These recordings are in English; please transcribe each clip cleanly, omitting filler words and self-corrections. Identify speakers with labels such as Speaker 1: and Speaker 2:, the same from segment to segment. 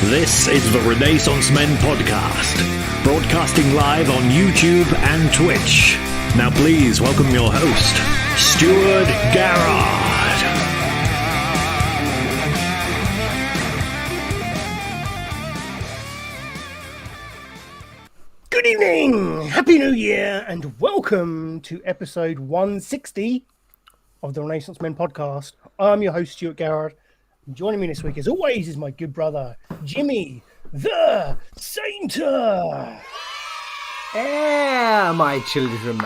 Speaker 1: This is the Renaissance Men Podcast, broadcasting live on YouTube and Twitch. Now please welcome your host, Stuart Garrard.
Speaker 2: Good evening, Happy New Year, and welcome to episode 160 of the Renaissance Men Podcast. I'm your host, Stuart Garrard. Joining me this week, as always, is my good brother, Jimmy the Sainter.
Speaker 3: My children.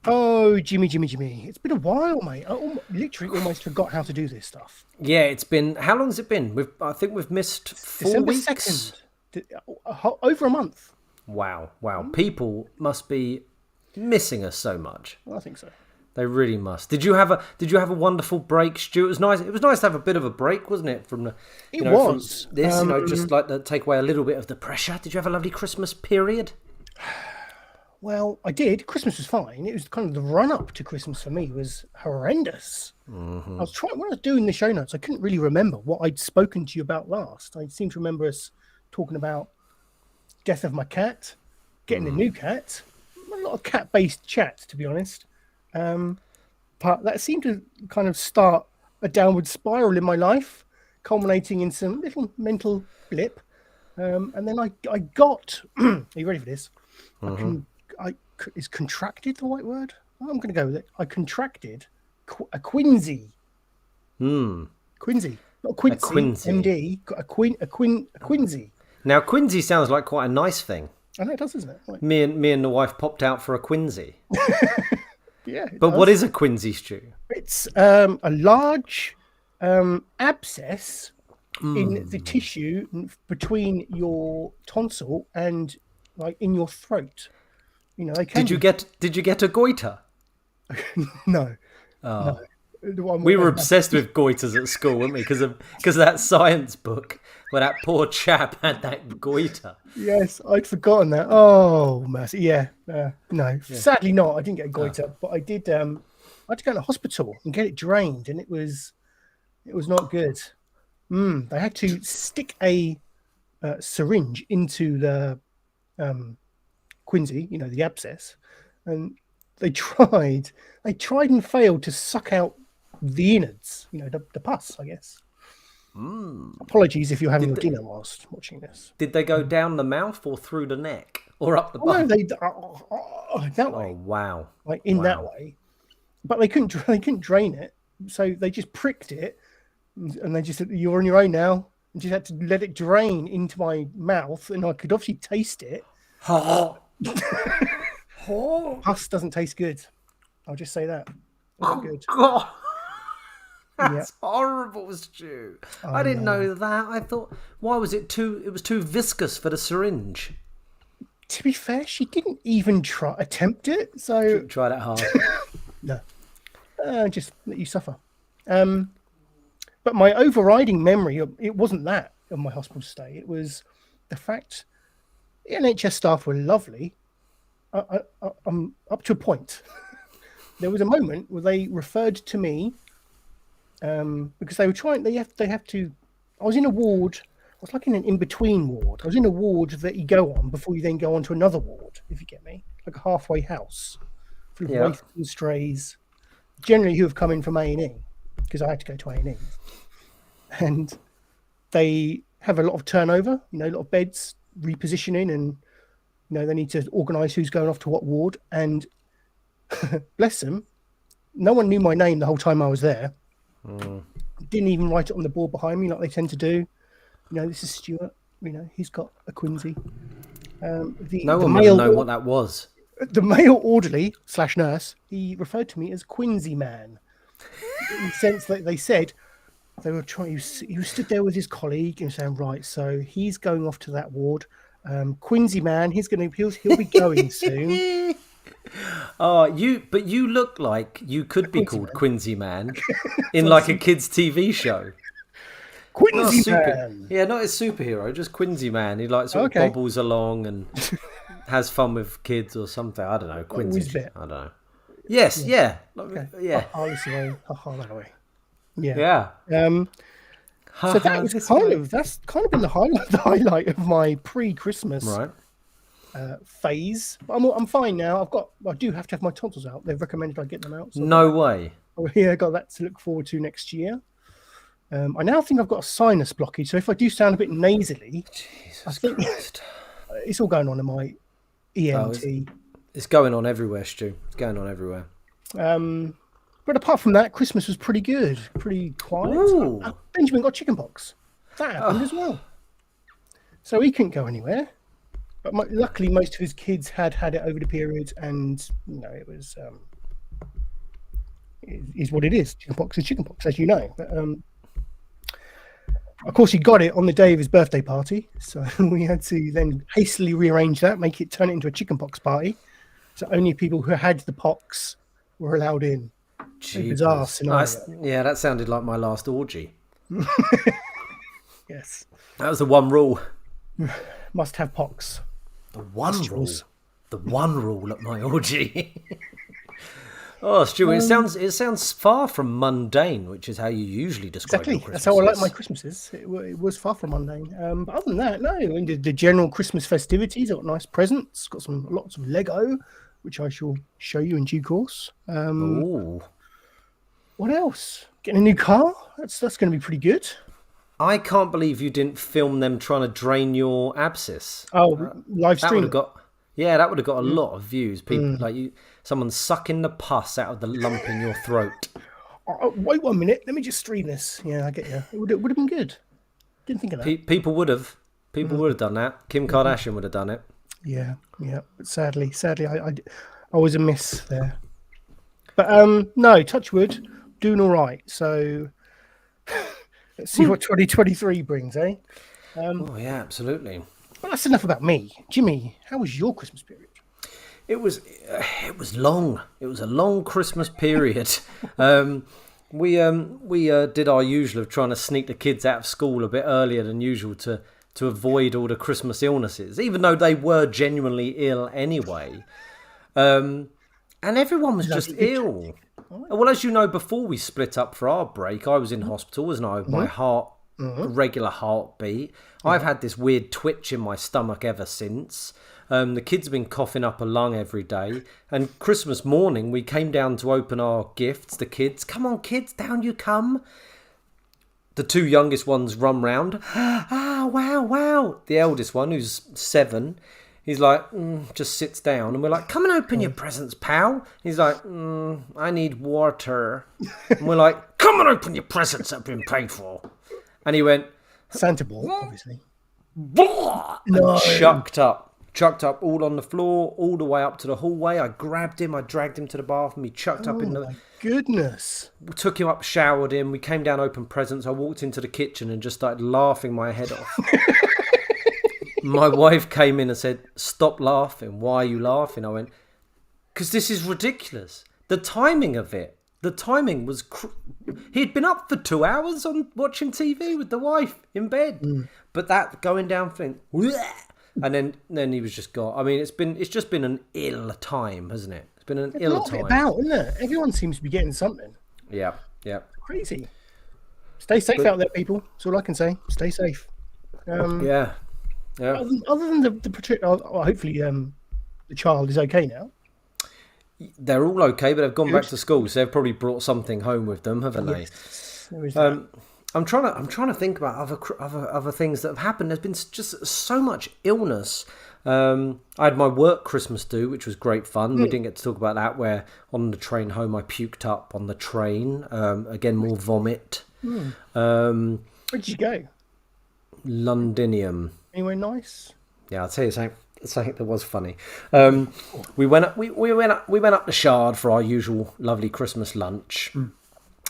Speaker 2: Oh, Jimmy. It's been a while, mate. I literally almost forgot how to do this stuff.
Speaker 3: Yeah, it's been... How long has it been? I think we've missed 4
Speaker 2: December
Speaker 3: weeks.
Speaker 2: 2nd. Over a month.
Speaker 3: Wow. People must be missing us so much.
Speaker 2: I think so.
Speaker 3: They really must. Did you have a wonderful break, Stu? It was nice. It was nice to have a bit of a break, wasn't it? From the, from this, just like to take away a little bit of the pressure. Did you have a lovely Christmas period?
Speaker 2: Well, I did. Christmas was fine. It was kind of the run-up to Christmas for me was horrendous.
Speaker 3: Mm-hmm.
Speaker 2: I was trying, when I was doing the show notes, I couldn't really remember what I'd spoken to you about last. I seem to remember us talking about death of my cat, getting a new cat, a lot of cat-based chat, to be honest. But that seemed to kind of start a downward spiral in my life, culminating in some little mental blip. And then I got, are you ready for this? Is contracted the right word? I'm going to go with it. I contracted a Quinsy. Quinsy. Not a Quincy,
Speaker 3: Quinsy.
Speaker 2: MD. Got a Quinsy.
Speaker 3: Now, Quinsy sounds like quite a nice thing.
Speaker 2: I know it does, doesn't it? Like,
Speaker 3: Me and the wife popped out for a Quinsy.
Speaker 2: yeah.
Speaker 3: But what is a Quinsy, Stu?
Speaker 2: It's a large abscess in the tissue between your tonsil and like in your throat. You know, they can.
Speaker 3: Did you get a goiter?
Speaker 2: No.
Speaker 3: Oh.
Speaker 2: No.
Speaker 3: We were obsessed with goiters at school, weren't we? Because of that science book where that poor chap had that goiter.
Speaker 2: Yes, I'd forgotten that. Oh, mercy. Yeah. No, sadly not. I didn't get a goiter, but I did. I had to go to the hospital and get it drained, and it was not good. They had to stick a syringe into the Quinsy, the abscess, and they tried and failed to suck out the innards, the pus, I guess. Apologies if you're having your dinner whilst watching this.
Speaker 3: Did they go down the mouth or through the neck or up the butt?
Speaker 2: No, they that way.
Speaker 3: Oh wow!
Speaker 2: Like that way, but they couldn't drain it, so they just pricked it, and they just said, "You're on your own now." And just had to let it drain into my mouth, and I could obviously taste it. Pus doesn't taste good. I'll just say that. Not good.
Speaker 3: God. That's horrible, Stu. I didn't know that. I thought, why was it too viscous for the syringe?
Speaker 2: To be fair, she didn't even attempt it. So
Speaker 3: Try that hard.
Speaker 2: No, just let you suffer. But my overriding memory, it wasn't that of my hospital stay. It was the fact the NHS staff were lovely. I'm up to a point. There was a moment where they referred to me because they were trying. They have to. I was in a ward. I was like in an in-between ward. I was in a ward that you go on before you then go on to another ward, if you get me, like a halfway house full of waifs and strays, generally who have come in from A&E because I had to go to A&E, and they have a lot of turnover. A lot of beds repositioning, and they need to organise who's going off to what ward. And bless them, no one knew my name the whole time I was there. Didn't even write it on the board behind me like they tend to do. This is Stuart. He's got a Quinsy.
Speaker 3: No one would know what that was.
Speaker 2: The male orderly / nurse, he referred to me as Quinsy man, in the sense that they said they were trying. He was stood there with his colleague and saying, "Right, so he's going off to that ward. Quinsy man, he'll be going soon."
Speaker 3: Oh, you look like you could be called Quinsy man in like a kids' TV show.
Speaker 2: Quinsy man.
Speaker 3: Yeah, not a superhero, just Quinsy man. He like sort of bobbles along and has fun with kids or something. I don't know. Quinsy. I don't know. Yes, yeah.
Speaker 2: Okay.
Speaker 3: Yeah.
Speaker 2: That way. Yeah. So that was that's kind of been the highlight of my pre-Christmas phase. But I'm fine now. I do have to have my tonsils out. They've recommended I get them out. So
Speaker 3: no way.
Speaker 2: Oh yeah, got that to look forward to next year. I now think I've got a sinus blockage, so if I do sound a bit nasally, I think it's all going on in my ENT.
Speaker 3: It's going on everywhere, Stu. It's going on everywhere.
Speaker 2: But apart from that, Christmas was pretty good, pretty quiet. Benjamin got chickenpox. That happened as well. So he couldn't go anywhere. But luckily, most of his kids had it over the period, and it was is what it is. Chickenpox is chickenpox, as you know. But, of course, he got it on the day of his birthday party, so we had to then hastily rearrange that, turn it into a chickenpox party. So only people who had the pox were allowed in. Bizarre scenario.
Speaker 3: Yeah, that sounded like my last orgy.
Speaker 2: Yes.
Speaker 3: That was the one rule.
Speaker 2: Must have pox.
Speaker 3: The one rule. The one rule at my orgy. Oh, Stuart, it sounds far from mundane, which is how you usually describe your Christmases.
Speaker 2: That's how I like my Christmases. It was far from mundane. But other than that, no. I mean, the general Christmas festivities. I got nice presents. Got lots of Lego, which I shall show you in due course. What else? Getting a new car. That's going to be pretty good.
Speaker 3: I can't believe you didn't film them trying to drain your abscess.
Speaker 2: Live stream.
Speaker 3: That would have got a lot of views. People someone sucking the pus out of the lump in your throat.
Speaker 2: Wait 1 minute. Let me just stream this. Yeah, I get you. It would have been good. Didn't think of that.
Speaker 3: People would have. People would have done that. Kim Kardashian would have done it.
Speaker 2: Yeah. But sadly, I was a miss there. But no, touch wood, doing all right. So let's see what 2023 brings, eh?
Speaker 3: Yeah, absolutely.
Speaker 2: Well, that's enough about me. Jimmy, how was your Christmas period?
Speaker 3: It was long. It was a long Christmas period. We did our usual of trying to sneak the kids out of school a bit earlier than usual to avoid all the Christmas illnesses, even though they were genuinely ill anyway. And everyone was just ill. Well, as you know, before we split up for our break, I was in hospital, wasn't I? My heart, regular heartbeat. I've had this weird twitch in my stomach ever since. The kids have been coughing up a lung every day. And Christmas morning, we came down to open our gifts. The kids, come on, kids, down you come. The two youngest ones run round. Wow. The eldest one, who's 7, he's like, just sits down. And we're like, come and open your presents, pal. He's like, I need water. And we're like, come and open your presents that have been paid for. And he went,
Speaker 2: Santa Ball, obviously.
Speaker 3: And chucked up all on the floor, all the way up to the hallway. I grabbed him, I dragged him to the bathroom. He chucked up in the...
Speaker 2: my goodness.
Speaker 3: We took him up, showered him. We came down, opened presents. I walked into the kitchen and just started laughing my head off. My wife came in and said, stop laughing. Why are you laughing? I went, because this is ridiculous. The timing of it. The timing was... He'd been up for 2 hours on watching TV with the wife in bed. But that going down thing... And then he was just gone. I mean, it's just been an ill time, hasn't it? It's been an ill time.
Speaker 2: About, isn't it? Everyone seems to be getting something.
Speaker 3: Yeah.
Speaker 2: Crazy. Stay safe out there, people. That's all I can say. Stay safe.
Speaker 3: Yeah.
Speaker 2: Other than hopefully the child is okay now.
Speaker 3: They're all okay, but they've gone back to school, so they've probably brought something home with them, haven't they?
Speaker 2: There is that.
Speaker 3: I'm trying to think about other things that have happened. There's been just so much illness. I had my work Christmas do, which was great fun. We didn't get to talk about that. Where on the train home, I puked up on the train. Again, more vomit.
Speaker 2: Where did you go?
Speaker 3: Londinium.
Speaker 2: Anywhere nice?
Speaker 3: Yeah, I'll tell you something that was funny. We went up the Shard for our usual lovely Christmas lunch.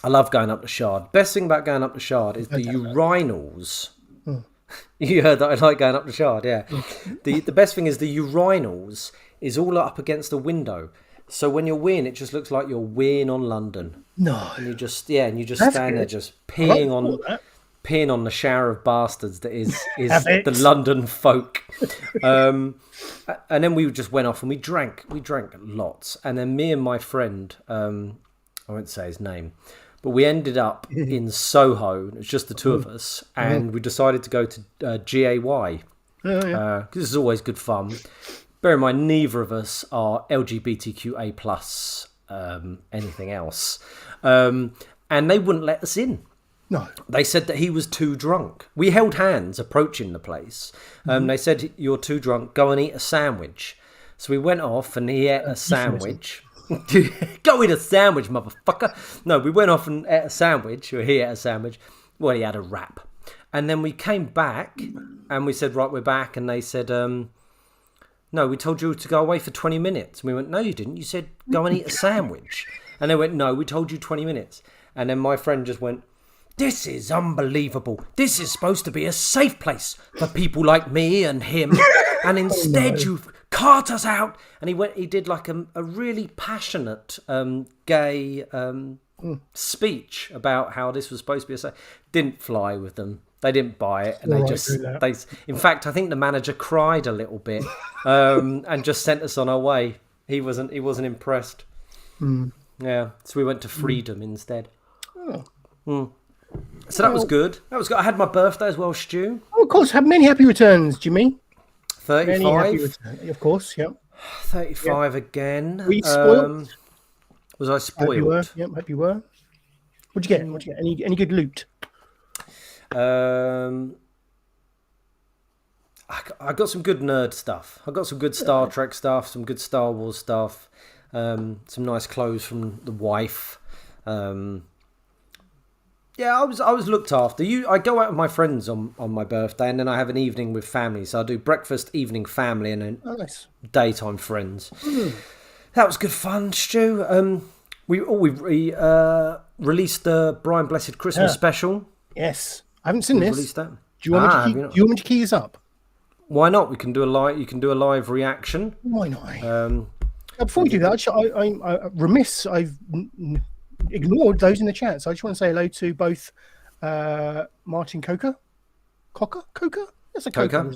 Speaker 3: I love going up the Shard. Best thing about going up the Shard is the urinals. You heard that I like going up the Shard, yeah. The best thing is the urinals is all up against the window. So when you're weeing, it just looks like you're weeing on London.
Speaker 2: No.
Speaker 3: And you just stand there just peeing on the shower of bastards that is the London folk. And then we just went off and we drank lots. And then me and my friend, I won't say his name, But we ended up in Soho. It was just the two of us, and we decided to go to GAY. Because this is always good fun. Bear in mind, neither of us are LGBTQA plus anything else. And they wouldn't let us in.
Speaker 2: No.
Speaker 3: They said that he was too drunk. We held hands approaching the place. They said, you're too drunk, go and eat a sandwich. So we went off and he ate a sandwich. Go eat a sandwich, motherfucker. No, we went off and ate a sandwich, or he ate a sandwich. Well, he had a wrap. And then we came back and we said, right, we're back. And they said, no, we told you to go away for 20 minutes. And we went, no, you didn't. You said, go and eat a sandwich. And they went, no, we told you 20 minutes. And then my friend just went, this is unbelievable. This is supposed to be a safe place for people like me and him. And instead you've cart us out. And he did like a really passionate gay speech about how this was supposed to be a safe. Didn't fly with them. They didn't buy it, and in fact, I think the manager cried a little bit and just sent us on our way. He wasn't impressed. Yeah, so we went to Freedom instead. So that was good. I had my birthday as well, Stu.
Speaker 2: Oh, of course, have many happy returns, Jimmy.
Speaker 3: 35.
Speaker 2: Of course, yeah.
Speaker 3: 35 again.
Speaker 2: Were you spoiled?
Speaker 3: Was I spoiled?
Speaker 2: Hope you were. Yep, hope you were. What'd you get? Any good loot?
Speaker 3: I got some good nerd stuff. I got some good Star Trek stuff, some good Star Wars stuff, some nice clothes from the wife. Yeah, I was looked after. I go out with my friends on my birthday, and then I have an evening with family. So I do breakfast, evening family, and then daytime friends. That was good fun, Stu. We released the Brian Blessed Christmas special.
Speaker 2: Yes, I haven't seen this.
Speaker 3: Released that.
Speaker 2: Do you want me to key this up?
Speaker 3: Why not? We can do a live. You can do a live reaction.
Speaker 2: Why not? Before we do that, I'm remiss. I've ignored those in the chat, so I just want to say hello to both Martin Coker. That's a Coker.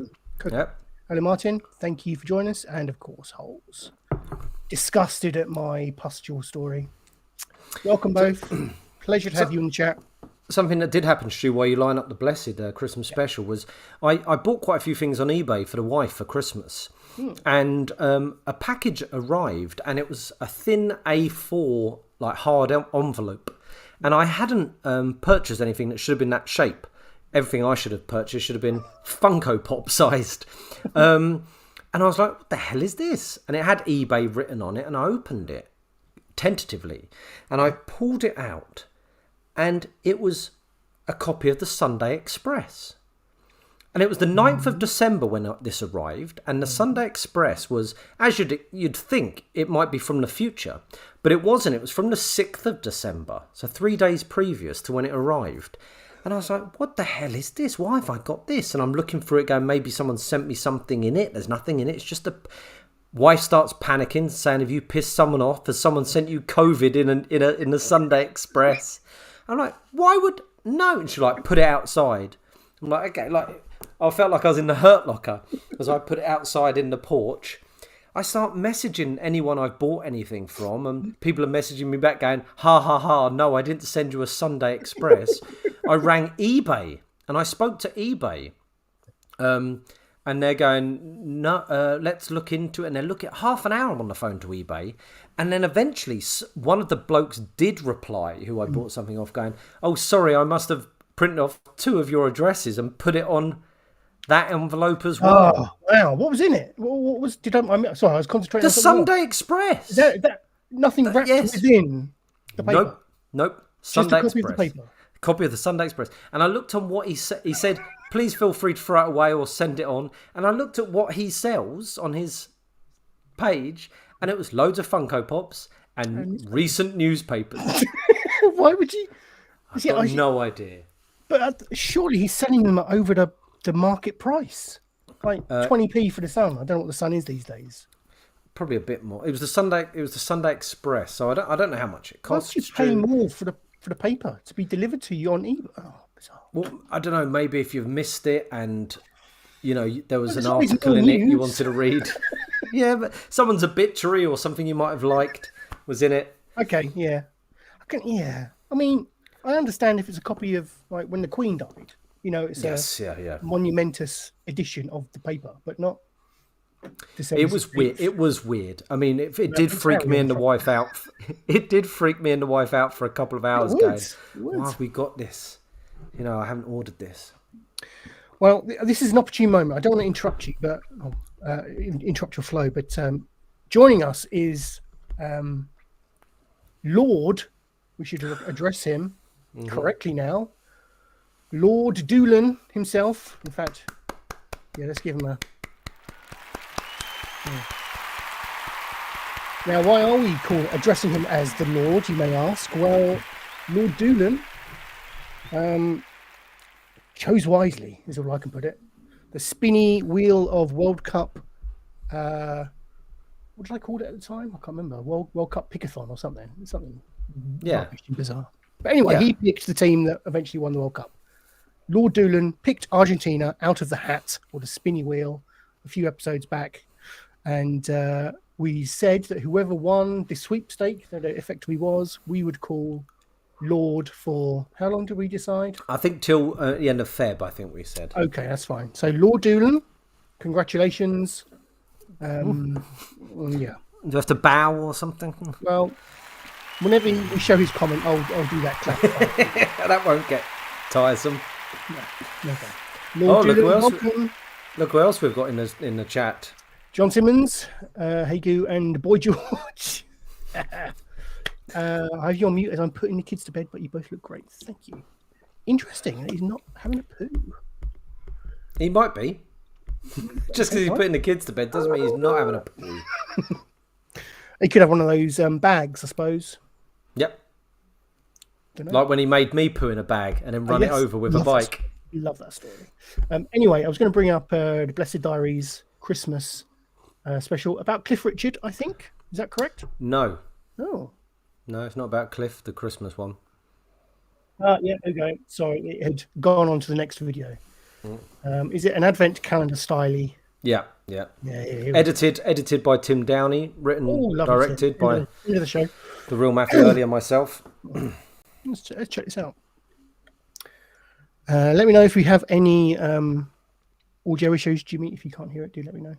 Speaker 3: Yep.
Speaker 2: Hello, Martin. Thank you for joining us, and of course, Holes. Disgusted at my pustule story. Welcome both. Pleasure to have you in the chat.
Speaker 3: Something that did happen, Stu, while you line up the Blessed Christmas special was I bought quite a few things on eBay for the wife for Christmas. And a package arrived, and it was a thin A4 like hard envelope. And I hadn't purchased anything that should have been that shape. Everything I should have purchased should have been Funko Pop sized. And I was like, what the hell is this? And it had eBay written on it, and I opened it tentatively. And I pulled it out, and it was a copy of the Sunday Express. And it was the 9th of December when this arrived, and the Sunday Express was, as you'd think, it might be from the future, but it wasn't. It was from the 6th of December, so 3 days previous to when it arrived. And I was like, what the hell is this? Why have I got this? And I'm looking for it going, maybe someone sent me something in it. There's nothing in it. It's just a... Wife starts panicking, saying, have you pissed someone off? Has someone sent you COVID in the Sunday Express? I'm like, why would... No. And she put it outside. I'm like, okay, I felt like I was in the Hurt Locker as I put it outside in the porch. I start messaging anyone I've bought anything from, and people are messaging me back going, ha, ha, ha, no, I didn't send you a Sunday Express. I rang eBay, and I spoke to eBay, and they're going, no, let's look into it. And they're looking at half an hour on the phone to eBay, and then eventually one of the blokes did reply, who I bought something off, going, oh, sorry, I must have printed off 2 of your addresses and put it on that envelope as well.
Speaker 2: Oh, wow. What was in it? What was... sorry, I was concentrating
Speaker 3: on the Sunday Express.
Speaker 2: Is that nothing wrapped within the paper?
Speaker 3: Nope.
Speaker 2: Sunday Express. Of the paper.
Speaker 3: Copy of the Sunday Express. And I looked on what he said. He said, please feel free to throw it away or send it on. And I looked at what he sells on his page, and it was loads of Funko Pops and recent newspapers.
Speaker 2: Why would you...
Speaker 3: I've got no idea.
Speaker 2: But surely he's selling them over the market price, like 20p for the Sun. I don't know what the Sun is these days.
Speaker 3: Probably a bit more. It was the Sunday Express, so I don't know how much it costs.
Speaker 2: Why would you pay more for the paper to be delivered to you on eBay? Oh, bizarre.
Speaker 3: Well, I don't know. Maybe if you've missed it and there was an article in it you wanted to read. Yeah, but someone's obituary or something you might have liked was in it.
Speaker 2: Okay, yeah. I mean, I understand if it's a copy of like when the Queen died. It's a monumentous edition of the paper, but not.
Speaker 3: It was weird. It was weird. I mean, it did freak me and the wife out. It did freak me and the wife out for a couple of hours. Why have we got this? I haven't ordered this.
Speaker 2: Well, this is an opportune moment. I don't want to interrupt you, but interrupt your flow. But joining us is Lord. We should address him correctly now. Lord Doolan himself. In fact, let's give him a. Now, why are we addressing him as the Lord, you may ask? Well, Lord Doolan chose wisely, is all I can put it. The spinny wheel of World Cup, what did I call it at the time? I can't remember. World Cup Pickathon or something. Something bizarre. But anyway, he picked the team that eventually won the World Cup. Lord Doolan picked Argentina out of the hat, or the spinny wheel, a few episodes back. And we said that whoever won the sweepstake, that it effectively was, we would call Lord for... How long did we decide?
Speaker 3: I think till the end of Feb, I think we said.
Speaker 2: Okay, that's fine. So Lord Doolan, congratulations. Do you
Speaker 3: have to bow or something?
Speaker 2: Well, whenever we show his comment, I'll do that clap.
Speaker 3: That won't get tiresome.
Speaker 2: No, okay. Lord Doolan,
Speaker 3: look who else we've got in the chat.
Speaker 2: John Simmons, Hagu, and Boy George. I have you on mute as I'm putting the kids to bed, but you both look great. Thank you. Interesting that he's not having a poo.
Speaker 3: He might be. Just because he's putting the kids to bed doesn't mean he's not having a poo.
Speaker 2: He could have one of those bags, I suppose.
Speaker 3: Yep. Like when he made me poo in a bag and then run it over with a bike.
Speaker 2: Love that story. Anyway, I was going to bring up the Blessed Diaries Christmas special about Cliff Richard, I think. Is that correct?
Speaker 3: No.
Speaker 2: Oh.
Speaker 3: No, it's not about Cliff, the Christmas one.
Speaker 2: There we go. Sorry, it had gone on to the next video. Is it an advent calendar styley?
Speaker 3: Yeah. Edited by Tim Downey, directed by
Speaker 2: the show.
Speaker 3: The Real Matthew Earlier and myself.
Speaker 2: Let's check this out. Let me know if we have any audio issues, Jimmy. If you can't hear it, do let me know.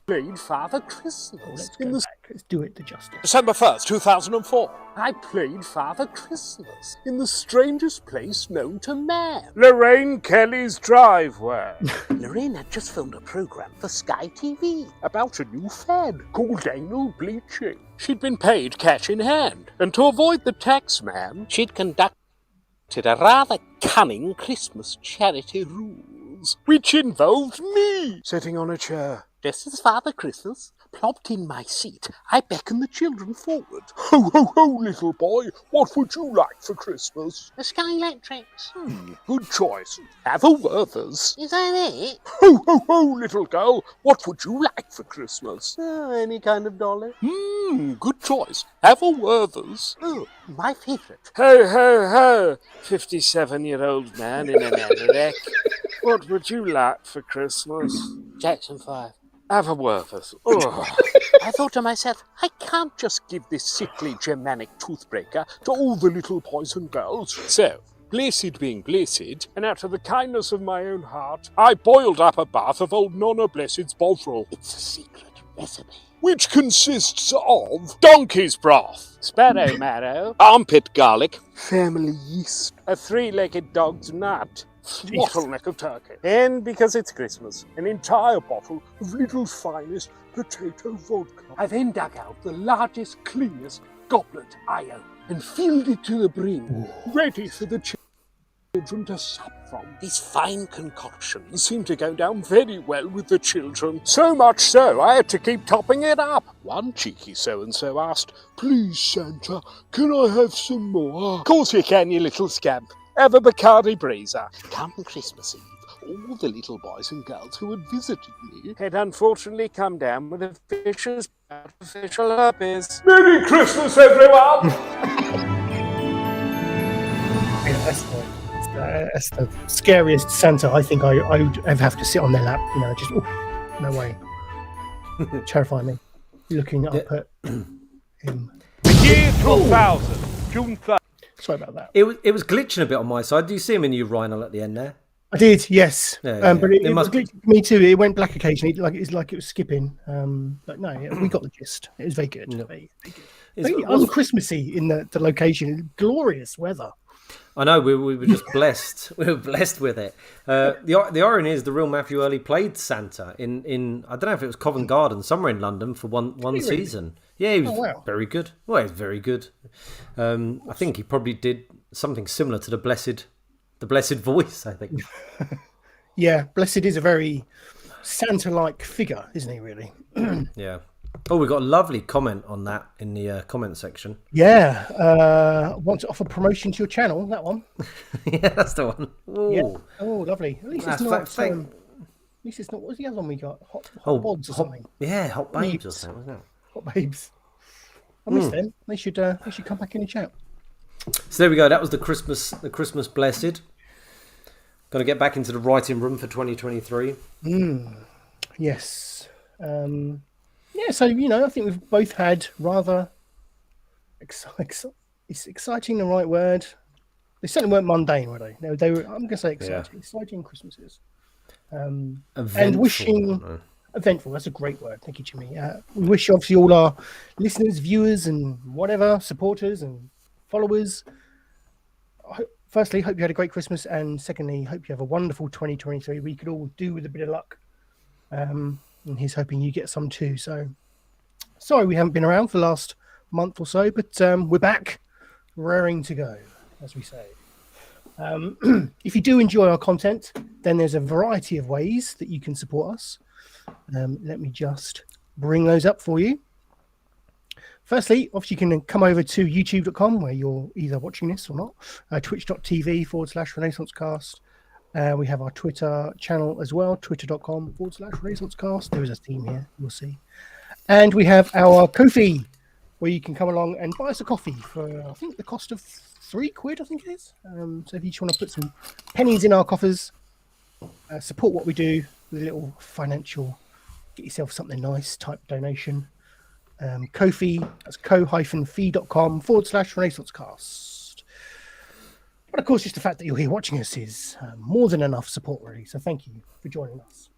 Speaker 4: Played Father Christmas.
Speaker 2: Let's do it the justice.
Speaker 4: December 1st, 2004. I played Father Christmas in the strangest place known to man. Lorraine Kelly's driveway. Lorraine had just filmed a programme for Sky TV about a new fad called anal bleaching. She'd been paid cash in hand, and to avoid the tax man, she'd conducted a rather cunning Christmas charity rules, which involved me sitting on a chair. Just as Father Christmas plopped in my seat, I beckoned the children forward. Ho, ho, ho, little boy, what would you like for Christmas? The Sky Electrics. Good choice. Have a Werther's. Is that it? Ho, ho, ho, little girl, what would you like for Christmas? Any kind of dollar. Good choice. Have a Werther's. Oh, my favourite. Ho, ho, ho, 57-year-old man in an anorak. What would you like for Christmas? Jackson 5. Have a Werther's. I thought to myself, I can't just give this sickly Germanic toothbreaker to all the little boys and girls. So, blessed being blessed, and out of the kindness of my own heart, I boiled up a bath of old Nonna Blessed's bovril. It's a secret recipe. Which consists of donkey's broth, sparrow marrow, armpit garlic, family yeast, a three-legged dog's nut, bottleneck of turkey, and because it's Christmas, an entire bottle of Lidl's finest potato vodka. I then dug out the largest, cleanest goblet I own and filled it to the brim, ready for the children to sup from. These fine concoctions seemed to go down very well with the children, so much so I had to keep topping it up. One cheeky so-and-so asked, "Please, Santa, can I have some more?" "Of course you can, you little scamp. Have a Bacardi Breezer." Come Christmas Eve, all the little boys and girls who had visited me had unfortunately come down with a vicious artificial herpes. Merry Christmas, everyone!
Speaker 2: That's the scariest Santa I think I would have to sit on their lap. Just no way. Terrify me. Looking up at him.
Speaker 4: The year 2000, June 3rd.
Speaker 2: Sorry about that.
Speaker 3: It was glitching a bit on my side. Do you see him in your urinal at the end there?
Speaker 2: I did, yes.
Speaker 3: Yeah.
Speaker 2: But it was glitchy for me too. It went black occasionally, like it was skipping. But no, yeah, we got the gist. It was very good.
Speaker 3: Yep.
Speaker 2: Very good.
Speaker 3: It's-
Speaker 2: Very un-Christmassy in the location. Glorious weather.
Speaker 3: I know, we were just blessed. We were blessed with it. The irony is the real Matthew Early played Santa in I don't know if it was Covent Garden, somewhere in London for one season. Yeah, he was very good. Well, he was very good. I think he probably did something similar to the Blessed Voice, I think.
Speaker 2: Yeah, Blessed is a very Santa-like figure, isn't he, really?
Speaker 3: Yeah. Oh, we got a lovely comment on that in the comment section.
Speaker 2: Yeah. Want to offer promotion to your channel, that one.
Speaker 3: Yeah, that's the one. Ooh.
Speaker 2: Yeah. Oh, lovely. At least it's not... at least it's not... What was the other one we got? Hot Bods or something?
Speaker 3: Yeah, Hot Babes or something, wasn't it?
Speaker 2: Hot Babes. I missed them. They should come back in the chat.
Speaker 3: So there we go. That was the Christmas Blessed. Got to get back into the writing room for 2023.
Speaker 2: Yes. Yeah, so, I think we've both had rather... Is exciting the right word? They certainly weren't mundane, were they? They were, I'm going to say exciting. Yeah. Exciting Christmases. And wishing... Eventful, that's a great word. Thank you, Jimmy. We wish, obviously, all our listeners, viewers, and whatever, supporters and followers... Firstly, hope you had a great Christmas, and secondly, hope you have a wonderful 2023. We could all do with a bit of luck. And he's hoping you get some too. So, sorry we haven't been around for the last month or so, but we're back, raring to go, as we say. If you do enjoy our content, then there's a variety of ways that you can support us. Let me just bring those up for you. Firstly, obviously, you can come over to youtube.com where you're either watching this or not. Twitch.tv/RenaissanceCast. We have our Twitter channel as well, twitter.com/RenaissanceCast. There is a theme here, you'll see. And we have our Ko-fi, where you can come along and buy us a coffee for, I think, the cost of £3, I think it is. So if you just want to put some pennies in our coffers, support what we do with a little financial, get yourself something nice type donation. Ko-fi, that's ko-fi.com/RenaissanceCast. But of course, just the fact that you're here watching us is more than enough support, really. So thank you for joining us.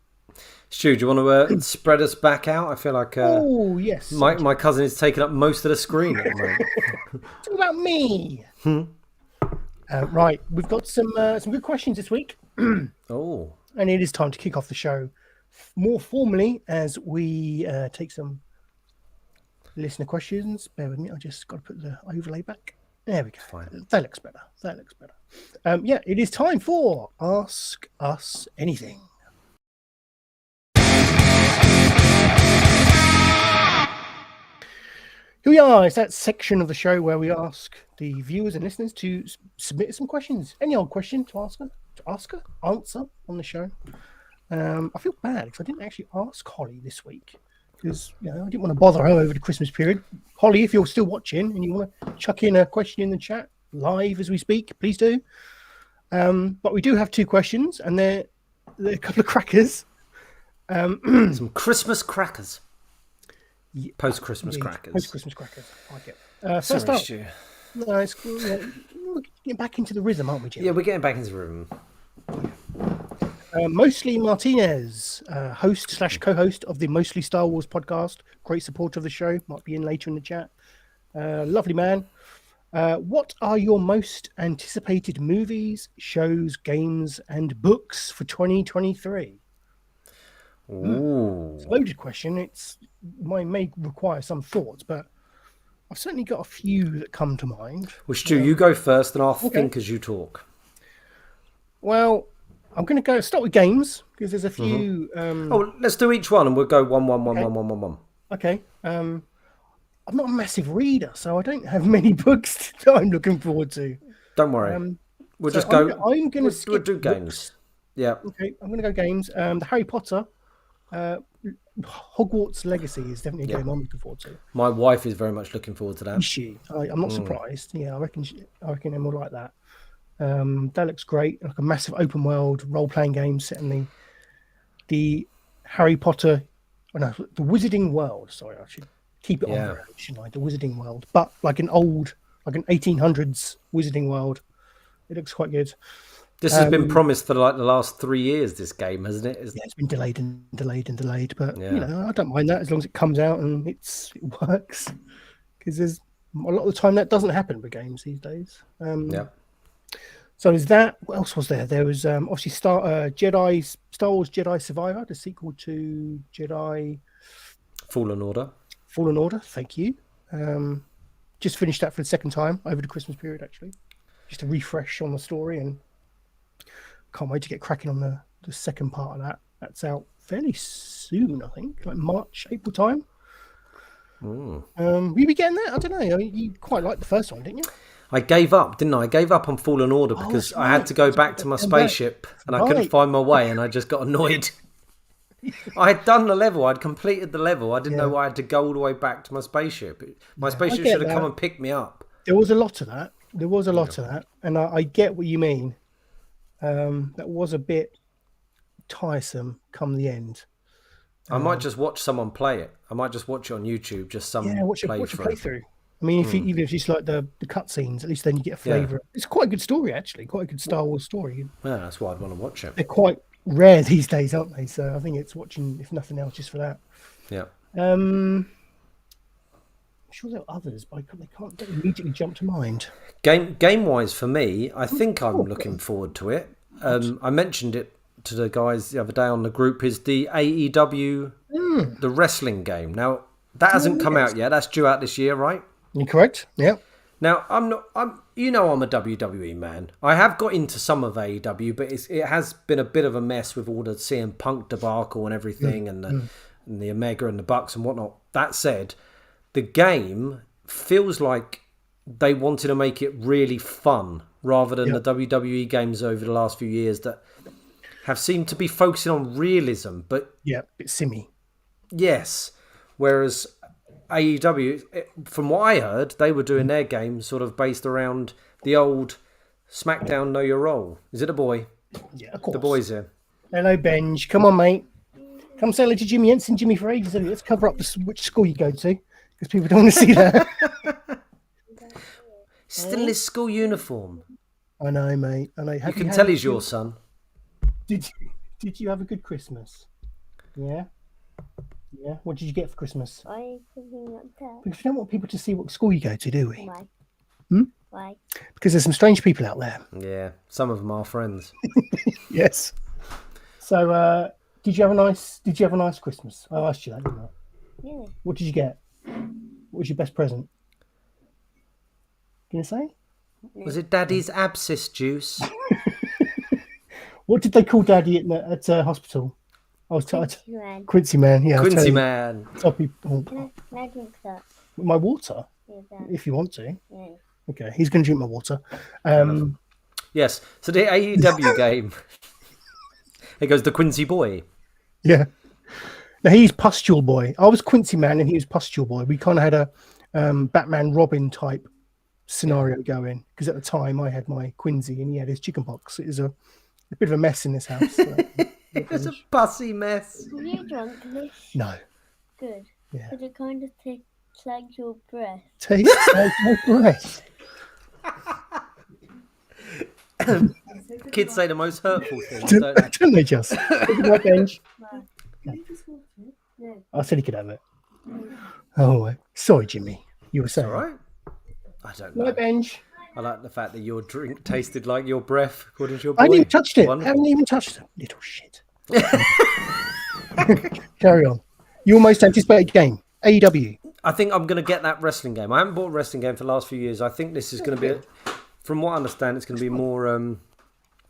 Speaker 3: Stu, do you want to spread us back out? I feel like
Speaker 2: oh yes,
Speaker 3: my cousin is taking up most of the screen at the moment.
Speaker 2: Talk about me. Right, we've got some good questions this week.
Speaker 3: Oh,
Speaker 2: and it is time to kick off the show more formally as we take some listener questions. Bear with me. I just got to put the overlay back. There we go.
Speaker 3: Fine.
Speaker 2: That looks better. Yeah, it is time for Ask Us Anything. Here we are. It's that section of the show where we ask the viewers and listeners to submit some questions. Any old question to answer on the show. I feel bad because I didn't actually ask Holly this week. Because I didn't want to bother her over the Christmas period. Holly, if you're still watching and you want to chuck in a question in the chat live as we speak, please do. But we do have two questions, and they're a couple of crackers.
Speaker 3: Some Christmas crackers. Yeah, Post-Christmas crackers.
Speaker 2: Post-Christmas crackers. I like it. First up. No, it's cool. Yeah, we're getting back into the rhythm, aren't we, Jim?
Speaker 3: Yeah, we're getting back into the rhythm.
Speaker 2: Mostly Martinez, host/co-host of the Mostly Star Wars podcast. Great supporter of the show. Might be in later in the chat. Lovely man. What are your most anticipated movies, shows, games, and books for 2023?
Speaker 3: Ooh.
Speaker 2: It's a loaded question. May require some thoughts, but I've certainly got a few that come to mind.
Speaker 3: Well, Stu, you go first, and I'll think as you talk.
Speaker 2: Well, I'm going to start with games because there's a few.
Speaker 3: Let's do each one, and we'll go one.
Speaker 2: Okay. I'm not a massive reader, so I don't have many books that I'm looking forward to.
Speaker 3: Don't worry. We'll just go. I'm going to we'll do games. Books. Yeah.
Speaker 2: Okay, I'm going to go games. The Harry Potter, Hogwarts Legacy is definitely a game I'm looking forward to.
Speaker 3: My wife is very much looking forward to that.
Speaker 2: Is she? I'm not surprised. Yeah, I reckon Emma will like that. That looks great. Like a massive open world role-playing game set in the Harry Potter. The Wizarding World. Sorry, I should keep it on the road, shouldn't I? The Wizarding World, but like an old like an 1800s Wizarding World. It looks quite good.
Speaker 3: This has been promised for like the last 3 years, this game, hasn't it?
Speaker 2: Yeah, it's been delayed and delayed and delayed, but
Speaker 3: Yeah.
Speaker 2: I don't mind that as long as it comes out and it works. Because there's a lot of the time that doesn't happen with games these days.
Speaker 3: Yeah.
Speaker 2: So is that? What else was there? There was obviously Star Wars Jedi Survivor, the sequel to Jedi
Speaker 3: Fallen Order.
Speaker 2: Thank you. Just finished that for the second time over the Christmas period, actually, just to refresh on the story, and can't wait to get cracking on the second part of that. That's out fairly soon, I think, like March, April time. Will you be getting that? I don't know. I mean, you quite liked the first one, didn't you?
Speaker 3: I gave up, didn't I? I gave up on Fallen Order because I had to go back to my spaceship and I couldn't find my way, and I just got annoyed. I had done the level. I'd completed the level. I didn't know why I had to go all the way back to my spaceship. My spaceship should have come and picked me up.
Speaker 2: There was a lot of that. And I get what you mean. That was a bit tiresome come the end.
Speaker 3: I might just watch someone play it. I might just watch it on YouTube, just
Speaker 2: watch a playthrough. I mean, if you just like the cutscenes, at least then you get a flavour. Yeah. It's quite a good story, actually. Quite a good Star Wars story.
Speaker 3: Yeah, that's why I'd want to watch it.
Speaker 2: They're quite rare these days, aren't they? So I think it's watching, if nothing else, just for that.
Speaker 3: Yeah.
Speaker 2: I'm sure there are others, but they can't immediately jump to mind.
Speaker 3: Game wise, for me, I think I'm looking forward to it. I mentioned it to the guys the other day on the group. Is the AEW the wrestling game? Now that hasn't come out yet. That's due out this year, right?
Speaker 2: You're correct. Yeah.
Speaker 3: Now I'm a WWE man. I have got into some of AEW, but it has been a bit of a mess with all the CM Punk debacle and everything, and the Omega and the Bucks and whatnot. That said, the game feels like they wanted to make it really fun rather than the WWE games over the last few years that have seemed to be focusing on realism, but
Speaker 2: a bit simmy.
Speaker 3: Yes, whereas AEW, from what I heard, they were doing their game sort of based around the old SmackDown Know Your Role. Is it a boy?
Speaker 2: Yeah, of course.
Speaker 3: The boy's here.
Speaker 2: Hello, Benj. Come on, mate. Come say hello to Jimmy. You ain't seen Jimmy for ages. Let's cover up which school you go to, because people don't want to see that.
Speaker 3: Still in his school uniform.
Speaker 2: I know, mate. I know.
Speaker 3: You can tell he's your son.
Speaker 2: Did you have a good Christmas? Yeah? Yeah? What did you get for Christmas?
Speaker 5: Why something like that?
Speaker 2: Because we don't want people to see what school you go to, do we?
Speaker 5: Why? Why?
Speaker 2: Because there's some strange people out there.
Speaker 3: Yeah, some of them are friends.
Speaker 2: Yes. So, did you have a nice Christmas? I asked you that, didn't I?
Speaker 5: Yeah.
Speaker 2: What did you get? What was your best present? Can you say?
Speaker 3: Was it Daddy's abscess juice?
Speaker 2: What did they call Daddy at hospital? I was tired. Quincy man. Yeah.
Speaker 3: Quincy man.
Speaker 2: Tell people.
Speaker 5: Can I drink that?
Speaker 2: My water,
Speaker 5: Yeah, that.
Speaker 2: if you want to.
Speaker 5: Yeah.
Speaker 2: Okay, he's going to drink my water.
Speaker 3: Yes. So the AEW game. It goes the Quincy boy.
Speaker 2: Yeah. Now he's Pustule Boy. I was Quincy Man and he was Pustule Boy. We kind of had a Batman Robin type scenario going, because at the time I had my Quincy and he had his chickenpox. It was a bit of a mess in this house. So,
Speaker 3: it was a pussy mess.
Speaker 5: Have you drunk this?
Speaker 2: No.
Speaker 5: Good.
Speaker 2: Yeah.
Speaker 5: But it kind of tastes like your breath.
Speaker 2: Tastes like my breath.
Speaker 3: Kids say the most hurtful things, don't they?
Speaker 2: Don't they just? Look at my bench.
Speaker 5: No.
Speaker 2: I said he could have it. Oh, sorry, Jimmy. You were saying.
Speaker 3: All right. I don't know.
Speaker 2: My bench.
Speaker 3: I like the fact that your drink tasted like your breath, according to your boy.
Speaker 2: I haven't even touched it.
Speaker 3: Wonderful.
Speaker 2: I haven't even touched it. Little shit. Carry on. Your most anticipated game, AEW.
Speaker 3: I think I'm going to get that wrestling game. I haven't bought a wrestling game for the last few years. I think this is going to be, from what I understand, it's going to be more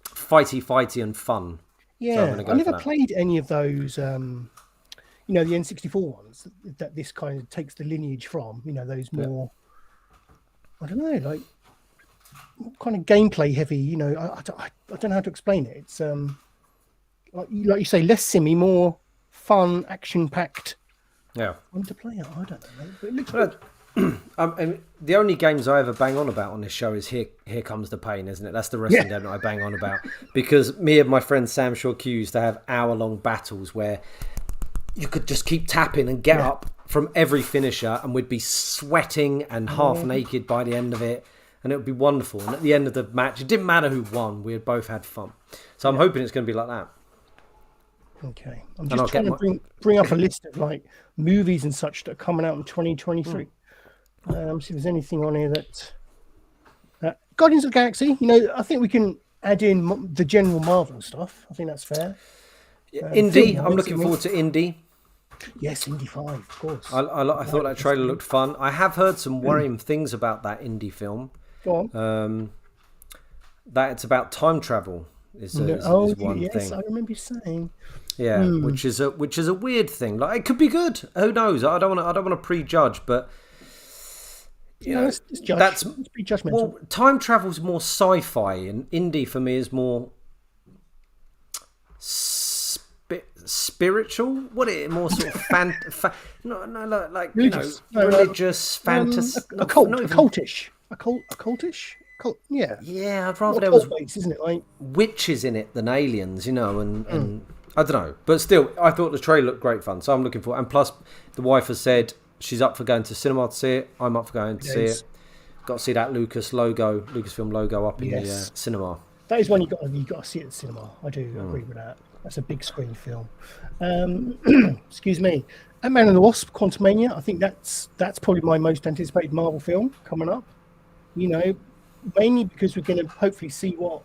Speaker 3: fighty and fun.
Speaker 2: Yeah,
Speaker 3: So
Speaker 2: I never played any of those, the N64 ones that this kind of takes the lineage from, those more, I don't know, like, kind of gameplay heavy, I don't know how to explain it. It's, like you say, less simmy, more fun, action-packed.
Speaker 3: Yeah.
Speaker 2: Fun to play. I don't know, mate, but it looks good.
Speaker 3: And the only games I ever bang on about on this show is Here Comes the Pain, isn't it? That's the wrestling game that I bang on about. Because me and my friend Sam Shaw Q used to have hour-long battles where you could just keep tapping and get up from every finisher, and we'd be sweating and half naked by the end of it, and it would be wonderful. And at the end of the match, it didn't matter who won; we had both had fun. So I'm hoping it's going to be like that.
Speaker 2: Okay, I'm just trying to bring up a list of like movies and such that are coming out in 2023. See if there's anything on here that Guardians of the Galaxy. You know, I think we can add in the general Marvel stuff. I think that's fair.
Speaker 3: Indy, I'm looking forward to Indy.
Speaker 2: Yes, Indy 5, of course.
Speaker 3: I thought that trailer looked fun. I have heard some worrying things about that Indy film.
Speaker 2: Go on.
Speaker 3: That it's about time travel is one
Speaker 2: yes,
Speaker 3: thing.
Speaker 2: I remember you saying.
Speaker 3: Yeah, which is a weird thing. Like, it could be good. Who knows? I don't want to prejudge, but
Speaker 2: let's judge.
Speaker 3: Let's
Speaker 2: be judgmental.
Speaker 3: Well, time travel's more sci-fi, and Indy for me is more spiritual. What is it? More sort of
Speaker 2: religious,
Speaker 3: religious fantasy,
Speaker 2: occultish. Yeah.
Speaker 3: Yeah, I'd rather there was
Speaker 2: isn't it? Like
Speaker 3: witches in it than aliens, and I don't know, but still, I thought the trailer looked great fun, so I'm looking for. And plus, the wife has said she's up for going to cinema to see it. I'm up for going to see it. Got to see that Lucasfilm logo up in the cinema.
Speaker 2: That is one you got to see at the cinema. I do agree with that. That's a big screen film. Excuse me. Ant-Man and the Wasp: Quantumania. I think that's probably my most anticipated Marvel film coming up. You know, mainly because we're going to hopefully see what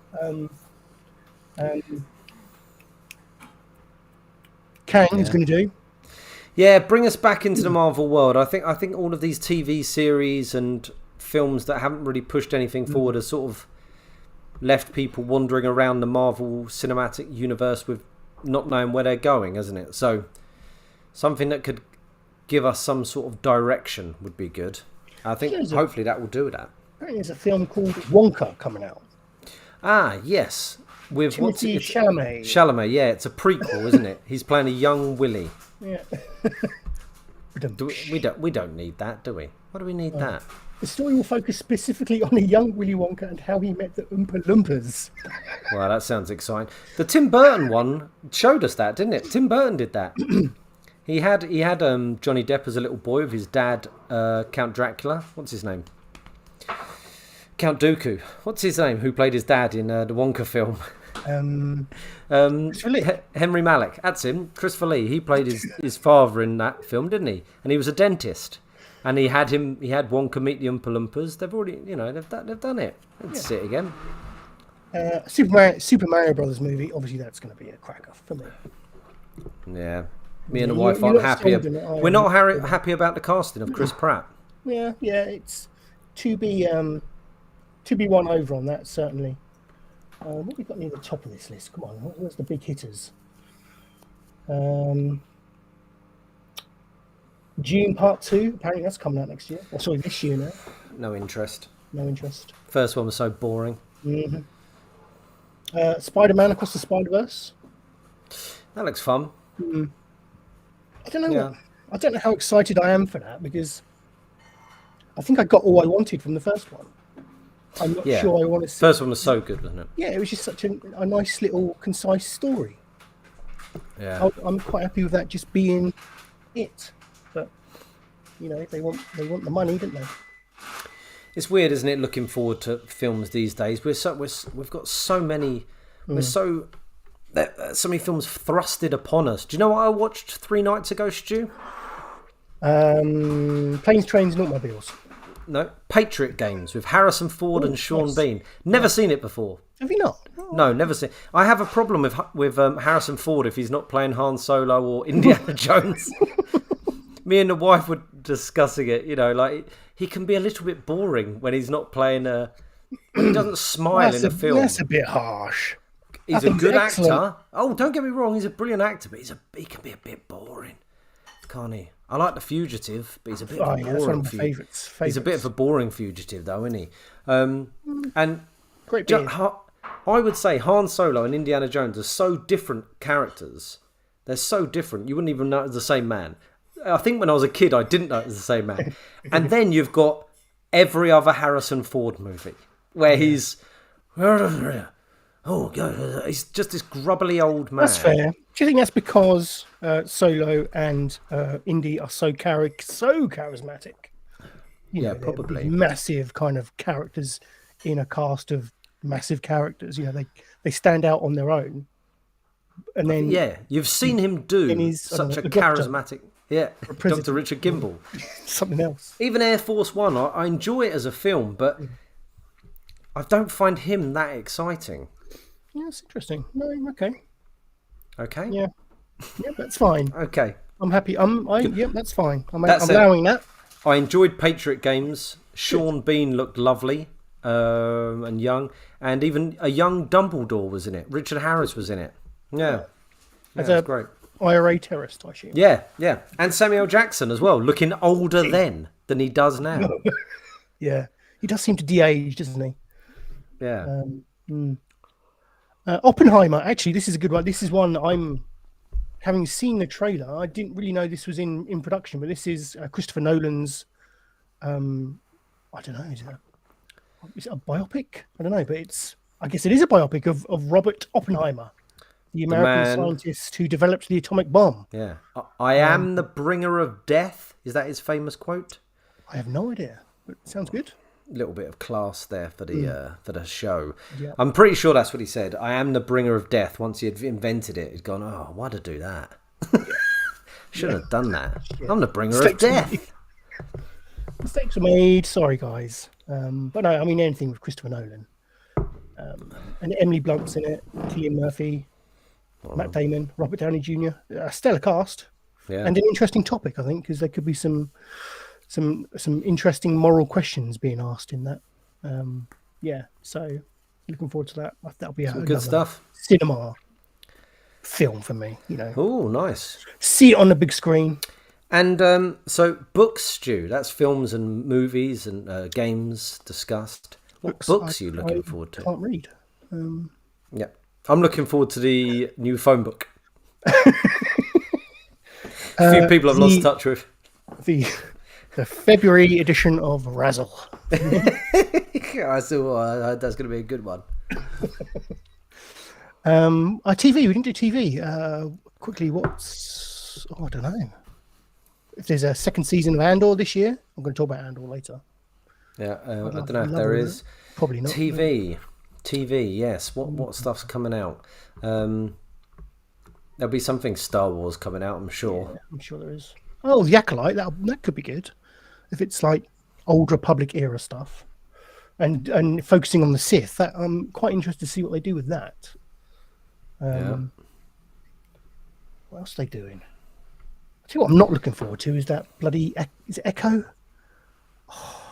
Speaker 2: Kang is going to do.
Speaker 3: Yeah, bring us back into the Marvel world. I think all of these TV series and films that haven't really pushed anything forward have sort of left people wandering around the Marvel cinematic universe with not knowing where they're going, hasn't it? So something that could give us some sort of direction would be good. I think hopefully that will do that.
Speaker 2: Apparently there's a film called Wonka coming out.
Speaker 3: Ah, yes. With
Speaker 2: Timothée Chalamet.
Speaker 3: Chalamet, yeah. It's a prequel, isn't it? He's playing a young Willy.
Speaker 2: Yeah.
Speaker 3: We don't need that, do we? Why do we need that?
Speaker 2: The story will focus specifically on a young Willy Wonka and how he met the Oompa Loompas.
Speaker 3: Well, that sounds exciting. The Tim Burton one showed us that, didn't it? Tim Burton did that. He had Johnny Depp as a little boy with his dad, Count Dracula. What's his name? Count Dooku. What's his name? Who played his dad in the Wonka film? Henry Malick. That's him. Christopher Lee. He played his father in that film, didn't he? And he was a dentist. And he had Wonka meet the Oompa Loompas. They've already, they've done it. Let's see it again.
Speaker 2: Super Mario Brothers movie. Obviously, that's going to be a cracker for me.
Speaker 3: Yeah. Me and the wife aren't happy. We're not happy about the casting of Chris Pratt.
Speaker 2: Yeah. It's to be won over on that, certainly. What have we got near the top of this list? Come on, where's the big hitters? June Part 2. Apparently that's coming out next year. Or sorry, this year now.
Speaker 3: No interest. First one was so boring.
Speaker 2: Mm-hmm. Spider-Man Across the Spider-Verse.
Speaker 3: That looks fun.
Speaker 2: I don't know. I don't know how excited I am for that, because I think I got all I wanted from the first one. I'm not sure I want to see.
Speaker 3: First one was so good, wasn't it?
Speaker 2: Yeah, it was just such a nice little concise story.
Speaker 3: Yeah.
Speaker 2: I'm quite happy with that just being it. But they want the money, don't they?
Speaker 3: It's weird, isn't it? Looking forward to films these days. We've got so many. So many films thrusted upon us. Do you know what I watched 3 nights ago, Stu?
Speaker 2: Planes, Trains, and Automobiles.
Speaker 3: No, Patriot Games with Harrison Ford and Sean Bean. Never seen it before.
Speaker 2: Have you not?
Speaker 3: No, never seen. I have a problem with Harrison Ford if he's not playing Han Solo or Indiana Jones. Me and the wife were discussing it. Like he can be a little bit boring when he's not playing. When he doesn't smile in a film.
Speaker 2: That's a bit harsh.
Speaker 3: He's a good actor. Oh, don't get me wrong. He's a brilliant actor, but he can be a bit boring, can't he? I like The Fugitive, but he's a bit of a boring.
Speaker 2: That's one of my favourites.
Speaker 3: He's a bit of a boring fugitive, though, isn't he? And
Speaker 2: great beard.
Speaker 3: I would say Han Solo and Indiana Jones are so different characters. They're so different. You wouldn't even know it was the same man. I think when I was a kid, I didn't know it was the same man. And then you've got every other Harrison Ford movie where he's... Oh, God, he's just this grubbly old man.
Speaker 2: That's fair. Do you think that's because Solo and Indy are so charismatic?
Speaker 3: Yeah,
Speaker 2: They're
Speaker 3: probably.
Speaker 2: these massive kind of characters in a cast of massive characters. They stand out on their own. And then
Speaker 3: Yeah, you've seen him do
Speaker 2: in his,
Speaker 3: such a
Speaker 2: the Doctor,
Speaker 3: charismatic. Yeah,
Speaker 2: president.
Speaker 3: Dr. Richard Kimball.
Speaker 2: something else.
Speaker 3: Even Air Force One, I enjoy it as a film, but I don't find him that exciting.
Speaker 2: Yeah, that's interesting. No, okay.
Speaker 3: Okay.
Speaker 2: Yeah, that's fine.
Speaker 3: Okay.
Speaker 2: I'm happy. That's fine. I'm
Speaker 3: That's it.
Speaker 2: allowing that.
Speaker 3: I enjoyed Patriot Games. Sean Bean looked lovely and young, and even a young Dumbledore was in it. Richard Harris was in it. Yeah,
Speaker 2: As
Speaker 3: it was
Speaker 2: a
Speaker 3: great.
Speaker 2: IRA terrorist, I assume.
Speaker 3: Yeah, and Samuel Jackson as well, looking older then than he does now.
Speaker 2: Yeah, he does seem to de-age, doesn't he?
Speaker 3: Yeah.
Speaker 2: Oppenheimer. Actually, this is a good one. This is one I'm having seen the trailer. I didn't really know this was in production, but this is Christopher Nolan's. I don't know. Is it a biopic? I don't know, but I guess it is a biopic of Robert Oppenheimer, the American scientist who developed the atomic bomb.
Speaker 3: Yeah. I am the bringer of death. Is that his famous quote?
Speaker 2: I have no idea, but it sounds good.
Speaker 3: Little bit of class there for the show.
Speaker 2: Yeah.
Speaker 3: I'm pretty sure that's what he said. I am the bringer of death. Once he had invented it, he'd gone, oh, why'd I do that? Shouldn't have done that. I'm the bringer of death.
Speaker 2: Mistakes were made. Sorry, guys. But no, I mean anything with Christopher Nolan. And Emily Blunt's in it. Cillian Murphy, Matt Damon, Robert Downey Jr. A stellar cast.
Speaker 3: Yeah.
Speaker 2: And an interesting topic, I think, because there could be some interesting moral questions being asked in that. So looking forward to that. That'll be
Speaker 3: Some good stuff.
Speaker 2: Cinema film for me.
Speaker 3: Oh, nice.
Speaker 2: See it on the big screen.
Speaker 3: And so books, Stu. That's films and movies and games discussed. What books are you looking forward to?
Speaker 2: Can't read.
Speaker 3: Yeah, I'm looking forward to the new phone book. A few people I've lost touch with.
Speaker 2: The February edition of Razzle.
Speaker 3: I saw that's going to be a good one.
Speaker 2: Our TV. We didn't do TV. Quickly, I don't know. If there's a second season of Andor this year, I'm going to talk about Andor later.
Speaker 3: Yeah, I don't know if there is.
Speaker 2: Probably not.
Speaker 3: TV, yes. What stuff's coming out? There'll be something Star Wars coming out, I'm sure.
Speaker 2: Yeah, I'm sure there is. Oh, The Acolyte. That could be good. If it's like old Republic era stuff, and focusing on the Sith, that I'm quite interested to see what they do with that. What else are they doing? I tell you what, I'm not looking forward to is that bloody is it Echo?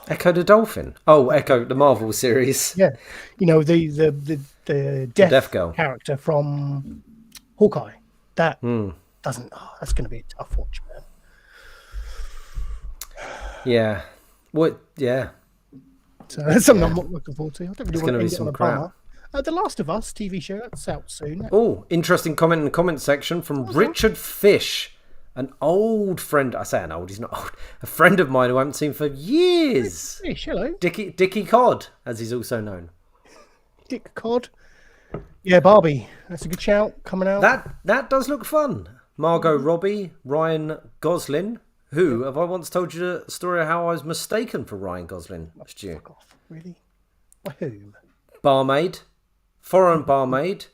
Speaker 3: Echo the Dolphin. Oh, Echo the Marvel series.
Speaker 2: Yeah, the deaf
Speaker 3: girl
Speaker 2: character from Hawkeye. That doesn't. Oh, that's going to be a tough watch, man.
Speaker 3: Yeah. What? Yeah.
Speaker 2: So that's something I'm not looking forward to. I don't really
Speaker 3: It's
Speaker 2: want
Speaker 3: going to
Speaker 2: to
Speaker 3: be
Speaker 2: end it on
Speaker 3: some
Speaker 2: a
Speaker 3: crap.
Speaker 2: bummer. The Last of Us TV show, that's out soon.
Speaker 3: Oh, interesting comment in the comment section from Richard Fish, an old friend. I say an old, he's not old. A friend of mine who I haven't seen for years.
Speaker 2: Fish, hello.
Speaker 3: Dickie Cod, as he's also known.
Speaker 2: Dick Cod. Yeah, Barbie. That's a good shout coming out.
Speaker 3: That does look fun. Margot Robbie, Ryan Gosling. Who have I once told you the story of how I was mistaken for Ryan Gosling? Stu?
Speaker 2: Fuck off. Really? By whom?
Speaker 3: Barmaid. Foreign barmaid.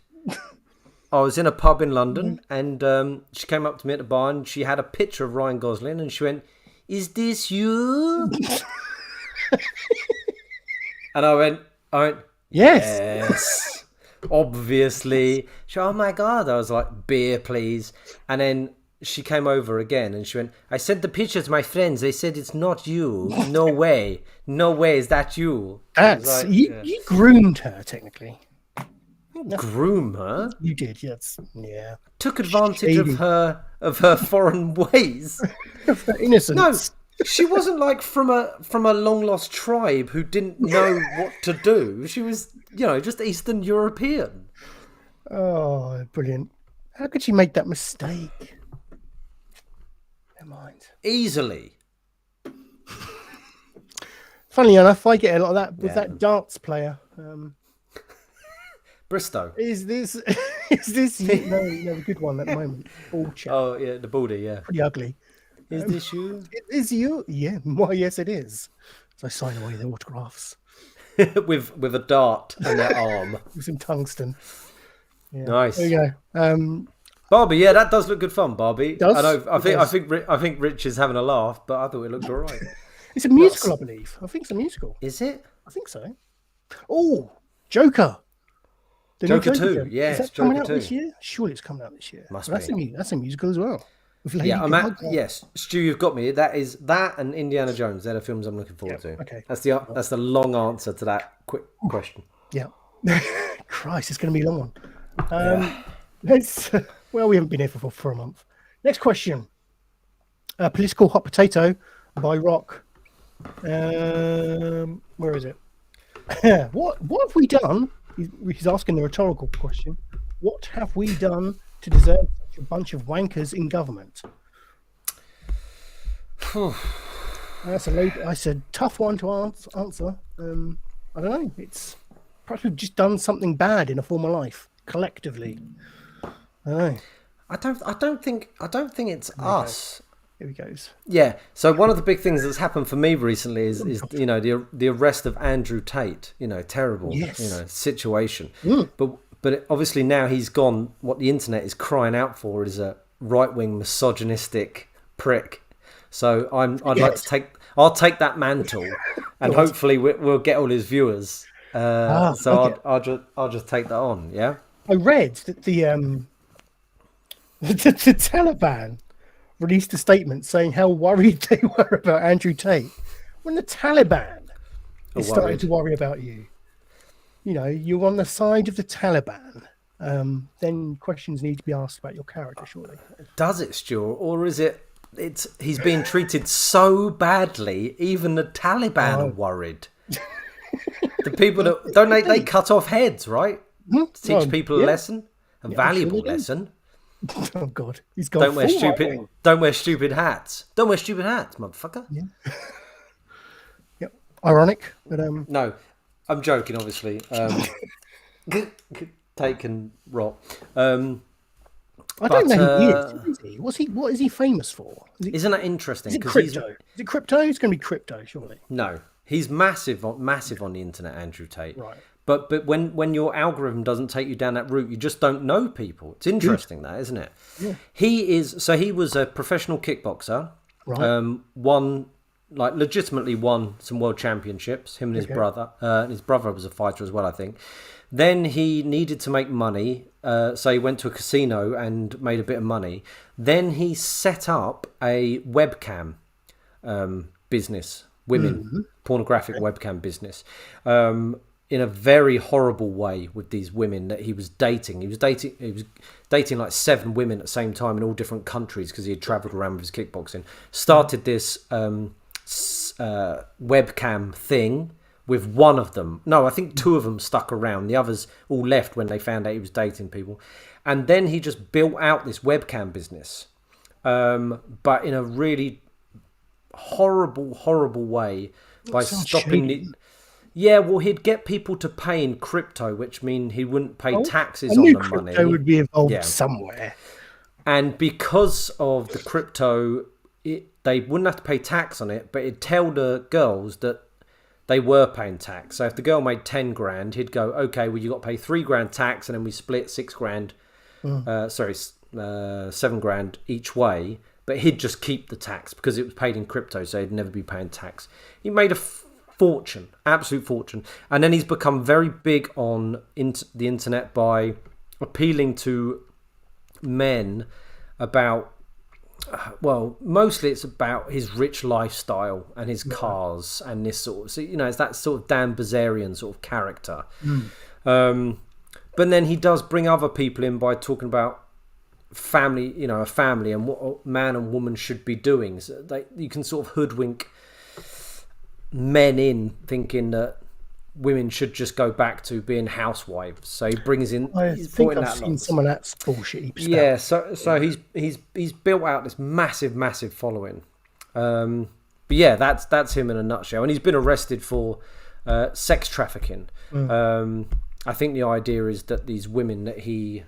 Speaker 3: I was in a pub in London and she came up to me at the bar and she had a picture of Ryan Gosling and she went, "Is this you?" And I went, yes, obviously. She went, "Oh my God." I was like, "Beer, please." And then she came over again and she went, "I sent the picture to my friends. They said it's not you. No way. No way is that you."
Speaker 2: That's
Speaker 3: like,
Speaker 2: you groomed her technically.
Speaker 3: Groom her?
Speaker 2: You did, yes. Yeah.
Speaker 3: Took advantage of her foreign ways.
Speaker 2: Innocence.
Speaker 3: No, she wasn't like from a long lost tribe who didn't know what to do. She was, just Eastern European.
Speaker 2: Oh, brilliant. How could she make that mistake? Never mind.
Speaker 3: Easily.
Speaker 2: Funnily enough, I get a lot of that with that darts player.
Speaker 3: Bristow.
Speaker 2: Is this you? No, a good one at the moment. Bald chap.
Speaker 3: Oh yeah, the baldy. Yeah.
Speaker 2: Pretty ugly.
Speaker 3: Is this you?
Speaker 2: It is you? Yeah. Why, yes, it is. So I sign away their autographs
Speaker 3: with a dart on their arm.
Speaker 2: with some tungsten. Yeah.
Speaker 3: Nice.
Speaker 2: There you go.
Speaker 3: Barbie, yeah, that does look good fun, Barbie.
Speaker 2: Does?
Speaker 3: I know.
Speaker 2: Does.
Speaker 3: I think Rich is having a laugh, but I thought it looked all right.
Speaker 2: It's a musical, I believe. I think it's a musical.
Speaker 3: Is it?
Speaker 2: I think so. Oh, Joker. The new
Speaker 3: Joker 2,
Speaker 2: film.
Speaker 3: yes,
Speaker 2: Is that coming
Speaker 3: Joker
Speaker 2: out
Speaker 3: 2.
Speaker 2: this year? Surely it's coming out this year.
Speaker 3: Must
Speaker 2: But
Speaker 3: be.
Speaker 2: That's a musical as well. With Lady
Speaker 3: Yeah,
Speaker 2: Gaga.
Speaker 3: yes, Stu, you've got me. That is that and Indiana Jones. They're the films I'm looking forward to.
Speaker 2: okay.
Speaker 3: That's the long answer to that quick question.
Speaker 2: Yeah. Christ, it's going to be a long one. Let's. Well, we haven't been here for a month. Next question. Political hot potato by Rock. Where is it? What have we done? He's asking the rhetorical question. What have we done to deserve such a bunch of wankers in government? That's a tough one to answer. I don't know. It's perhaps we've just done something bad in a former life collectively. I don't know.
Speaker 3: I don't think it's us.
Speaker 2: Here he goes.
Speaker 3: Yeah. So one of the big things that's happened for me recently is the arrest of Andrew Tate. Terrible situation. But obviously now he's gone. What the internet is crying out for is a right-wing misogynistic prick. So I'll take that mantle, and hopefully we'll get all his viewers. I'll just take that on. Yeah.
Speaker 2: I read that the Taliban released a statement saying how worried they were about Andrew Tate. When the Taliban is starting to worry about you, you're on the side of the Taliban, then questions need to be asked about your character, surely.
Speaker 3: Does it, Stuart, or is it? He's being treated so badly, even the Taliban are worried. The people that they cut off heads, right? To teach people a lesson, a valuable lesson.
Speaker 2: Oh God, he's gone.
Speaker 3: Don't wear stupid hats. Don't wear stupid hats, motherfucker.
Speaker 2: Yeah. Yep. Ironic, but
Speaker 3: No, I'm joking. Obviously, Take and rot.
Speaker 2: I don't know who he is. What is he famous for?
Speaker 3: Isn't that interesting?
Speaker 2: Is it crypto? Is it crypto? It's going to be crypto, surely.
Speaker 3: No, he's massive on the internet, Andrew Tate.
Speaker 2: Right.
Speaker 3: But when your algorithm doesn't take you down that route, you just don't know people. It's interesting, that, isn't it?
Speaker 2: Yeah.
Speaker 3: He was a professional kickboxer.
Speaker 2: Right.
Speaker 3: Legitimately won some world championships. Him and his brother. His brother was a fighter as well, I think. Then he needed to make money, so he went to a casino and made a bit of money. Then he set up a webcam business, pornographic webcam business, in a very horrible way with these women that he was dating. He was dating like 7 women at the same time in all different countries because he had travelled around with his kickboxing. Started this webcam thing with one of them. No, I think 2 of them stuck around. The others all left when they found out he was dating people. And then he just built out this webcam business, but in a really horrible way by stopping it. Yeah, well, he'd get people to pay in crypto, which means he wouldn't pay taxes on the money.
Speaker 2: Crypto would be involved somewhere.
Speaker 3: And because of the crypto, they wouldn't have to pay tax on it, but it'd tell the girls that they were paying tax. So if the girl made 10 grand, he'd go, okay, well, you got to pay 3 grand tax, and then we split 6 grand, 7 grand each way. But he'd just keep the tax because it was paid in crypto, so he'd never be paying tax. He made a fortune, absolute fortune. And then he's become very big on the internet by appealing to men about, mostly it's about his rich lifestyle and his cars and this sort of, it's that sort of Dan Bilzerian sort of character. But then he does bring other people in by talking about family, a family and what a man and woman should be doing. So you can sort of hoodwink men in thinking that women should just go back to being housewives. So he brings in.
Speaker 2: I think I've seen some of that bullshit.
Speaker 3: Yeah, so he's built out this massive following. But yeah, that's him in a nutshell. And he's been arrested for sex trafficking. And I think the idea is that these women that he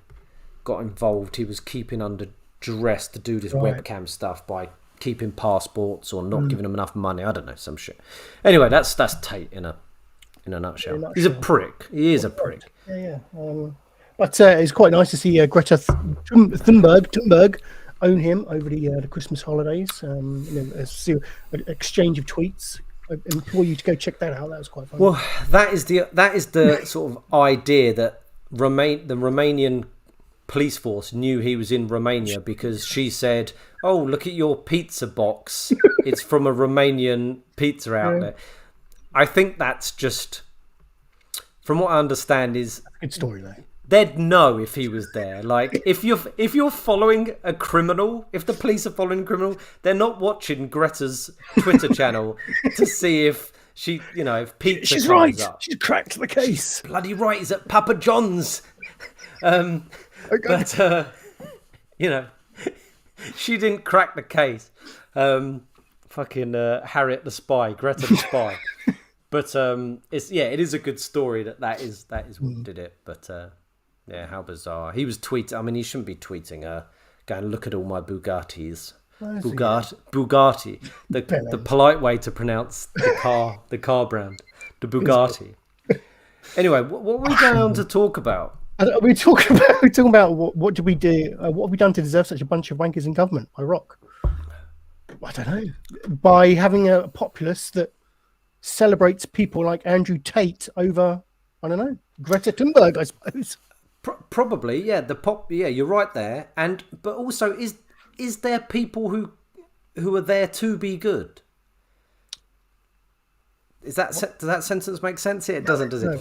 Speaker 3: got involved, he was keeping under duress to do this webcam stuff by keeping passports or not giving them enough money. I don't know, some shit. Anyway, that's Tate in a nutshell. He's a prick. He is a prick.
Speaker 2: Yeah. But it's quite nice to see Greta Thunberg own him over the Christmas holidays. See an exchange of tweets. I implore you to go check that out. That was quite fun.
Speaker 3: Well, that is the sort of idea that the Romanian police force knew he was in Romania because she said, "Oh, look at your pizza box. It's from a Romanian pizza outlet." I think that's just, from what I understand, is
Speaker 2: good story though.
Speaker 3: They'd know if he was there. Like, if you're following a criminal, if the police are following a criminal, they're not watching Greta's Twitter channel to see if she, if pizza
Speaker 2: She's
Speaker 3: comes
Speaker 2: right.
Speaker 3: up.
Speaker 2: She's cracked the case.
Speaker 3: Bloody right, he's at Papa John's. But she didn't crack the case. Fucking Harriet the spy, Greta the spy. But it is a good story that is what did it. But yeah, how bizarre. He was tweeting. I mean, he shouldn't be tweeting. Going, look at all my Bugattis. Bugatti. The polite way to pronounce the car brand. The Bugatti. Anyway, what were we going on to talk about?
Speaker 2: We're talking about what did we do? What have we done to deserve such a bunch of wankers in government? By Rock. I don't know. By having a populace that celebrates people like Andrew Tate over, I don't know, Greta Thunberg, I suppose.
Speaker 3: Probably, yeah. You're right there. But also, is there people who are there to be good? Does that sentence make sense? It doesn't, does it?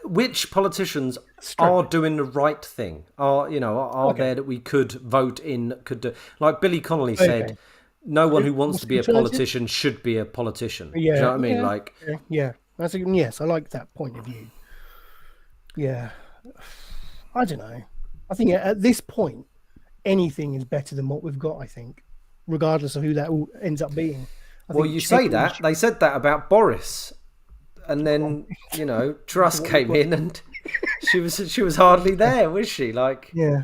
Speaker 3: Which politicians are doing the right thing? Are there that we could vote in? Could do, like Billy Connolly said, no one who wants to be a politician should be a politician.
Speaker 2: Yeah,
Speaker 3: do you know what I mean?
Speaker 2: Yeah. Yes, I like that point of view. Yeah, I don't know. I think at this point, anything is better than what we've got. I think, regardless of who that all ends up being.
Speaker 3: Well, you say that. They said that about Boris, and then Truss came in, and she was hardly there, was she? Like,
Speaker 2: yeah.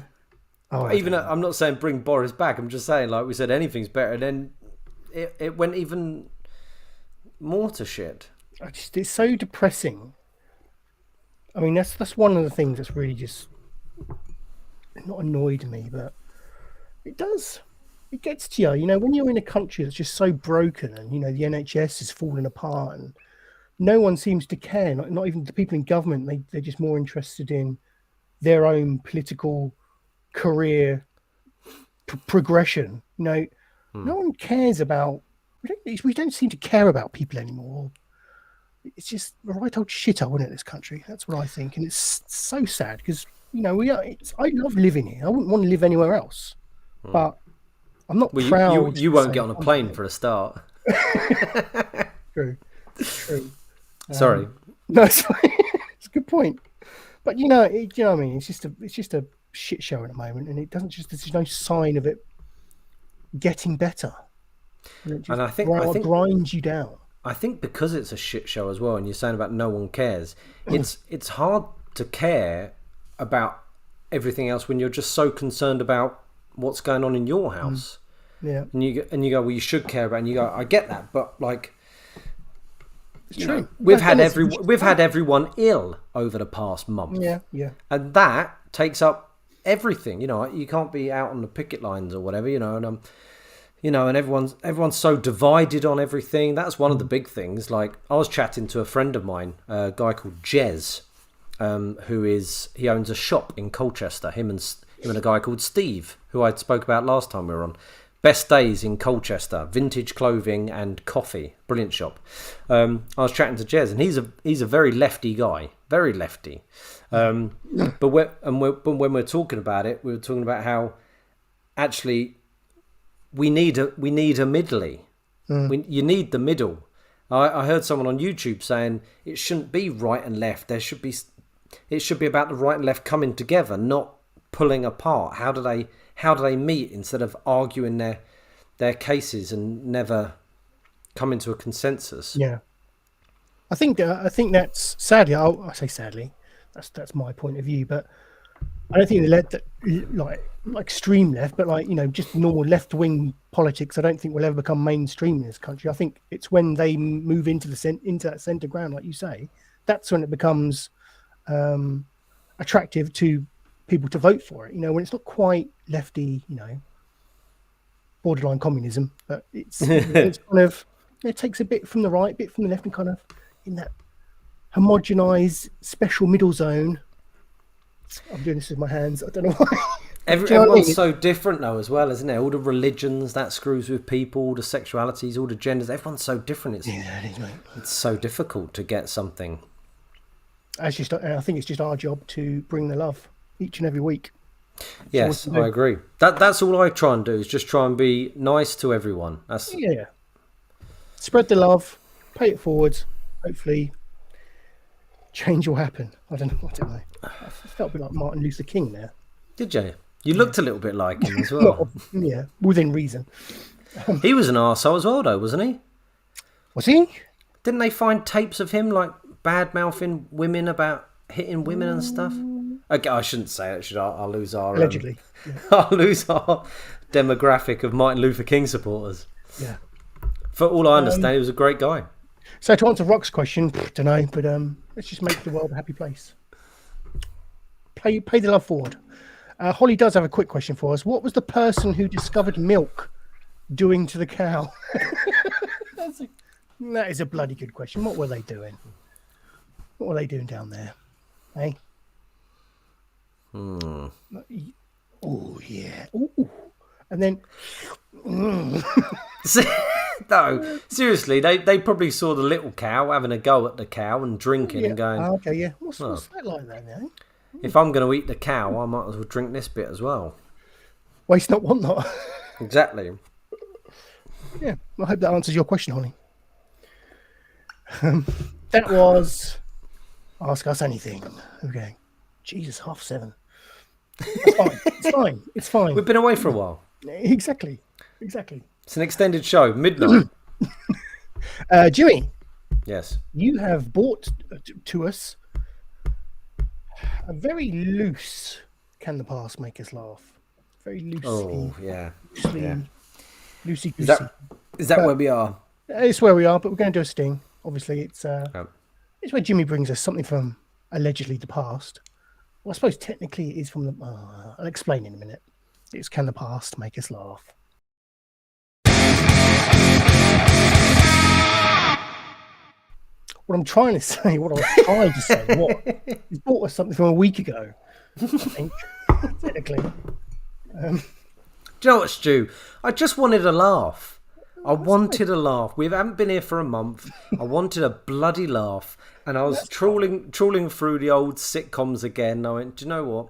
Speaker 3: I'm not saying bring Boris back. I'm just saying, like we said, anything's better. And then it went even more to shit.
Speaker 2: It's so depressing. I mean, that's one of the things that's really just not annoyed me, but it does. It gets to you, when you're in a country that's just so broken and, the NHS is falling apart and no one seems to care, not even the people in government. They're just more interested in their own political career progression. No one cares about, we don't seem to care about people anymore. It's just a right old shithole, isn't it, this country? That's what I think. And it's so sad because, I love living here. I wouldn't want to live anywhere else. But I'm not proud.
Speaker 3: You won't get on a plane for a start.
Speaker 2: True.
Speaker 3: Sorry.
Speaker 2: No, it's fine. It's a good point. But you know what I mean. It's just a shit show at the moment, and there's no sign of it getting better. And I think grinds you down.
Speaker 3: I think because it's a shit show as well, and you're saying about no one cares. It's hard to care about everything else when you're just so concerned about what's going on in your house.
Speaker 2: Yeah.
Speaker 3: And you go, well, you should care about it. And you go, I get that, but like,
Speaker 2: it's true.
Speaker 3: We've had everyone ill over the past month.
Speaker 2: Yeah.
Speaker 3: And that takes up everything. You can't be out on the picket lines or whatever. And and everyone's so divided on everything. That's one of the big things. Like, I was chatting to a friend of mine, a guy called Jez, he owns a shop in Colchester. Him and a guy called Steve, who I spoke about last time we were on. Best Days in Colchester, vintage clothing and coffee, brilliant shop. I was chatting to Jez, and he's a very lefty guy, very lefty. But when we're talking about it, we were talking about how actually we need a middly. You need the middle. I heard someone on YouTube saying it shouldn't be right and left. It should be about the right and left coming together, not pulling apart. How do they meet instead of arguing their cases and never coming to a consensus?
Speaker 2: Yeah, I think that's sadly, I say sadly, that's my point of view, but I don't think they let that like extreme left, but like, you know, just normal left wing politics. I don't think will ever become mainstream in this country. I think it's when they move into into that centre ground, like you say, that's when it becomes attractive to people to vote for it. You know, when it's not quite lefty, you know, borderline communism, but it's kind of, it takes a bit from the right, a bit from the left, and kind of in that homogenized special middle zone. I'm doing this with my hands. I don't know why.
Speaker 3: Everyone's so different though, as well, isn't it? All the religions that screws with people, all the sexualities, all the genders. Everyone's so different. It's so difficult to get something. I
Speaker 2: think it's just our job to bring the love each and every week.
Speaker 3: Yes, I agree. That's all I try and do, is just try and be nice to everyone.
Speaker 2: Yeah. Spread the love, pay it forward. Hopefully, change will happen. I don't know. I felt a bit like Martin Luther King there.
Speaker 3: Did you? You looked a little bit like him as well.
Speaker 2: Yeah, within reason.
Speaker 3: He was an arsehole as well, though, wasn't he?
Speaker 2: Was he?
Speaker 3: Didn't they find tapes of him like bad mouthing women about hitting women and stuff? Okay, I shouldn't say it, should I? I'll lose our
Speaker 2: allegedly.
Speaker 3: I'll lose our demographic of Martin Luther King supporters.
Speaker 2: Yeah.
Speaker 3: For all I understand, he was a great guy.
Speaker 2: So to answer Rock's question, don't know, but let's just make the world a happy place. Pay the love forward. Holly does have a quick question for us. What was the person who discovered milk doing to the cow? That is a bloody good question. What were they doing? What were they doing down there? Hey? Oh, yeah. Ooh. And then...
Speaker 3: No, seriously, they probably saw the little cow having a go at the cow and drinking and going...
Speaker 2: okay, yeah. What's that like then, eh?
Speaker 3: If I'm going to eat the cow, I might as well drink this bit as well.
Speaker 2: Waste not, want not.
Speaker 3: Exactly.
Speaker 2: Yeah, I hope that answers your question, Holly. That was Ask Us Anything. Okay. Jesus, 7:30. It's fine.
Speaker 3: We've been away for a while.
Speaker 2: Exactly. It's
Speaker 3: an extended show, midnight.
Speaker 2: Jimmy.
Speaker 3: Yes.
Speaker 2: You have brought to us a very loose Can the Past Make Us Laugh? Very loosely.
Speaker 3: Oh, yeah.
Speaker 2: Loosey goosey.
Speaker 3: Is that where we are?
Speaker 2: It's where we are, but we're going to do a sting. Obviously, it's where Jimmy brings us something from allegedly the past. Well, I suppose technically it is from the... I'll explain in a minute. It's Can the Past Make Us Laugh? What I'm trying to say, he's bought us something from a week ago, I think, technically.
Speaker 3: Do you know what, Stu? I just wanted a laugh. I wanted a laugh. We haven't been here for a month. I wanted a bloody laugh. And I was trawling through the old sitcoms again. I went, do you know what?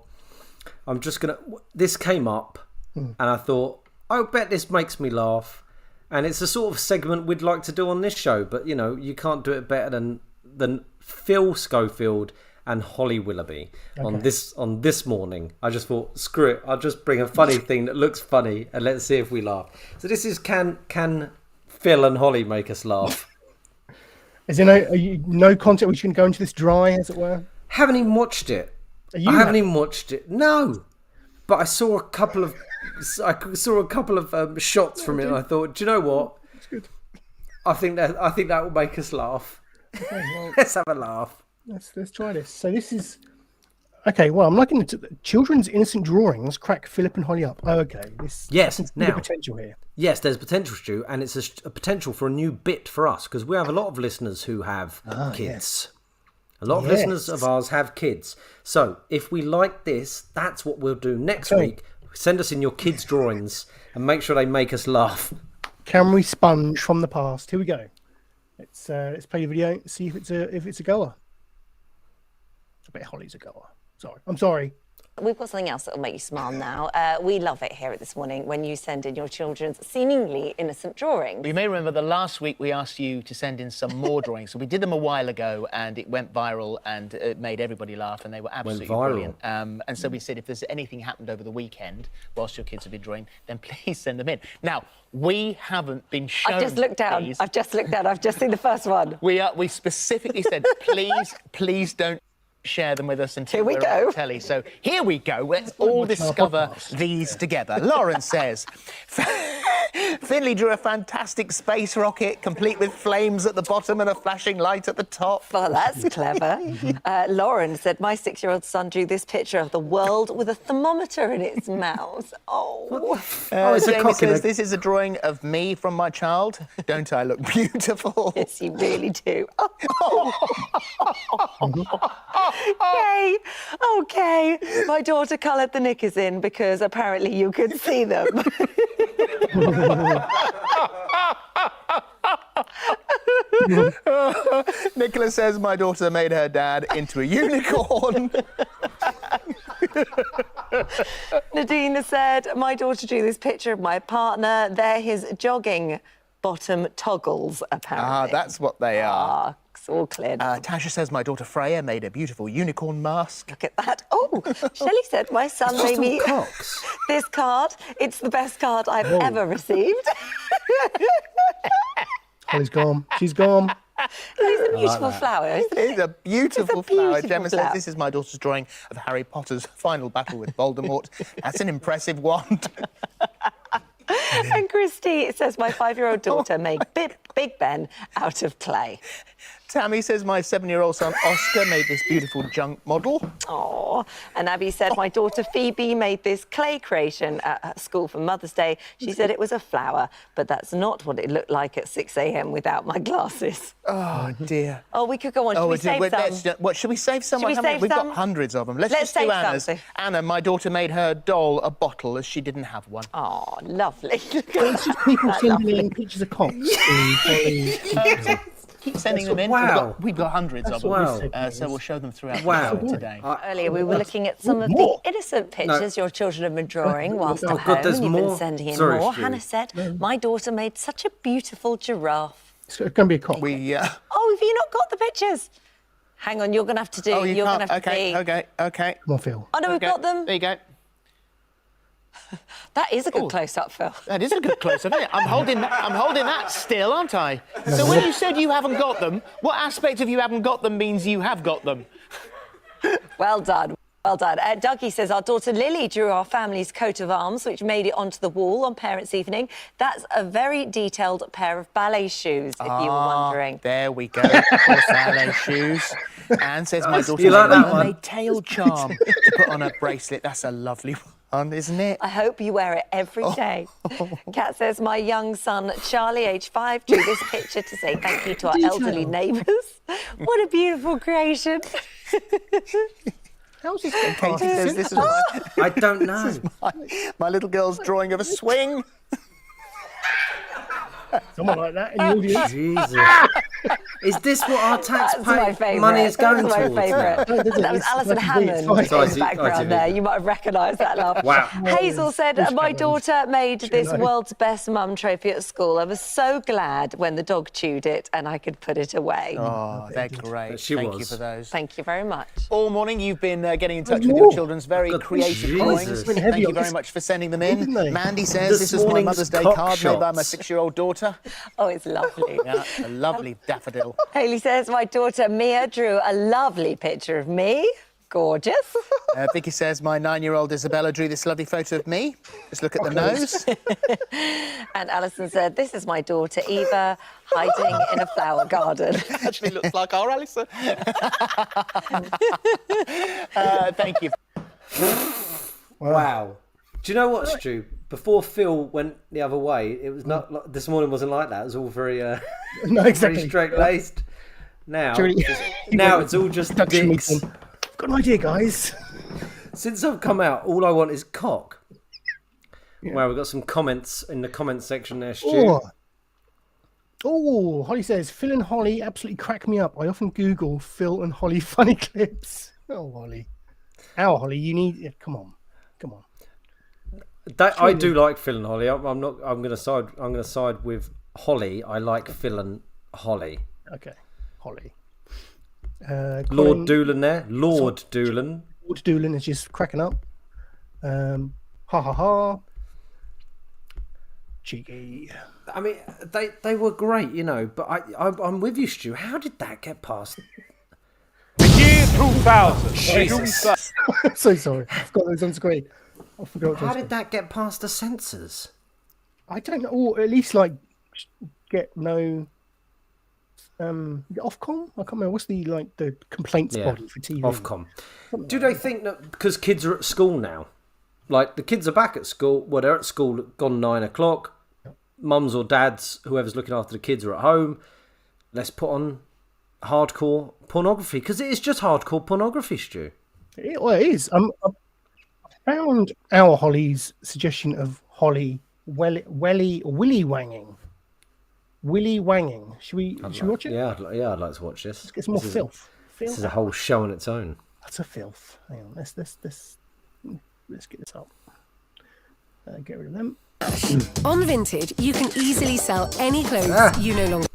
Speaker 3: I'm just going to... This came up, and I thought, I bet this makes me laugh. And it's a sort of segment we'd like to do on this show, but, you know, you can't do it better than Phil Schofield and Holly Willoughby on this morning. I just thought, screw it, I'll just bring a funny thing that looks funny, and let's see if we laugh. So this is Can Phil and Holly make us laugh?
Speaker 2: Is there no concept we can go into this dry, as it were?
Speaker 3: Haven't even watched it. I haven't even watched it. No, but I saw a couple of shots from it, and I thought, do you know what?
Speaker 2: It's good.
Speaker 3: I think that will make us laugh. Okay, well, let's have a laugh.
Speaker 2: Let's try this. So this is okay. Well, I'm looking at children's innocent drawings crack Philip and Holly up. Oh, okay. There's potential here.
Speaker 3: Yes, there's potential, Stu, and it's a potential for a new bit for us because we have a lot of listeners who have kids. Yes. A lot of listeners of ours have kids. So if we like this, that's what we'll do next week. Send us in your kids' drawings and make sure they make us laugh.
Speaker 2: Can we sponge from the past? Here we go. Let's play the video and see if it's a goer. I bet Holly's a goer. I'm sorry.
Speaker 6: We've got something else that will make you smile now. We love it here at This Morning when you send in your children's seemingly innocent drawings.
Speaker 7: You may remember that last week we asked you to send in some more drawings. So we did them a while ago and it went viral and it made everybody laugh and they were absolutely brilliant. And so we said if there's anything happened over the weekend whilst your kids have been drawing, then please send them in. Now, we haven't been shown
Speaker 6: I've just looked down.
Speaker 7: these.
Speaker 6: I've just seen the first one.
Speaker 7: We specifically said, please don't share them with us until
Speaker 6: Here we
Speaker 7: we're
Speaker 6: go.
Speaker 7: on telly. So here we go. Let's all discover these together. Lauren says, Finley drew a fantastic space rocket, complete with flames at the bottom and a flashing light at the top.
Speaker 6: Well, that's clever. Lauren said, my 6-year-old son drew this picture of the world with a thermometer in its mouth. Oh.
Speaker 3: It's a
Speaker 7: Jamie
Speaker 3: cock in
Speaker 7: says,
Speaker 3: a-
Speaker 7: this is a drawing of me from my child. Don't I look beautiful?
Speaker 6: Yes, you really do. Okay. My daughter coloured the knickers in because apparently you could see them.
Speaker 7: Nicola says my daughter made her dad into a unicorn.
Speaker 6: Nadine said, my daughter drew this picture of my partner. They're his jogging bottom toggles, apparently.
Speaker 7: That's what they are.
Speaker 6: It's all cleared.
Speaker 7: Tasha says my daughter Freya made a beautiful unicorn mask.
Speaker 6: Look at that. Oh, Shelley said my son made me this card. It's the best card I've ever received.
Speaker 2: Holly's gone. She's gone.
Speaker 6: It's a beautiful flower, isn't it?
Speaker 7: It's a beautiful
Speaker 6: It's a
Speaker 7: flower.
Speaker 6: beautiful
Speaker 7: Gemma
Speaker 6: flower.
Speaker 7: says this is my daughter's drawing of Harry Potter's final battle with Voldemort. That's an impressive one.
Speaker 6: And Christy says my 5-year-old daughter made Big Ben out of clay.
Speaker 7: Tammy says my 7-year-old son Oscar made this beautiful junk model.
Speaker 6: Oh, and Abby said my daughter Phoebe made this clay creation at her school for Mother's Day. She said it was a flower, but that's not what it looked like at 6 a.m. without my glasses.
Speaker 7: Oh dear.
Speaker 6: Oh, we could go on. Should we save some?
Speaker 7: What should we save some?
Speaker 6: Should we
Speaker 7: How many?
Speaker 6: save
Speaker 7: We've
Speaker 6: some?
Speaker 7: got hundreds of them. Let's
Speaker 6: Let's
Speaker 7: just do
Speaker 6: save
Speaker 7: Anna's.
Speaker 6: something.
Speaker 7: Anna, my daughter made her doll a bottle as she didn't have one.
Speaker 6: Oh, lovely.
Speaker 2: It's just people sending in pictures of cocks.
Speaker 7: Keep sending them in.
Speaker 3: Wow.
Speaker 7: We've got hundreds of them.
Speaker 3: Wow.
Speaker 7: So we'll show them throughout
Speaker 3: Wow.
Speaker 7: the show today.
Speaker 6: Earlier we were looking at some of the innocent pictures your children have been drawing whilst at
Speaker 3: God,
Speaker 6: home.
Speaker 3: there's
Speaker 6: You've
Speaker 3: more?
Speaker 6: been sending in
Speaker 3: Sorry,
Speaker 6: more.
Speaker 3: Stu.
Speaker 6: Hannah said, my daughter made such a beautiful giraffe.
Speaker 2: It's going to be a cock.
Speaker 6: Oh, have you not got the pictures? Hang on, you're going to have to do.
Speaker 7: Oh, you
Speaker 6: you're
Speaker 7: can't.
Speaker 6: going to have to
Speaker 7: Okay.
Speaker 2: Come on, Phil.
Speaker 6: Oh no, we've got them.
Speaker 7: There you go.
Speaker 6: That is a good close-up, Phil.
Speaker 7: That is a good close-up, isn't it? I'm holding that still, aren't I? So when you said you haven't got them, what aspect of you haven't got them means you have got them?
Speaker 6: Well done. Well done. Dougie says, our daughter Lily drew our family's coat of arms, which made it onto the wall on Parents' Evening. That's a very detailed pair of ballet shoes, if you were wondering.
Speaker 7: There we go. Ballet shoes. Anne says my daughter
Speaker 3: You like that
Speaker 7: made
Speaker 3: one?
Speaker 7: a tail charm to put on a bracelet. That's a lovely one, isn't it?
Speaker 6: I hope you wear it every day. Kat says, my young son, Charlie, age 5, drew this picture to say thank you to our elderly neighbours. What a beautiful creation.
Speaker 2: How's this going
Speaker 7: Katie says this is
Speaker 3: I don't know.
Speaker 7: my little girl's drawing of a swing.
Speaker 2: Someone like that in the audience.
Speaker 3: Jesus. Is this what our
Speaker 6: That's my
Speaker 3: taxpayer
Speaker 6: favourite.
Speaker 3: money is going
Speaker 6: That's my
Speaker 3: towards?
Speaker 6: favourite.
Speaker 2: No,
Speaker 6: That was
Speaker 2: it's
Speaker 6: Alison
Speaker 2: like
Speaker 6: Hammond
Speaker 2: it's
Speaker 6: in
Speaker 2: like-
Speaker 6: the
Speaker 3: I see
Speaker 6: background there. You might have recognised that laugh.
Speaker 3: Wow.
Speaker 6: Hazel said, my daughter made this
Speaker 2: know.
Speaker 6: world's best mum trophy at school. I was so glad when the dog chewed it and I could put it away.
Speaker 7: Oh, they're great.
Speaker 3: She
Speaker 7: Thank you
Speaker 3: was.
Speaker 7: for those.
Speaker 6: Thank you very much.
Speaker 7: All morning you've been getting in touch with
Speaker 2: more.
Speaker 7: your children's very
Speaker 3: God,
Speaker 7: creative
Speaker 3: Jesus.
Speaker 7: drawings.
Speaker 3: Been
Speaker 2: heavy
Speaker 7: Thank you
Speaker 2: on
Speaker 7: very
Speaker 2: this.
Speaker 7: much for sending them
Speaker 2: Didn't
Speaker 7: in.
Speaker 2: they?
Speaker 7: Mandy says
Speaker 3: This
Speaker 7: this is my
Speaker 3: morning's
Speaker 7: Mother's Day
Speaker 3: cock
Speaker 7: card made by my
Speaker 3: shots.
Speaker 7: 6-year-old daughter.
Speaker 6: Oh, it's lovely.
Speaker 7: Yeah, a lovely daffodil.
Speaker 6: Hayley says, my daughter Mia drew a lovely picture of me. Gorgeous.
Speaker 7: Vicky says my 9-year-old Isabella drew this lovely photo of me. Just look at the nose.
Speaker 6: And Alison said, this is my daughter Eva hiding in a flower garden.
Speaker 7: Actually looks like our Alison. Thank you.
Speaker 3: Wow. Do you know what, Stu? Before Phil went the other way, it was not. Like, this morning wasn't like that. It was all very,
Speaker 2: No,
Speaker 3: very
Speaker 2: exactly.
Speaker 3: straight laced. Now,
Speaker 2: Julie-
Speaker 3: now it's all just
Speaker 2: Production
Speaker 3: dicks.
Speaker 2: meeting. I've got an idea, guys.
Speaker 3: Since I've come out, all I want is cock. Wow, we've got some comments in the comments section there, Stu.
Speaker 2: Oh, Holly says, Phil and Holly absolutely crack me up. I often Google Phil and Holly funny clips. Oh, Holly. Our Holly, you need. Come on.
Speaker 3: I do like Phil and Holly. I'm not. I'm going to side with Holly. I like Phil and Holly.
Speaker 2: Okay, Holly.
Speaker 3: Lord Doolan there. Lord Doolan.
Speaker 2: Lord Doolan is just cracking up. Ha ha ha. Cheeky.
Speaker 3: I mean, they were great, But I'm with you, Stu. How did that get past?
Speaker 4: The year 2000.
Speaker 3: Jesus.
Speaker 2: I'm so sorry. I've got those on screen. I forgot.
Speaker 3: How did that get past the censors?
Speaker 2: I don't know. Or at least get no. Ofcom. I can't remember. What's the complaints body for TV?
Speaker 3: Ofcom. Do they think that because kids are at school now, like the kids are back at school? Well, they're at school gone 9 o'clock. Mums or dads, whoever's looking after the kids, are at home. Let's put on hardcore pornography because it is just hardcore pornography, Stu.
Speaker 2: It is. I found our Holly's suggestion of Holly willy wanging. Willy wanging. Should we watch it?
Speaker 3: Yeah, I'd like to watch this.
Speaker 2: Let's get some more filth.
Speaker 3: This is a whole show on its own.
Speaker 2: That's a filth. Hang on. Let's get this up. Get rid of them.
Speaker 8: On Vinted, you can easily sell any clothes you no longer.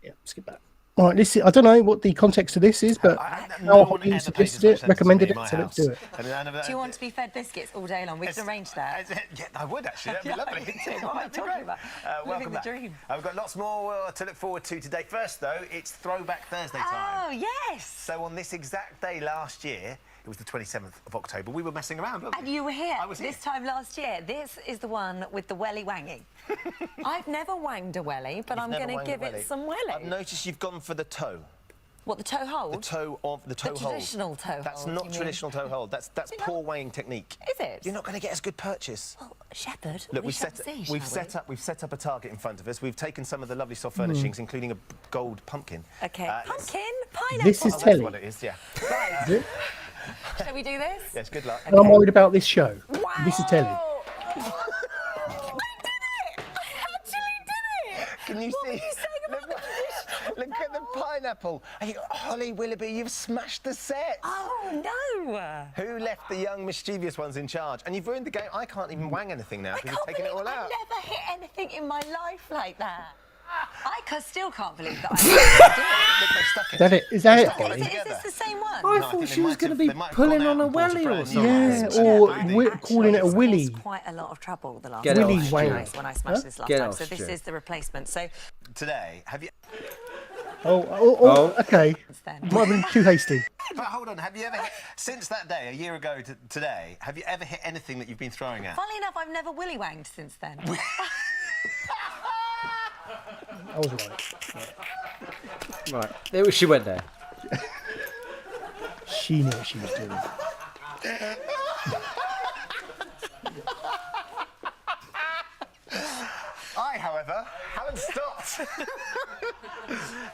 Speaker 2: Yeah, skip that. All right, I don't know what the context of this is, but our Holly suggested it, recommended it, so let's do it.
Speaker 6: Do you want to be fed biscuits all day long? We can arrange that.
Speaker 9: Yeah, I would actually. That'd be lovely.
Speaker 6: What am I talking about?
Speaker 9: Welcome back.
Speaker 6: Dream.
Speaker 9: We've got lots more to look forward to today. First, though, it's Throwback Thursday time.
Speaker 6: Oh, yes.
Speaker 9: So on this exact day last year, it was the 27th of October, we were messing around, weren't we?
Speaker 6: And you were here.
Speaker 9: I was here.
Speaker 6: This time last year. This is the one with the welly wanging. I've never wanged a welly, but I'm going to give it some welly.
Speaker 9: I've noticed you've gone for the toe.
Speaker 6: What, the toe hold?
Speaker 9: The toe hold.
Speaker 6: Traditional toe hold.
Speaker 9: That's not traditional toe hold. That's poor weighing technique.
Speaker 6: Is it?
Speaker 9: You're not going to get as good purchase.
Speaker 6: Well, Shepherd,
Speaker 9: Look,
Speaker 6: we've
Speaker 9: set up a target in front of us. We've taken some of the lovely soft furnishings, including a gold pumpkin.
Speaker 6: Okay. Pumpkin? Pineapple?
Speaker 2: This is
Speaker 9: That's
Speaker 2: telly.
Speaker 9: what it is, yeah.
Speaker 6: Right.
Speaker 2: Is it?
Speaker 6: Shall we do this?
Speaker 9: Yes, good luck.
Speaker 2: I'm worried about this show.
Speaker 6: Wow.
Speaker 2: This is telly.
Speaker 6: I did it! I actually did it!
Speaker 9: Can you
Speaker 6: What
Speaker 9: see?
Speaker 6: were you saying about
Speaker 9: Look at the pineapple. And you go, Holly Willoughby, you've smashed the set.
Speaker 6: Oh, no!
Speaker 9: Who left the young, mischievous ones in charge? And you've ruined the game. I can't even wang anything now
Speaker 6: I
Speaker 9: because
Speaker 6: can't
Speaker 9: you've taken it
Speaker 6: believe
Speaker 9: all out.
Speaker 6: I've never hit anything in my life like that. Still can't believe that I did
Speaker 9: Look, they're stuck
Speaker 2: Is that it? Is that it,
Speaker 6: it.
Speaker 2: Holly?
Speaker 6: Is this the same one?
Speaker 3: I thought she was going to be pulling on a welly or something.
Speaker 2: Yeah, or calling it a willy.
Speaker 6: It was quite a lot of trouble the last
Speaker 3: Get
Speaker 6: time.
Speaker 3: it
Speaker 2: off, Stu.
Speaker 6: When I smashed this last
Speaker 3: Get
Speaker 6: time.
Speaker 3: off,
Speaker 6: So this
Speaker 3: Stu.
Speaker 6: is the replacement. So
Speaker 9: Today, have you...
Speaker 2: Okay.
Speaker 6: then.
Speaker 2: Might have been too hasty.
Speaker 9: But hold on, have you ever hit... Since that day, a year ago to today, have you ever hit anything that you've been throwing at?
Speaker 6: Funnily enough, I've never willy wanged since then.
Speaker 2: I was right.
Speaker 3: Right, she went there.
Speaker 2: She knew what she was doing.
Speaker 9: I, however, haven't stopped.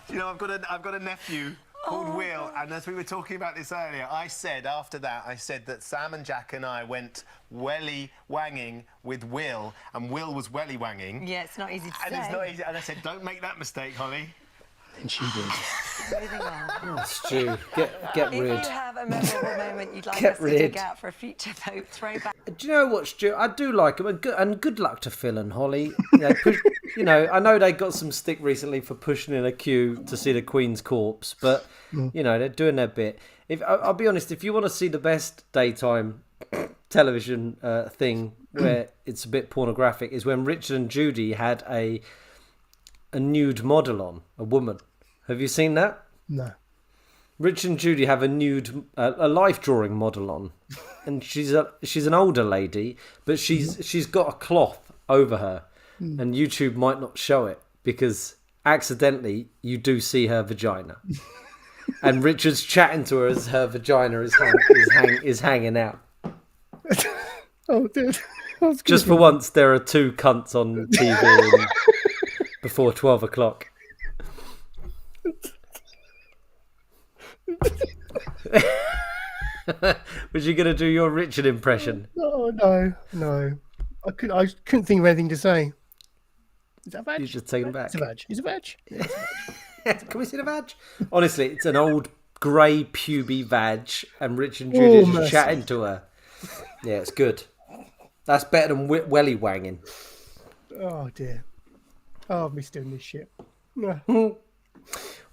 Speaker 9: You know, I've got a nephew called Will, and as we were talking about this earlier, I said that Sam and Jack and I went welly wanging with Will, and Will was welly wanging.
Speaker 6: Yeah, it's not easy to
Speaker 9: And
Speaker 6: say.
Speaker 9: it's not easy. And I said, don't make that mistake, Holly.
Speaker 2: And she did.
Speaker 6: Moving on.
Speaker 3: Oh, Stu, get
Speaker 6: If
Speaker 3: rid.
Speaker 6: you have a memorable moment you'd like
Speaker 3: Get
Speaker 6: us to
Speaker 3: rid.
Speaker 6: dig out for a future vote, throwback.
Speaker 3: Do you know what, Stu? I do like them, and good luck to Phil and Holly. I know they got some stick recently for pushing in a queue to see the Queen's corpse, but they're doing their bit. I'll be honest, if you want to see the best daytime television thing where it's a bit pornographic, is when Richard and Judy had a nude model on, a woman. Have you seen that?
Speaker 2: No.
Speaker 3: Richard and Judy have a nude, a life drawing model on, and she's an older lady, but she's got a cloth over her, and YouTube might not show it because accidentally you do see her vagina, and Richard's chatting to her as her vagina is hanging out.
Speaker 2: Oh, dude.
Speaker 3: Just for once, there are two cunts on TV before 12 o'clock. Was you going to do your Richard impression?
Speaker 2: Oh, no. I couldn't think of anything to say. Is that a vag?
Speaker 3: You just taken back.
Speaker 2: It's a vag. Is it a vag? Yeah, it's a vag.
Speaker 3: Can we see the vag? Honestly, it's an old grey puby vag, and Rich and Judy just
Speaker 2: mercy.
Speaker 3: chatting to her. Yeah, it's good. That's better than welly wanging.
Speaker 2: Oh dear. Oh, I've missed doing this shit.
Speaker 3: Well,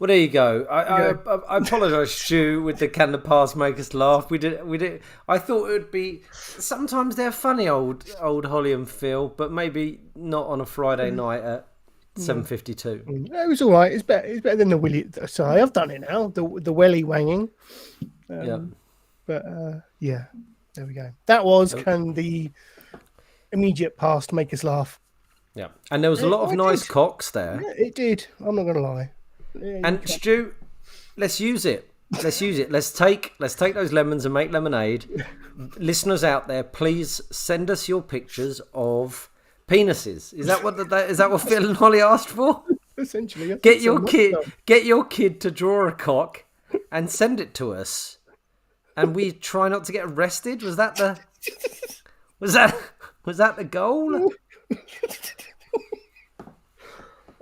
Speaker 3: there you go. I apologise, Stu, with the Can the Past Make Us Laugh. We did. I thought it would be. Sometimes they're funny, old Holly and Phil, but maybe not on a Friday night at 7:52.
Speaker 2: It was all right. It's better than the Willy. Sorry, I've done it now. The welly wanging. But yeah, there we go. That was Can the Immediate Past Make Us Laugh.
Speaker 3: Yeah, and there was a lot of nice cocks there.
Speaker 2: Yeah, it did. I'm not going to lie. Yeah,
Speaker 3: and Stu, let's use it. Let's take those lemons and make lemonade. Listeners out there, please send us your pictures of penises. Is that what Phil and Holly asked for?
Speaker 2: Essentially,
Speaker 3: get your kid to draw a cock and send it to us, and we try not to get arrested. Was that the goal?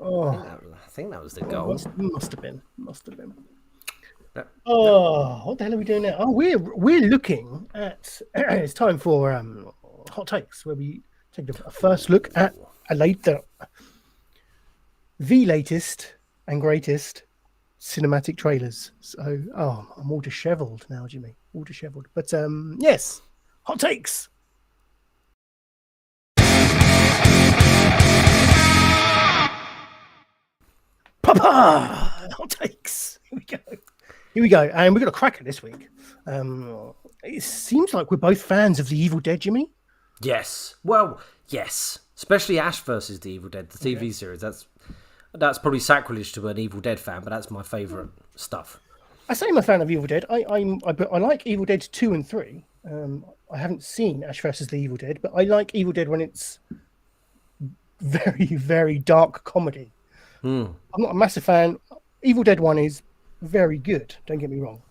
Speaker 3: I think that was the goal.
Speaker 2: Must have been. Oh, what the hell are we doing now? Oh, we're looking at. It's time for hot takes, where we take a first look at the latest and greatest cinematic trailers. So, I'm all dishevelled now, Jimmy. All dishevelled. But yes, hot takes. Papa! Hot takes. Here we go. And we've got a cracker this week. It seems like we're both fans of The Evil Dead, Jimmy.
Speaker 3: Yes. Well, yes. Especially Ash versus The Evil Dead, the TV series. That's probably sacrilege to an Evil Dead fan, but that's my favourite stuff.
Speaker 2: I say I'm a fan of Evil Dead. I like Evil Dead 2 and 3. I haven't seen Ash versus the Evil Dead, but I like Evil Dead when it's very, very dark comedy. I'm not a massive fan. Evil Dead 1 is very good, don't get me wrong.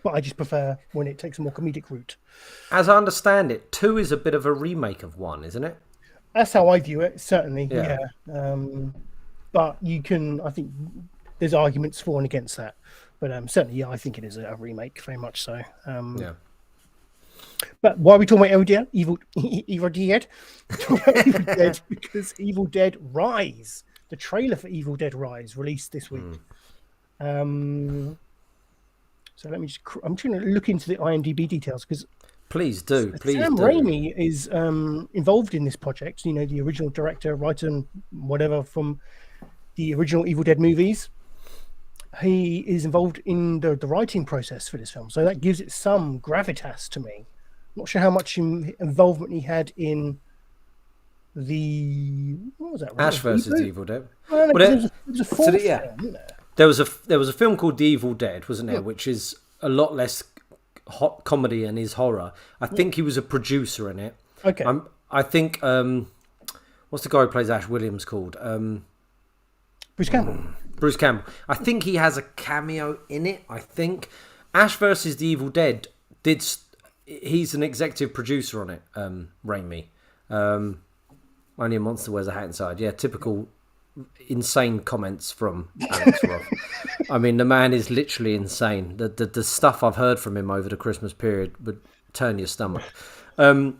Speaker 2: But I just prefer when it takes a more comedic route.
Speaker 3: As I understand it, 2 is a bit of a remake of 1, isn't it?
Speaker 2: That's how I view it, certainly, yeah. But I think there's arguments for and against that. But certainly, yeah, I think it is a remake, very much so.
Speaker 3: Yeah.
Speaker 2: But why are we talking about Evil Dead? Evil Dead, because Evil Dead Rise. The trailer for Evil Dead Rise released this week. So let me I'm trying to look into the IMDb details because
Speaker 3: please do.
Speaker 2: Sam Raimi is involved in this project. You know, the original director, writer, and whatever from the original Evil Dead movies. He is involved in the writing process for this film, so that gives it some gravitas to me. I'm not sure how much involvement he had in what was that?
Speaker 3: Ash versus the Evil Dead.
Speaker 2: Well, there was a fourth film, wasn't there?
Speaker 3: There was a film called The Evil Dead, wasn't there? Which is a lot less hot comedy and is horror. I think he was a producer in it.
Speaker 2: Okay.
Speaker 3: I think what's the guy who plays Ash Williams called?
Speaker 2: Bruce Campbell.
Speaker 3: Bruce Campbell. I think he has a cameo in it. I think Ash versus the Evil Dead he's an executive producer on it. Raimi. Only a monster wears a hat inside. Yeah, typical insane comments from Alex Roth. I mean, the man is literally insane. The stuff I've heard from him over the Christmas period would turn your stomach. So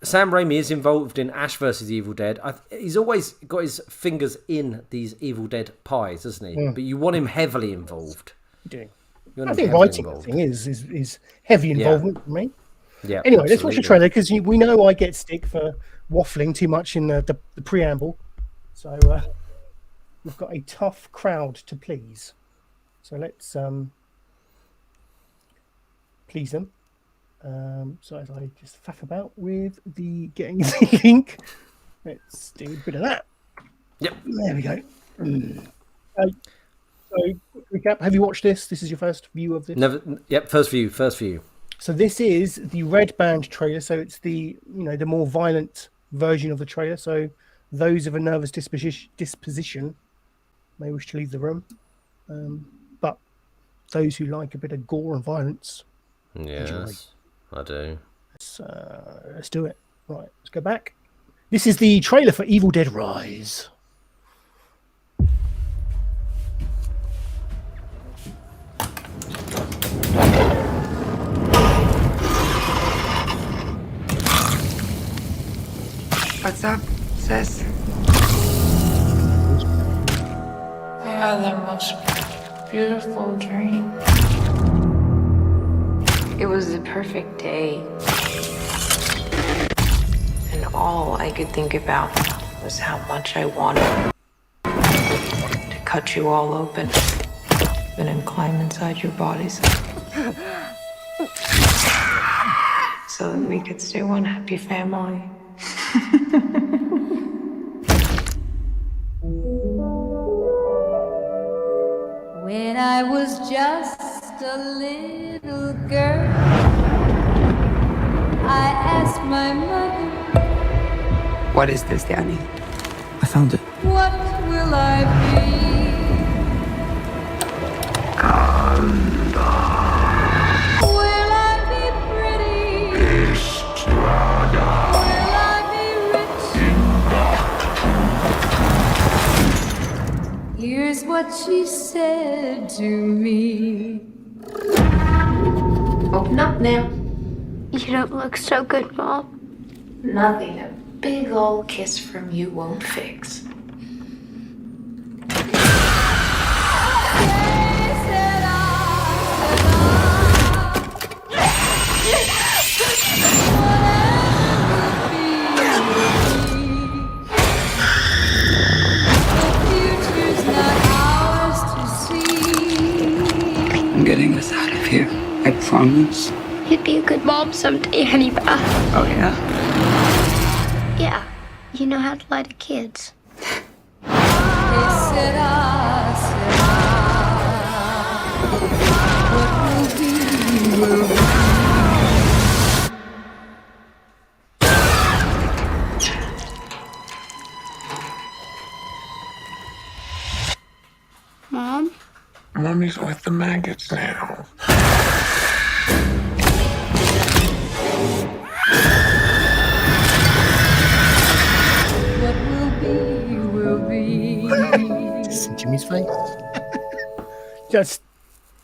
Speaker 3: Sam Raimi is involved in Ash vs. the Evil Dead. He's always got his fingers in these Evil Dead pies, doesn't he? But you want him heavily involved.
Speaker 2: You do. I think writing the thing is heavy involvement for me.
Speaker 3: Yeah.
Speaker 2: Anyway, let's watch the trailer because we know I get stick for waffling too much in the preamble. So we've got a tough crowd to please. So let's please them. So as I just faff about with getting the link, let's do a bit of that.
Speaker 3: Yep.
Speaker 2: There we go. So quick recap. Have you watched this? This is your first view of this?
Speaker 3: Never. Yep. First view.
Speaker 2: So this is the Red Band trailer. So it's the more violent version of the trailer. So those of a nervous disposition may wish to leave the room. But those who like a bit of gore and violence, enjoy.
Speaker 3: I do.
Speaker 2: Let's do it. Right, let's go back. This is the trailer for Evil Dead Rise.
Speaker 10: What's up, sis?
Speaker 11: I had the most beautiful dream. It was the perfect day. And all I could think about was how much I wanted to cut you all open and then climb inside your bodies so that we could stay one happy family.
Speaker 12: When I was just a little girl, I asked my mother,
Speaker 10: What is this, Danny?
Speaker 13: I found it.
Speaker 12: what will I be? Will I be pretty? Will I be rich? Here's what she said to me.
Speaker 11: Open up now.
Speaker 5: You don't look so good, Mom.
Speaker 11: Nothing a big old kiss from you won't fix.
Speaker 10: I'm getting us out of here. I promise.
Speaker 5: You'd be a good mom someday, Honeybah.
Speaker 10: Oh, yeah?
Speaker 5: Yeah, you know how to lie to kids. Mom?
Speaker 11: Mommy's with the maggots now.
Speaker 12: What will be.
Speaker 2: Just Jimmy's face. Just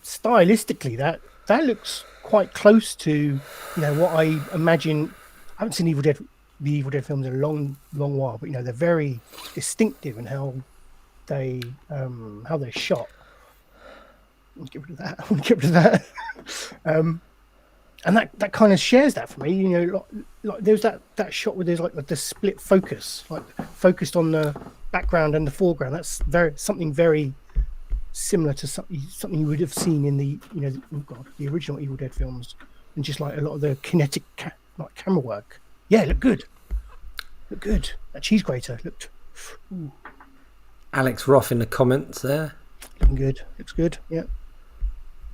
Speaker 2: stylistically, that looks quite close to what I imagine. I haven't seen the Evil Dead films in a long while, but they're very distinctive in how they're shot. Let's get rid of that. I want to get rid of that. And that kind of shares that for me. Like there's that shot where there's like the split focus, like focused on the background and the foreground. That's something very similar to something you would have seen in the the original Evil Dead films, and just like a lot of the kinetic camera work. Yeah, looked good. That cheese grater looked. Ooh.
Speaker 3: Alex Roth in the comments there.
Speaker 2: Looking good. Looks good. Yeah.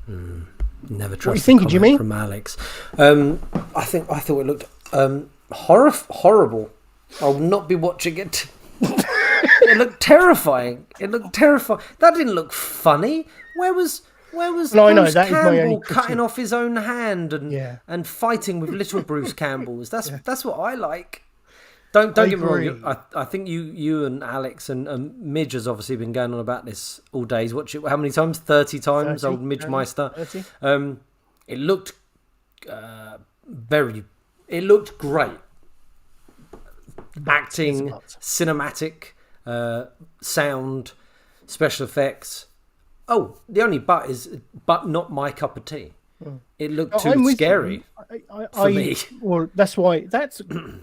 Speaker 3: Never trust.
Speaker 2: What are you thinking, Jimmy?
Speaker 3: From Alex. I thought it looked horrible. I will not be watching it. It looked terrifying. That didn't look funny. Where was Bruce Campbell cutting off his own hand and fighting with little Bruce Campbell's? That's what I like. Don't get me wrong. I think you and Alex and Midge has obviously been going on about this all day. He's watched it how many times? 30 times.
Speaker 2: 30,
Speaker 3: old Midge Meister.
Speaker 2: 30.
Speaker 3: It looked It looked great. Acting, cinematic, sound, special effects. Oh, the only but not my cup of tea. It looked too scary for me.
Speaker 2: Well, that's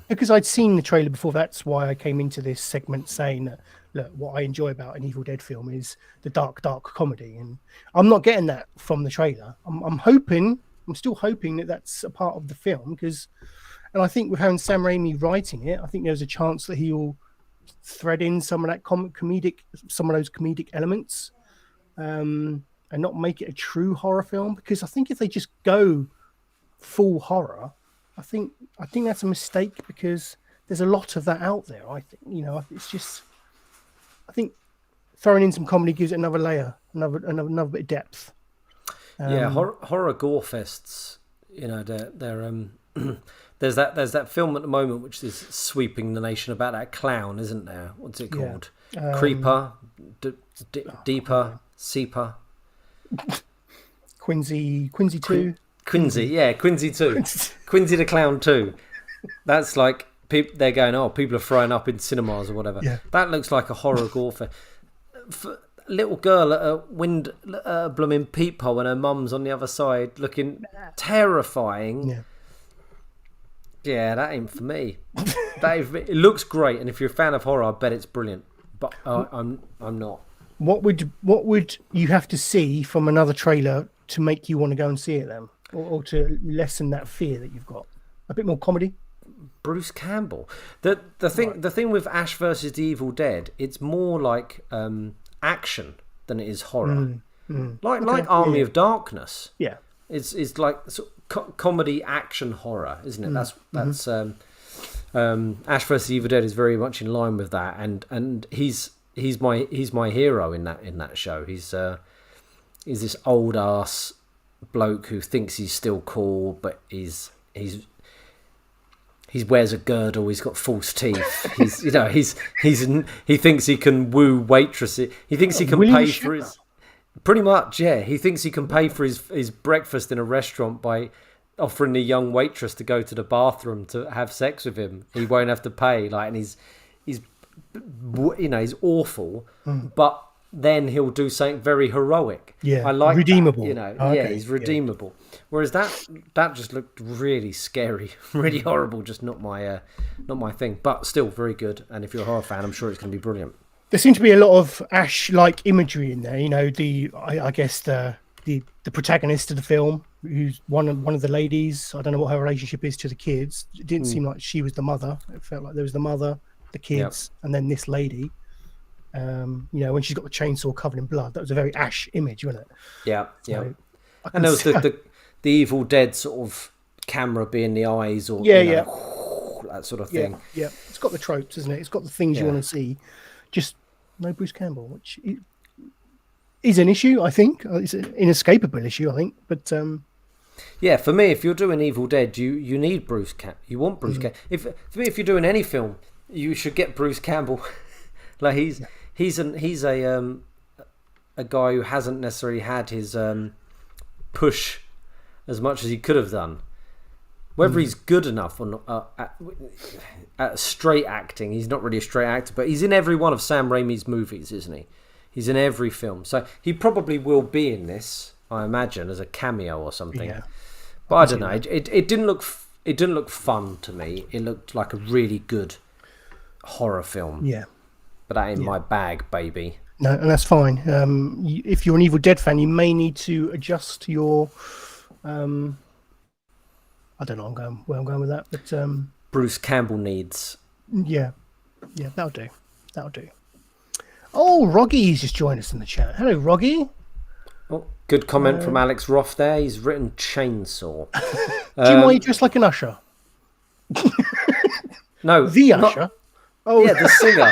Speaker 2: because I'd seen the trailer before. That's why I came into this segment saying that, look, what I enjoy about an Evil Dead film is the dark comedy, and I'm not getting that from the trailer. I'm still hoping that that's a part of the film, and I think with having Sam Raimi writing it, I think there's a chance that he'll thread in some of that some of those comedic elements. And not make it a true horror film, because I think if they just go full horror, I think that's a mistake, because there's a lot of that out there. I think it's just, I think throwing in some comedy gives it another layer, another bit of depth.
Speaker 3: Horror gore fests. They're there's that film at the moment which is sweeping the nation about that clown, isn't there? What's it called? Creeper, Deeper, Seeper.
Speaker 2: Quinsy 2.
Speaker 3: Quinsy 2. Quinsy the Clown 2. That's like they're going, oh, people are throwing up in cinemas or whatever.
Speaker 2: Yeah.
Speaker 3: That looks like a horror gore film. Little girl at a blooming peephole and her mum's on the other side looking terrifying.
Speaker 2: Yeah.
Speaker 3: Yeah, that ain't for me. It looks great, and if you're a fan of horror, I bet it's brilliant. But I'm not.
Speaker 2: What would you have to see from another trailer to make you want to go and see it then, or to lessen that fear that you've got? A bit more comedy.
Speaker 3: Bruce Campbell. The thing with Ash versus the Evil Dead, it's more like action than it is horror. Like Army of Darkness.
Speaker 2: Yeah,
Speaker 3: it's like comedy action horror, isn't it? That's Ash vs Evil Dead is very much in line with that, and he's my hero in that show. He's this old ass bloke who thinks he's still cool, but he wears a girdle. He's got false teeth. He thinks he can woo waitresses. He thinks he can pay for his. Pretty much, yeah. He thinks he can pay for his breakfast in a restaurant by offering the young waitress to go to the bathroom to have sex with him. He won't have to pay. And he's awful, but then he'll do something very heroic.
Speaker 2: Yeah,
Speaker 3: I like
Speaker 2: redeemable.
Speaker 3: That, he's redeemable. Yeah. Whereas that just looked really scary, really horrible. Just not my thing, but still very good. And if you're a horror fan, I'm sure it's going to be brilliant.
Speaker 2: There seems to be a lot of Ash-like imagery in there. I guess the protagonist of the film, who's one of the ladies. I don't know what her relationship is to the kids. It didn't seem like she was the mother. It felt like there was the mother, the kids, and then this lady. When she's got the chainsaw covered in blood, that was a very Ash image, wasn't it?
Speaker 3: Yeah, yeah. And there was the Evil Dead sort of camera being the eyes, or that sort of thing.
Speaker 2: Yeah, it's got the tropes, isn't it? It's got the things you want to see. Just no Bruce Campbell, which is an issue, I think. It's an inescapable issue, I think. But
Speaker 3: yeah, for me, if you're doing Evil Dead, you need Bruce Campbell. You want Bruce Campbell. If you're doing any film, you should get Bruce Campbell. Like he's a guy who hasn't necessarily had his push as much as he could have done. Whether he's good enough or not, at straight acting, he's not really a straight actor, but he's in every one of Sam Raimi's movies, isn't he? He's in every film, so he probably will be in this, I imagine, as a cameo or something. Yeah. But I don't know. It didn't look fun to me. It looked like a really good horror film.
Speaker 2: Yeah.
Speaker 3: But that ain't my bag, baby.
Speaker 2: No, and that's fine. If you're an Evil Dead fan, you may need to adjust your. I don't know where I'm going with that, but
Speaker 3: Bruce Campbell needs.
Speaker 2: Yeah, that'll do. Oh, Roggy's just joined us in the chat. Hello, Roggy.
Speaker 3: Oh, good comment from Alex Roth there. He's written chainsaw.
Speaker 2: Do you mind dressed like an usher?
Speaker 3: No,
Speaker 2: the usher.
Speaker 3: Oh, yeah, the singer.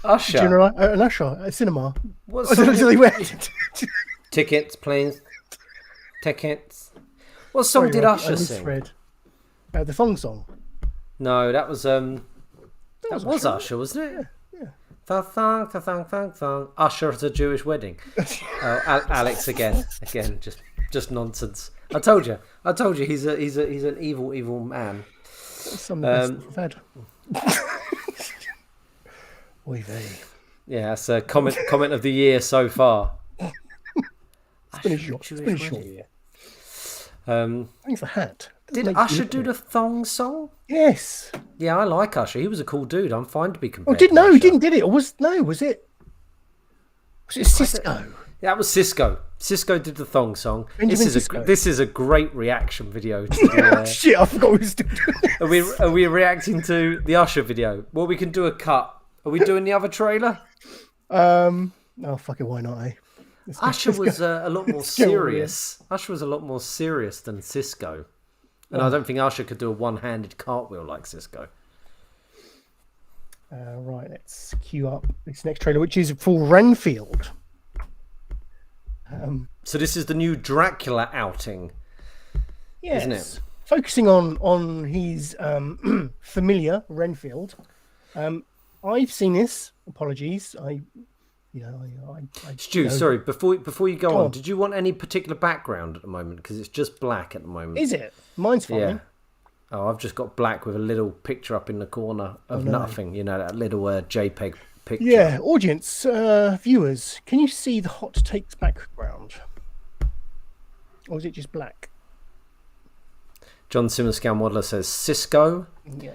Speaker 3: Usher.
Speaker 2: Do you know an usher at a cinema?
Speaker 3: What Tickets, please. Tickets. What song did Usher sing?
Speaker 2: The Thong Song.
Speaker 3: No, that was that was Usher, wasn't it?
Speaker 2: Yeah.
Speaker 3: Thong. Usher at a Jewish wedding. Alex again, just nonsense. I told you, he's an evil man.
Speaker 2: Some of the best I've had. Oy vey.
Speaker 3: Yeah, that's a comment of the year so far.
Speaker 2: It's been a short year. Thanks for hat.
Speaker 3: Did Usher do the thong song?
Speaker 2: Yes.
Speaker 3: Yeah, I like Usher. He was a cool dude. I'm fine to be compared.
Speaker 2: He didn't, did it? Or was it Cisco?
Speaker 3: That was Cisco. Cisco did the thong song. This is a great reaction video. To the,
Speaker 2: Shit, I forgot we were still doing this.
Speaker 3: Are we reacting to the Usher video? Well, we can do a cut. Are we doing the other trailer?
Speaker 2: Oh, fuck it, why not, eh?
Speaker 3: Usher was a lot more serious. Usher was a lot more serious than Cisco. And I don't think Usher could do a one-handed cartwheel like Cisco.
Speaker 2: Right, let's queue up this next trailer, which is for Renfield.
Speaker 3: So this is the new Dracula outing, isn't it?
Speaker 2: Focusing on his familiar Renfield. I've seen this. Apologies, You know,
Speaker 3: Stu,
Speaker 2: know.
Speaker 3: sorry, before you go
Speaker 2: Go
Speaker 3: on,
Speaker 2: on.
Speaker 3: did you want any particular background at the moment? Because it's just black at the moment.
Speaker 2: Is it? Mine's fine.
Speaker 3: Yeah. Oh, I've just got black with a little picture up in the corner of nothing. You know, that little JPEG picture.
Speaker 2: Yeah, audience, viewers, can you see the hot takes background? Or is it just black?
Speaker 3: John Simmons Scout Modeler says Cisco.
Speaker 2: Yeah.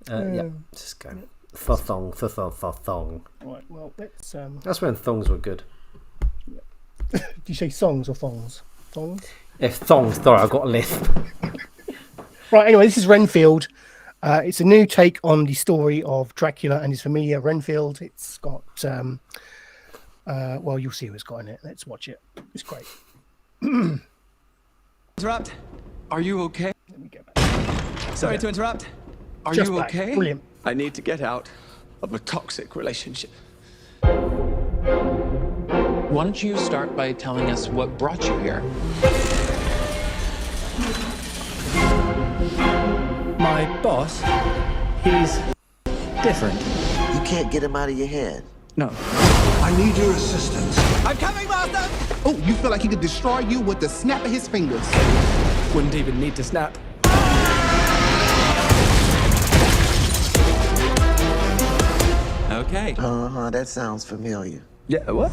Speaker 3: Yeah, Cisco. Thong.
Speaker 2: Right, well, let's...
Speaker 3: That's when thongs were good.
Speaker 2: Do you say songs or thongs? Thongs?
Speaker 3: If thongs, sorry, I got a lisp.
Speaker 2: Right, anyway, this is Renfield. It's a new take on the story of Dracula and his familiar Renfield. It's got... well, you'll see who it's got in it. Let's watch it. It's great.
Speaker 13: Interrupt. Are you okay?
Speaker 2: Let me get back.
Speaker 13: Sorry to interrupt. Are
Speaker 2: Just
Speaker 13: you
Speaker 2: back.
Speaker 13: okay?
Speaker 2: Brilliant.
Speaker 13: I need to get out of a toxic relationship.
Speaker 14: Why don't you start by telling us what brought you here?
Speaker 13: My boss, he's different.
Speaker 15: You can't get him out of your head.
Speaker 13: No.
Speaker 16: I need your assistance.
Speaker 13: I'm coming, master!
Speaker 16: Oh, you feel like he could destroy you with the snap of his fingers.
Speaker 13: Wouldn't even need to snap. Okay.
Speaker 15: Uh-huh, that sounds familiar.
Speaker 13: Yeah, what?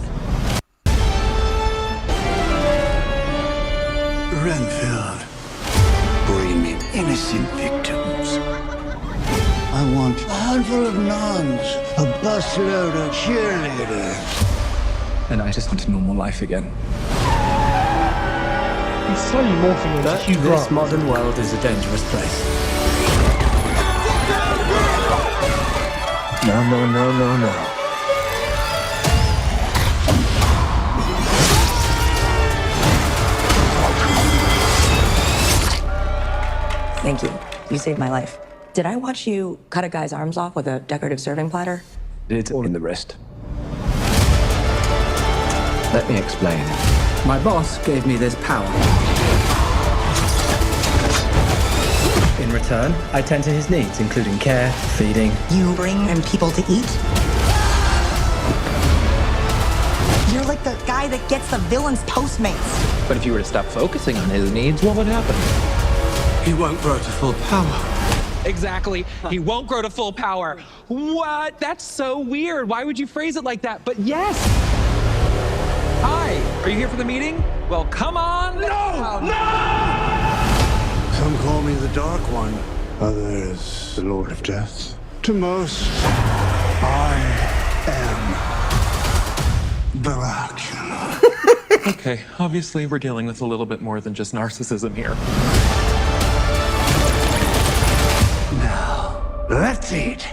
Speaker 16: Renfield, bring me innocent victims. I want a handful of nuns, a busload of cheerleaders.
Speaker 13: And I just want a normal life again.
Speaker 2: He's slowly morphing into Hugh
Speaker 13: This
Speaker 2: Grant.
Speaker 13: modern world is a dangerous place.
Speaker 15: No.
Speaker 17: Thank you. You saved my life. Did I watch you cut a guy's arms off with a decorative serving platter?
Speaker 13: It's all in the wrist. Let me explain. My boss gave me this power. In return, I tend to his needs, including care, feeding.
Speaker 17: You bring him people to eat? You're like the guy that gets the villain's Postmates.
Speaker 14: But if you were to stop focusing on his needs, what would happen?
Speaker 16: He won't grow to full power.
Speaker 18: Exactly. He won't grow to full power. What? That's so weird. Why would you phrase it like that? But yes. Hi. Are you here for the meeting? Well, come on.
Speaker 16: No! Some call me the Dark One. Others, the Lord of Death. To most, I am Dracula.
Speaker 18: Okay, obviously we're dealing with a little bit more than just narcissism here.
Speaker 16: Now, let's eat.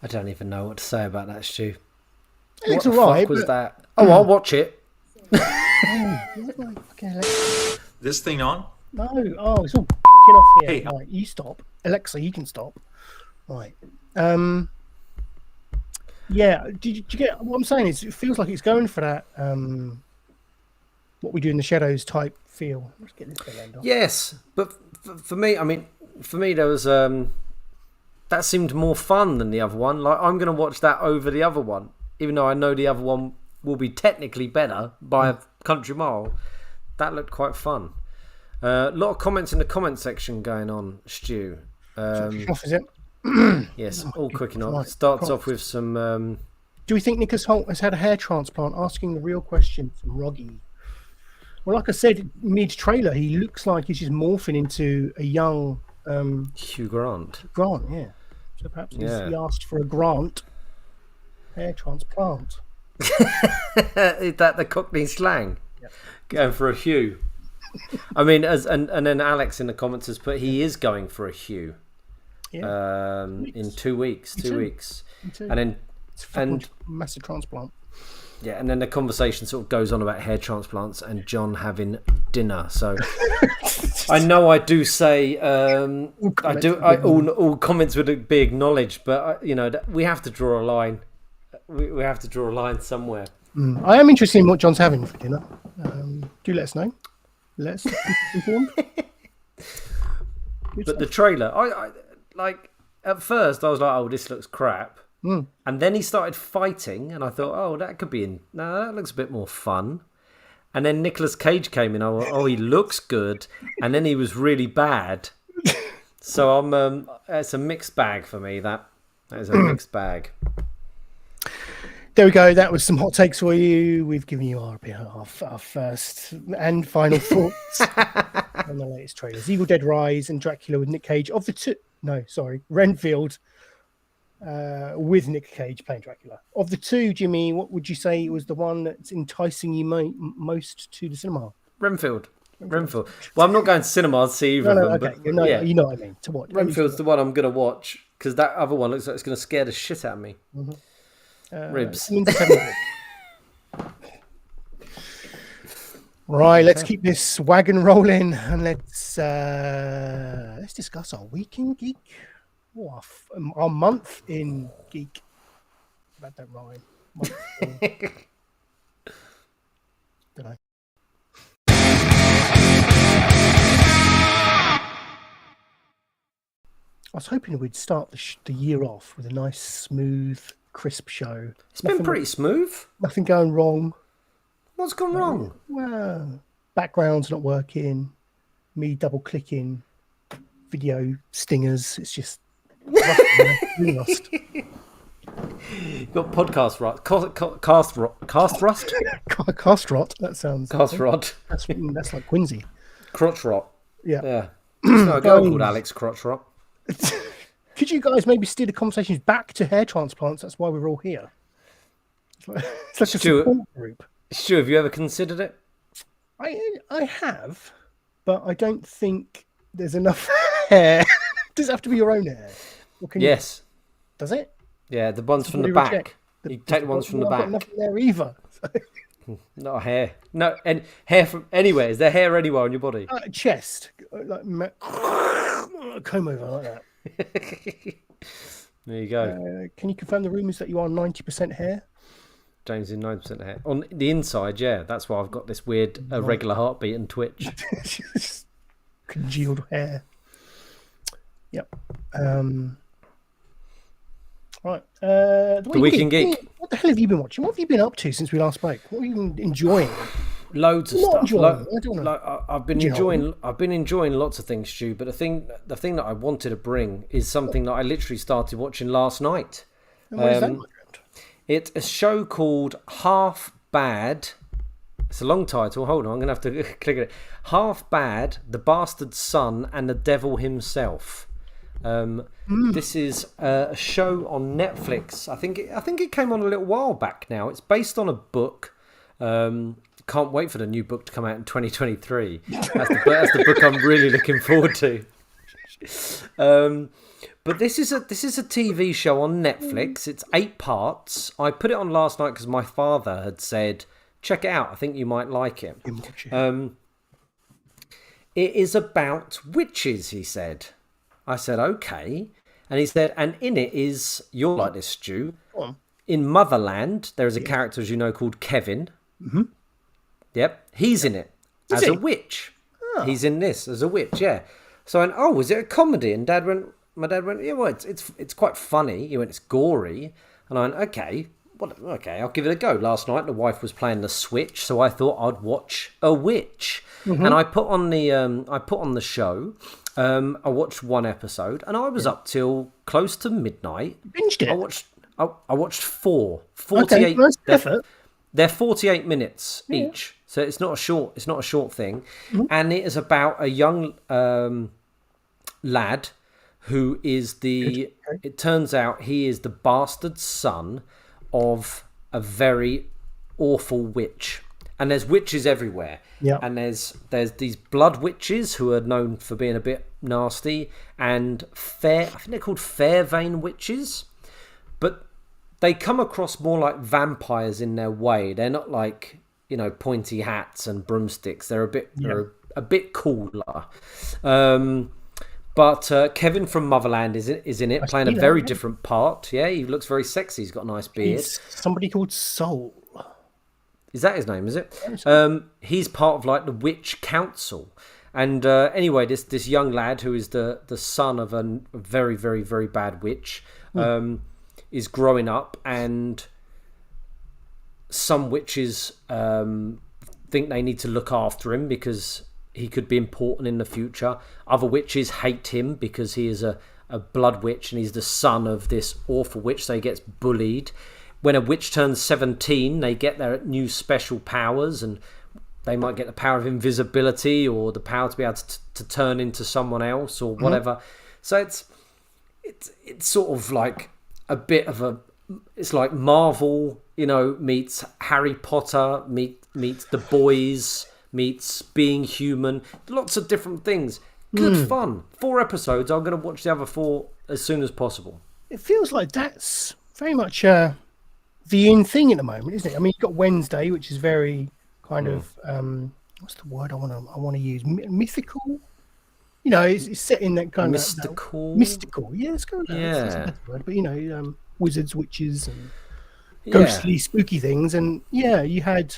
Speaker 3: I don't even know what to say about that, Stu.
Speaker 2: It's
Speaker 3: What the
Speaker 2: alright,
Speaker 3: fuck was
Speaker 2: but-
Speaker 3: that? Oh, I'll watch it.
Speaker 19: This thing on?
Speaker 2: No, oh, it's all off here.
Speaker 19: Hey.
Speaker 2: Right, you stop. Alexa, you can stop. Right. Yeah, did you get what I'm saying? Is it feels like it's going for that what we do in the shadows type feel. Let's get this bit end off.
Speaker 3: Yes, but for me, I mean, for me, there was that seemed more fun than the other one. Like, I'm going to watch that over the other one, even though I know the other one will be technically better by a country mile. That looked quite fun. A lot of comments in the comment section going on, Stu.
Speaker 2: Off, is it?
Speaker 3: Yes, all cooking on.
Speaker 2: Right,
Speaker 3: Starts
Speaker 2: props.
Speaker 3: off with some...
Speaker 2: Do we think Nicholas Holt has had a hair transplant? Asking the real question from Roggy. Well, like I said, mid-trailer, he looks like he's just morphing into a young...
Speaker 3: Hugh Grant.
Speaker 2: Grant, yeah. So perhaps he asked for a Grant hair transplant.
Speaker 3: Is that the Cockney slang?
Speaker 2: Yep.
Speaker 3: Going for a Hugh. I mean, and then Alex in the comments has put he is going for a Hugh.
Speaker 2: Yeah.
Speaker 3: In 2 weeks.
Speaker 2: Me
Speaker 3: 2
Speaker 2: too.
Speaker 3: weeks.
Speaker 2: Me too.
Speaker 3: And then
Speaker 2: And massive transplant.
Speaker 3: Yeah, and then the conversation sort of goes on about hair transplants and John having dinner. So I know I do say all comments would be acknowledged, but we have to draw a line. We have to draw a line somewhere.
Speaker 2: I am interested in what John's having for dinner. Do let us know. Let us be informed.
Speaker 3: But the trailer, I like at first I was like, oh, this looks crap. And then he started fighting, and I thought, oh, that could be that looks a bit more fun. And then Nicolas Cage came in. I went, oh, he looks good, and then he was really bad. So it's a mixed bag for me. That is a mixed bag.
Speaker 2: There we go. That was some hot takes for you. We've given you our first and final thoughts on the latest trailers: Evil Dead Rise and Dracula with Nick Cage. Of the two, no, sorry, Renfield with Nick Cage playing Dracula. Of the two, Jimmy, what would you say was the one that's enticing you most to the cinema?
Speaker 3: Renfield. Well, I'm not going to cinema to see either of them.
Speaker 2: Okay.
Speaker 3: But yeah,
Speaker 2: you know what I mean. To watch.
Speaker 3: Renfield's the one I'm going to watch because that other one looks like it's going to scare the shit out of me. Ribs.
Speaker 2: Right, let's keep this wagon rolling and let's discuss our week in Geek. Our month in Geek. That don't rhyme. Did I? I was hoping we'd start the year off with a nice, smooth, crisp show.
Speaker 3: It's been pretty smooth.
Speaker 2: Nothing going wrong.
Speaker 3: What's gone wrong?
Speaker 2: Well, background's not working. Me double-clicking video stingers. It's just really lost.
Speaker 3: You've got podcast rot. Cast rust?
Speaker 2: Cast rot. That sounds...
Speaker 3: Cast rot.
Speaker 2: That's like Quinsy.
Speaker 3: Crotch rot.
Speaker 2: Yeah.
Speaker 3: There's a girl called Alex Crotch Rot.
Speaker 2: Could you guys maybe steer the conversations back to hair transplants? That's why we're all here. It's like a support group.
Speaker 3: Stu, have you ever considered it?
Speaker 2: I have, but I don't think there's enough hair. Does it have to be your own hair?
Speaker 3: Yes.
Speaker 2: Does it?
Speaker 3: Yeah, the ones from the back. You take the ones from the back.
Speaker 2: I've got nothing there either.
Speaker 3: Not a hair. No, and hair from anywhere. Is there hair anywhere on your body?
Speaker 2: Chest. Like comb over like that.
Speaker 3: There you go.
Speaker 2: Can you confirm the rumours that you are 90% hair?
Speaker 3: James is 90% hair. On the inside, yeah. That's why I've got this weird irregular heartbeat and twitch.
Speaker 2: Congealed hair. Yep. Right.
Speaker 3: The Week in Geek.
Speaker 2: What the hell have you been watching? What have you been up to since we last spoke? What have you been enjoying?
Speaker 3: Loads of stuff. I've been
Speaker 2: enjoying.
Speaker 3: enjoying lots of things, Stu. But the thing that I wanted to bring is something that I literally started watching last night.
Speaker 2: And what is that, my friend?
Speaker 3: It's a show called Half Bad. It's a long title. Hold on, I'm gonna have to click it. Half Bad: The Bastard Son and the Devil Himself. This is a show on Netflix. I think it came on a little while back now. It's based on a book. Can't wait for the new book to come out in 2023. That's the book I'm really looking forward to. But this is a TV show on Netflix. It's 8 parts. I put it on last night because my father had said, check it out. I think you might like it. It is about witches, he said. I said, okay. And he said, and in it is, you'll like this, Stu. In Motherland, there is a character, as you know, called Kevin.
Speaker 2: Mm-hmm.
Speaker 3: Yep, he's in it as a witch. Oh. He's in this as a witch, yeah. So I went, oh, is it a comedy? And my dad went, yeah, well, it's quite funny. He went, it's gory. And I went, okay, I'll give it a go. Last night, the wife was playing the Switch, so I thought I'd watch a witch. Mm-hmm. And I put on the show. I watched 1 episode, and I was up till close to midnight.
Speaker 2: Binged it.
Speaker 3: I watched 4. 48.
Speaker 2: Okay, nice effort.
Speaker 3: They're 48 minutes each, so it's not a short thing, and it is about a young lad who is it turns out he is the bastard son of a very awful witch, and there's witches everywhere. Yeah, and there's these blood witches who are known for being a bit nasty, and I think they're called fair vein witches, but they come across more like vampires in their way. They're not like, pointy hats and broomsticks. They're a bit cooler. But Kevin from Motherland is in it, playing a very different part. Yeah, he looks very sexy. He's got a nice beard.
Speaker 2: He's somebody called Soul.
Speaker 3: Is that his name, is it? He's part of like the witch council. And anyway, this young lad who is the son of a very, very, very bad witch is growing up, and some witches think they need to look after him because he could be important in the future. Other witches hate him because he is a blood witch and he's the son of this awful witch, so he gets bullied. When a witch turns 17, they get their new special powers, and they might get the power of invisibility or the power to be able to turn into someone else or whatever. So it's sort of like a bit of a... It's like Marvel, meets Harry Potter, meets The Boys, meets Being Human. Lots of different things. Good fun. 4 episodes. I'm going to watch the other 4 as soon as possible.
Speaker 2: It feels like that's very much the in thing at the moment, isn't it? I mean, you've got Wednesday, which is very kind of what's the word I want to use? Mythical. It's set in that kind
Speaker 3: mystical.
Speaker 2: of mystical. Yeah, let's go with that. That's a better word. But wizards, witches, and ghostly, spooky things. And you had,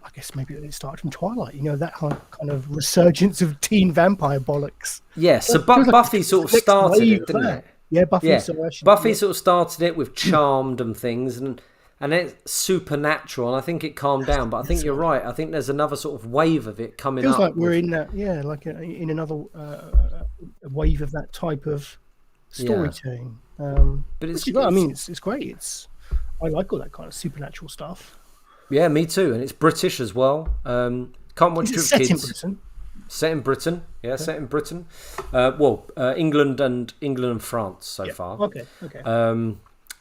Speaker 2: I guess maybe it started from Twilight. That kind of resurgence of teen vampire bollocks.
Speaker 3: Yeah, so Buffy sort of started it, didn't it?
Speaker 2: Yeah, Buffy.
Speaker 3: Yeah.
Speaker 2: So
Speaker 3: Buffy sort of started it with Charmed and things, and it's supernatural. And I think it calmed down, but I think you're right. I think there's another sort of wave of it coming up.
Speaker 2: Feels like we're in that, like in another wave of that type of storytelling.
Speaker 3: But it's
Speaker 2: great. I like all that kind of supernatural stuff.
Speaker 3: Yeah, me too. And it's British as well. Can't watch it with
Speaker 2: set
Speaker 3: kids.
Speaker 2: In Britain?
Speaker 3: Set in Britain. Yeah, set in Britain. England and France so far.
Speaker 2: Okay.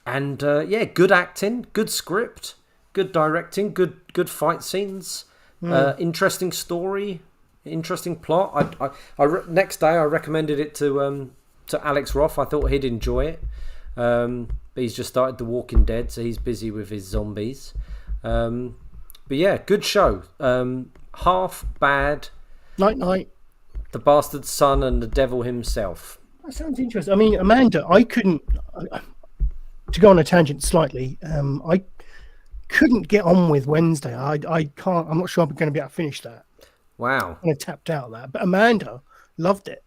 Speaker 3: And good acting, good script, good directing, good fight scenes, interesting story, interesting plot. Next day I recommended it to Alex Roth. I thought he'd enjoy it. But he's just started The Walking Dead, so he's busy with his zombies. But yeah, good show. Half bad.
Speaker 2: Night.
Speaker 3: The Bastard Son and the Devil himself.
Speaker 2: That sounds interesting. I mean, Amanda, I couldn't... to go on a tangent slightly, I couldn't get on with Wednesday. I can't... I'm not sure I'm going to be able to finish that.
Speaker 3: Wow.
Speaker 2: I tapped out that. But Amanda loved it.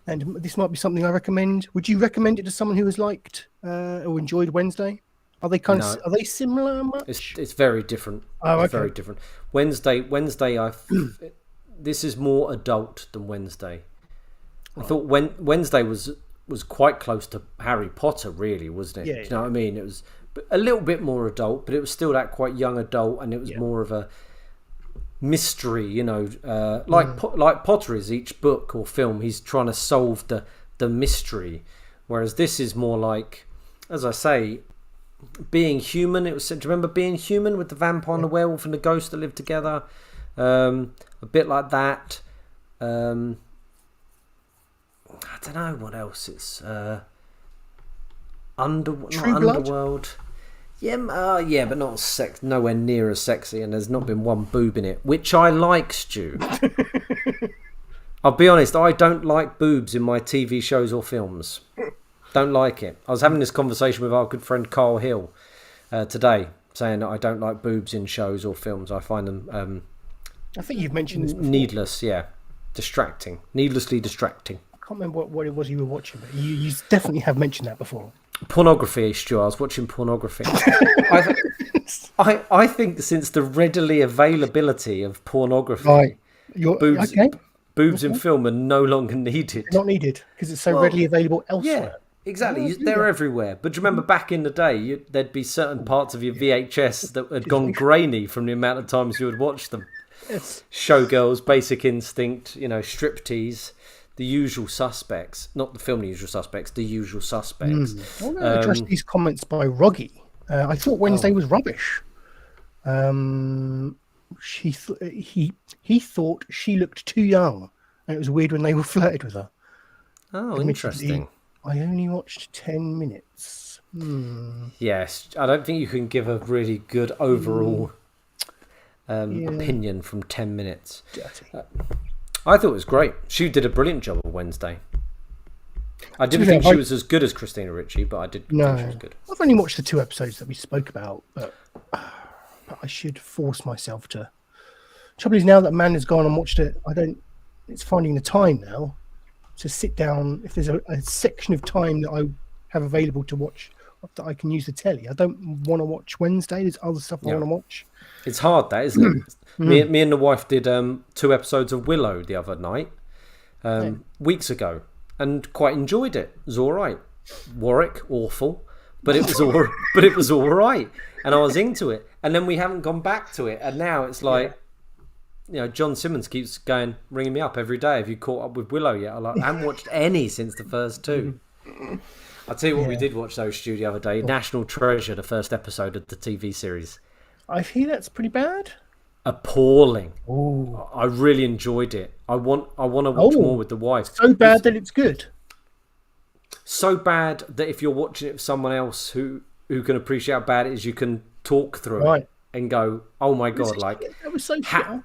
Speaker 2: And this might be something I recommend. Would you recommend it to someone who has liked or enjoyed Wednesday? Are they are they similar much?
Speaker 3: It's very different.
Speaker 2: Oh,
Speaker 3: it's very different. Wednesday. This is more adult than Wednesday. I thought Wednesday was quite close to Harry Potter, really, wasn't it?
Speaker 2: Yeah,
Speaker 3: Do you know what I mean? It was a little bit more adult, but it was still that quite young adult, and it was more of a mystery, like Potter is. Each book or film, he's trying to solve the mystery, whereas this is more like, as I say, Being Human. Do you remember Being Human with the vampire and the werewolf and the ghost that lived together? A bit like that. I don't know what else. It's Underworld. Yeah, but not sex. Nowhere near as sexy, and there's not been one boob in it, which I like, Stu. I'll be honest, I don't like boobs in my TV shows or films. Don't like it. I was having this conversation with our good friend Carl Hill today, saying that I don't like boobs in shows or films. I find them
Speaker 2: I think you've mentioned this before.
Speaker 3: Needless, distracting, needlessly distracting.
Speaker 2: I can't remember what it was you were watching, but you definitely have mentioned that before.
Speaker 3: Pornography, Stu. I was watching pornography. I think since the readily availability of pornography, boobs in film are no longer needed.
Speaker 2: Not needed because it's so readily available elsewhere.
Speaker 3: Yeah, exactly. They're everywhere. But do you remember back in the day, there'd be certain parts of your VHS that had gone grainy from the amount of times you would watch them.
Speaker 2: Yes.
Speaker 3: Showgirls, Basic Instinct, Striptease, The Usual Suspects. Not the film The Usual Suspects, The Usual Suspects.
Speaker 2: I want to address these comments by Roggy. I thought Wednesday was rubbish. He thought she looked too young, and it was weird when they were flirted with her.
Speaker 3: Oh, interesting.
Speaker 2: I only watched 10 minutes.
Speaker 3: Yes, I don't think you can give a really good overall opinion from 10 minutes.
Speaker 2: Dirty.
Speaker 3: I thought it was great. She did a brilliant job on Wednesday. I didn't think she was as good as Christina Ricci, but I did think she was good.
Speaker 2: I've only watched the 2 episodes that we spoke about, but I should force myself to. Trouble is, now that Man has gone and watched it, I don't it's finding the time now to sit down. If there's a section of time that I have available to watch, that I can use the telly. I don't want to watch Wednesday. There's other stuff I want to watch.
Speaker 3: It's hard, that, isn't it? Me and the wife did 2 episodes of Willow the other night, weeks ago, and quite enjoyed it. It was all right. Warwick, awful, but it was all right, and I was into it. And then we haven't gone back to it, and now it's like, John Simmons keeps ringing me up every day. Have you caught up with Willow yet? I haven't watched any since the first 2. I'll tell you what we did watch though, Stu, the other day. National Treasure, the first episode of the TV series.
Speaker 2: I hear that's pretty bad.
Speaker 3: Appalling.
Speaker 2: Ooh.
Speaker 3: I really enjoyed it. I want to watch more with the wife.
Speaker 2: So bad that it's good.
Speaker 3: So bad that if you're watching it with someone else who can appreciate how bad it is, you can talk through it and go, "Oh my god!"
Speaker 2: That was so
Speaker 3: how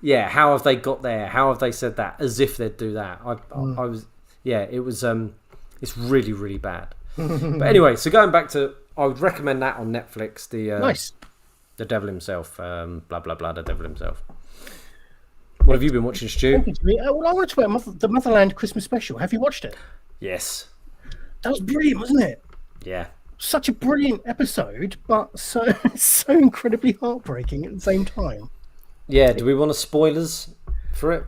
Speaker 3: have they got there? How have they said that? As if they'd do that. I was, it was. It's really, really bad. But anyway, so going back to, I would recommend that on Netflix. The Devil Himself, blah blah blah, the Devil Himself. What have you been watching, Stu?
Speaker 2: Well, I want to talk about the Motherland Christmas special. Have you watched it?
Speaker 3: Yes.
Speaker 2: That was brilliant, wasn't it?
Speaker 3: Yeah.
Speaker 2: Such a brilliant episode, but so incredibly heartbreaking at the same time.
Speaker 3: Yeah. Do we want to spoilers for it?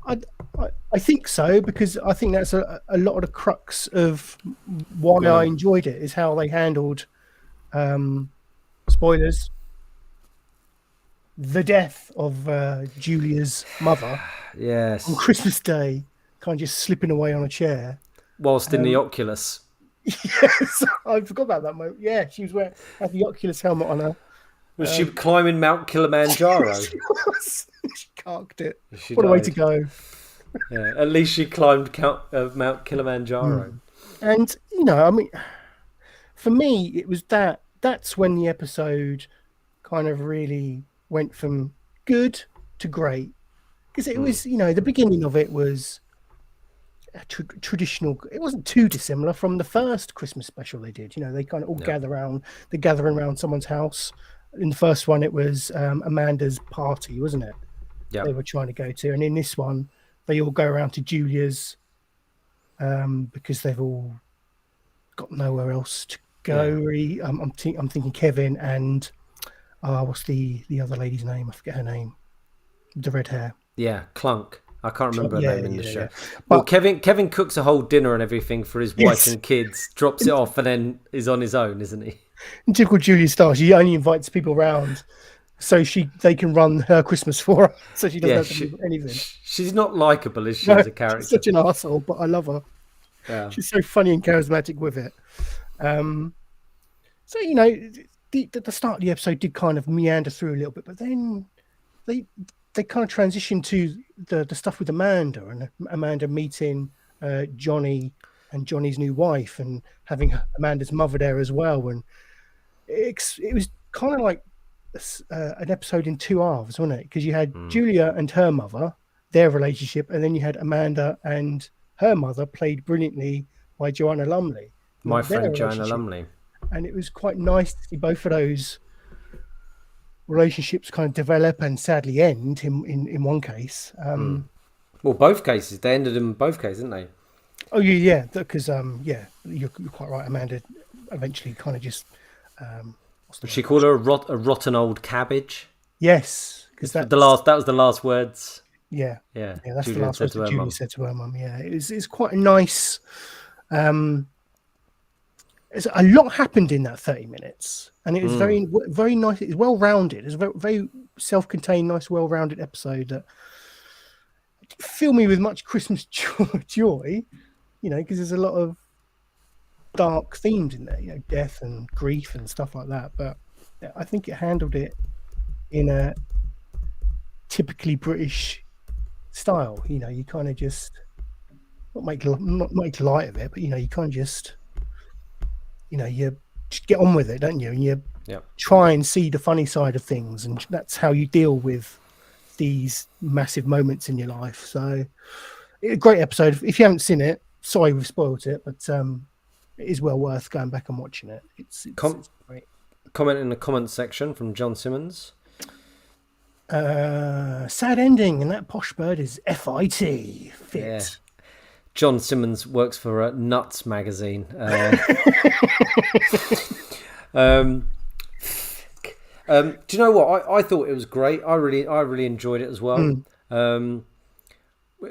Speaker 2: I think so, because I think that's a lot of the crux of why I enjoyed it, is how they handled spoilers, the death of Julia's mother.
Speaker 3: Yes.
Speaker 2: On Christmas Day, kind of just slipping away on a chair
Speaker 3: whilst in the Oculus.
Speaker 2: Yes, I forgot about that moment. Yeah, she was had the Oculus helmet on her.
Speaker 3: Was she climbing Mount Kilimanjaro?
Speaker 2: She carked it.
Speaker 3: She
Speaker 2: what
Speaker 3: died.
Speaker 2: a way to go.
Speaker 3: Yeah, at least she climbed Mount Kilimanjaro.
Speaker 2: And, I mean, for me, it was that's when the episode kind of really went from good to great. Because it was, the beginning of it was a traditional. It wasn't too dissimilar from the first Christmas special they did. They kind of all gather around. They're gathering around someone's house. In the first one, it was Amanda's party, wasn't it?
Speaker 3: Yeah.
Speaker 2: They were trying to go to. And in this one, they all go around to Julia's because they've all got nowhere else to go. Yeah. Really. I'm thinking Kevin and what's the other lady's name? I forget her name. The red hair.
Speaker 3: Yeah, Clunk. I can't remember her name in the show. Yeah. Well, Kevin cooks a whole dinner and everything for his wife and kids, drops it off, and then is on his own, isn't he?
Speaker 2: In typical Julia style, she only invites people around so they can run her Christmas for her, so she doesn't have to do anything.
Speaker 3: She's not likable, is she, as a character?
Speaker 2: She's such an arsehole, but I love her. Yeah. She's so funny and charismatic with it. So, the start of the episode did kind of meander through a little bit, but then they kind of transitioned to the stuff with Amanda, and Amanda meeting Johnny and Johnny's new wife, and having Amanda's mother there as well. And it was kind of like an episode in 2 halves, wasn't it? Because you had Julia and her mother, their relationship, and then you had Amanda and her mother, played brilliantly by Joanna Lumley.
Speaker 3: My friend Joanna Lumley.
Speaker 2: And it was quite nice to see both of those relationships kind of develop and sadly end in one case.
Speaker 3: Well, both cases. They ended in both cases, didn't they?
Speaker 2: Oh, yeah, because, you're quite right. Amanda eventually kind of just...
Speaker 3: Would she call her a rotten old cabbage?
Speaker 2: Yes, because
Speaker 3: that was the last words.
Speaker 2: Yeah, that's Julia the last words that Julia said to her mum. Yeah, it's quite a nice. A lot happened in that 30 minutes, and it was very, very nice. It's well rounded. It's a very, very self-contained, nice, well-rounded episode that filled me with much Christmas joy. Because there's a lot of dark themes in there, death and grief and stuff like that. But I think it handled it in a typically British style. You kind of just not make light of it, but you kind of just you just get on with it, don't you? And you try and see the funny side of things, and that's how you deal with these massive moments in your life. So, a great episode. If you haven't seen it, sorry we've spoiled it, but it is well worth going back and watching it. It's great.
Speaker 3: Comment in the comments section from John Simmons.
Speaker 2: Sad ending, and that posh bird is FIT. Fit.
Speaker 3: Yeah. John Simmons works for Nuts magazine. Do you know what? I thought it was great. I really enjoyed it as well.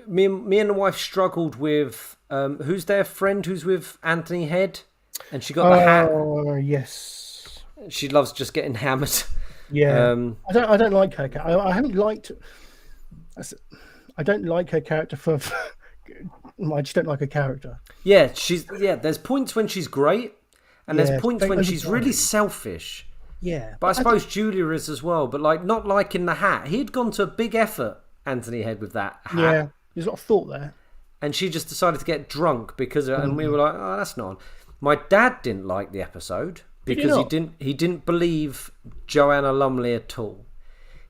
Speaker 3: Me and the wife struggled with who's their friend who's with Anthony Head, and she got the hat.
Speaker 2: Oh yes.
Speaker 3: She loves just getting hammered.
Speaker 2: Yeah. I don't like her. I haven't liked. I don't like her character for. I just don't like her character.
Speaker 3: Yeah, there's points when she's great, and there's points when she's really selfish.
Speaker 2: Yeah,
Speaker 3: but I suppose Julia is as well. But like, not liking the hat. He had gone to a big effort, Anthony Head, with that hat.
Speaker 2: Yeah, there's a lot of thought there.
Speaker 3: And she just decided to get drunk because, and we were like, oh, that's not on. My dad didn't like the episode because he didn't believe Joanna Lumley at all.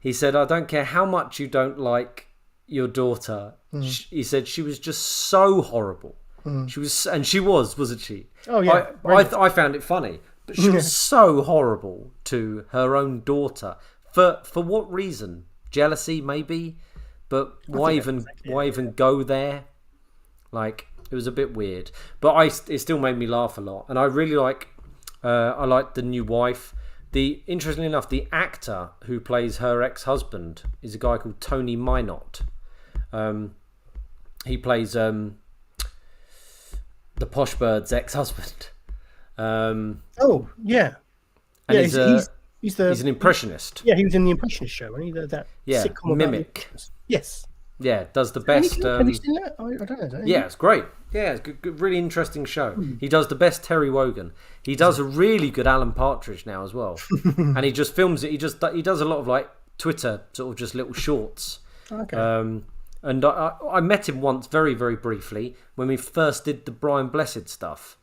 Speaker 3: He said, I don't care how much you don't like your daughter. He said she was just so horrible. She was, wasn't she?
Speaker 2: Oh yeah.
Speaker 3: I found it funny, but she was so horrible to her own daughter. For what reason? Jealousy, maybe. But why even go there? Like, it was a bit weird. But it still made me laugh a lot, and I really like. I like the new wife. Interestingly enough, the actor who plays her ex-husband is a guy called Tony Minot. He plays the Posh Bird's ex-husband.
Speaker 2: Oh yeah,
Speaker 3: and he's an impressionist.
Speaker 2: Yeah, he was in the Impressionist show, wasn't he? That sitcom
Speaker 3: Mimic.
Speaker 2: Yes.
Speaker 3: Yeah, does the best.
Speaker 2: Have you seen that? I don't know.
Speaker 3: Yeah, it's great. Yeah, it's good, really interesting show. He does the best Terry Wogan. He does a really good Alan Partridge now as well, and he just films it. He does a lot of like Twitter sort of just little shorts.
Speaker 2: Okay.
Speaker 3: And I met him once, very very briefly, when we first did the Brian Blessed stuff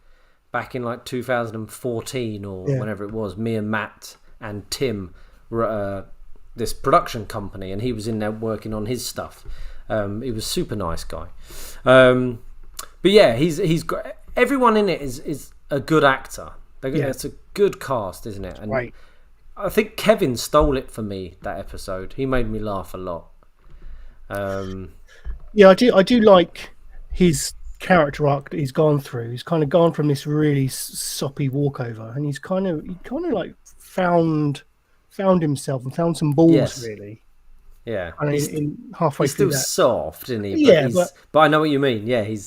Speaker 3: back in like 2014 or whenever it was. Me and Matt and Tim were this production company, and he was in there working on his stuff. He was a super nice guy. But yeah, he's got everyone in it is a good actor. It's a good cast, isn't it? And
Speaker 2: right.
Speaker 3: I think Kevin stole it for me, that episode. He made me laugh a lot.
Speaker 2: Yeah, I do like his character arc that he's gone through. He's kind of gone from this really soppy walkover, and he kind of like found himself and found some balls, really.
Speaker 3: Yeah,
Speaker 2: and in halfway
Speaker 3: he's
Speaker 2: through
Speaker 3: still
Speaker 2: that.
Speaker 3: soft, isn't he?
Speaker 2: Yeah,
Speaker 3: but I know what you mean. Yeah, he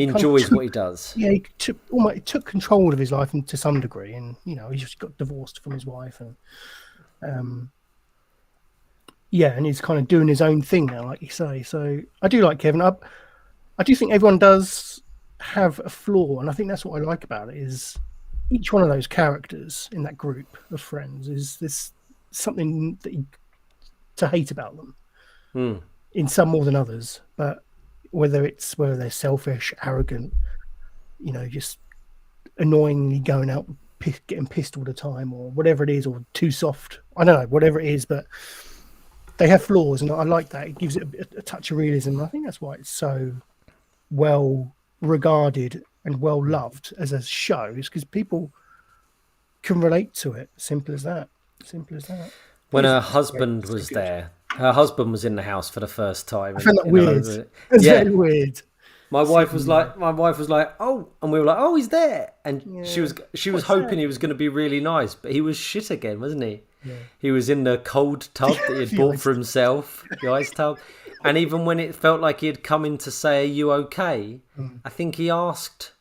Speaker 3: enjoys what he does.
Speaker 2: Yeah, he took control of his life to some degree, and he just got divorced from his wife, and and he's kind of doing his own thing now, like you say. So I do like Kevin. I do think everyone does have a flaw, and I think that's what I like about it. Is each one of those characters in that group of friends is this something that to hate about them, in some more than others. But whether they're selfish, arrogant, just annoyingly going out, getting pissed all the time, or whatever it is, or too soft. I don't know, whatever it is, but they have flaws, and I like that. It gives it a touch of realism. I think that's why it's so well regarded and well loved as a show, is because people can relate to it. Simple as that.
Speaker 3: When her husband was there, her husband was in the house for the first time.
Speaker 2: I found that weird. It's very weird.
Speaker 3: My wife was like, oh, and we were like, oh, he's there, and she was hoping he was going to be really nice, but he was shit again, wasn't he?
Speaker 2: Yeah.
Speaker 3: He was in the cold tub that he had bought for himself, the ice tub, and even when it felt like he had come in to say, "Are you okay?" I think he asked,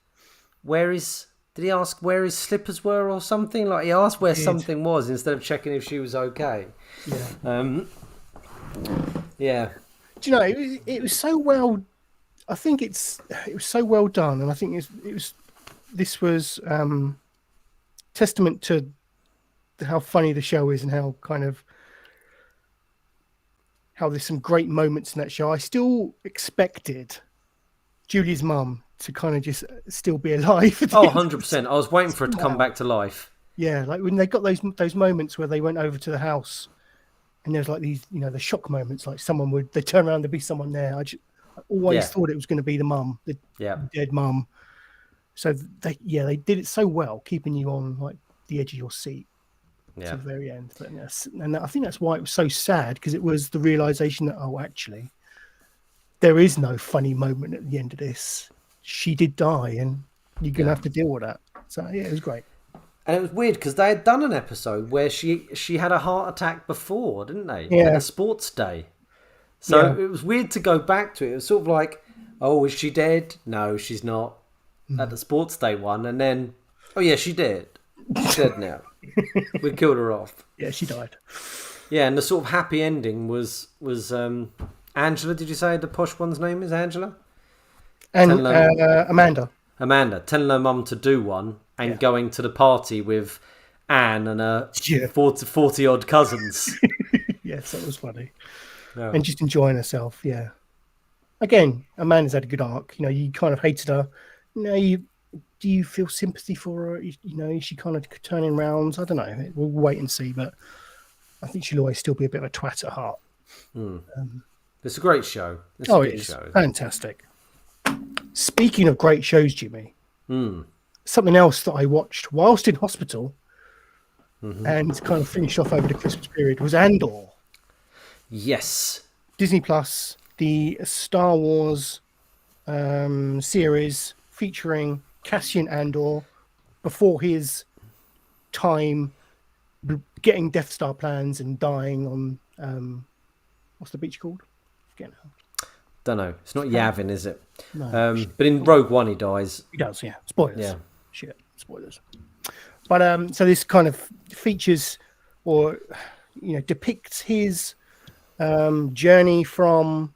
Speaker 3: Did he ask where his slippers were or something? Like, he asked where something was instead of checking if she was okay.
Speaker 2: Yeah.
Speaker 3: Yeah.
Speaker 2: Do you know, it was so well. I think it was so well done, and I think this was testament to how funny the show is, and how there's some great moments in that show. I still expected Julie's mum to kind of just still be alive.
Speaker 3: 100%. I was waiting for it to come back to life.
Speaker 2: Yeah, like when they got those moments where they went over to the house, and there's like these, the shock moments, like they turn around, there'd be someone there. I always thought it was going to be the mum, the dead mum. So they did it so well, keeping you on like the edge of your seat. to the very end. But and I think that's why it was so sad, because it was the realization that, oh, actually, there is no funny moment at the end of this. She did die, and you're gonna have to deal with that. So yeah, it was great.
Speaker 3: And it was weird because they had done an episode where she had a heart attack before, didn't they?
Speaker 2: Yeah.
Speaker 3: At a sports day. So it was weird to go back to it. It was sort of like, oh, is she dead? No, she's not. At the sports day one, and then, oh yeah, she did. She's dead now. We killed her off.
Speaker 2: Yeah, she died.
Speaker 3: Yeah, and the sort of happy ending was Angela. Did you say the posh one's name is Angela?
Speaker 2: And Amanda.
Speaker 3: Amanda telling her mum to do one and going to the party with Anne and her 40 odd cousins.
Speaker 2: Yes, that was funny.
Speaker 3: No.
Speaker 2: And just enjoying herself. Yeah. Again, Amanda's had a good arc. You know, you kind of hated her. You know, do you feel sympathy for her? You know, is she kind of turning rounds? I don't know. We'll wait and see. But I think she'll always still be a bit of a twat at heart.
Speaker 3: It's a great show. It's
Speaker 2: a
Speaker 3: good
Speaker 2: it is.
Speaker 3: show.
Speaker 2: Fantastic. Speaking of great shows, Jimmy, something else that I watched whilst in hospital and kind of finished off over the Christmas period was Andor.
Speaker 3: Yes.
Speaker 2: Disney Plus, the Star Wars series featuring Cassian Andor before his time getting Death Star plans and dying on what's the beach called? Forget now.
Speaker 3: Don't know. It's not Yavin, is it?
Speaker 2: No.
Speaker 3: But in Rogue One, he dies.
Speaker 2: He does, yeah. Spoilers.
Speaker 3: Yeah.
Speaker 2: Shit, spoilers. But so this kind of features, or depicts his journey from,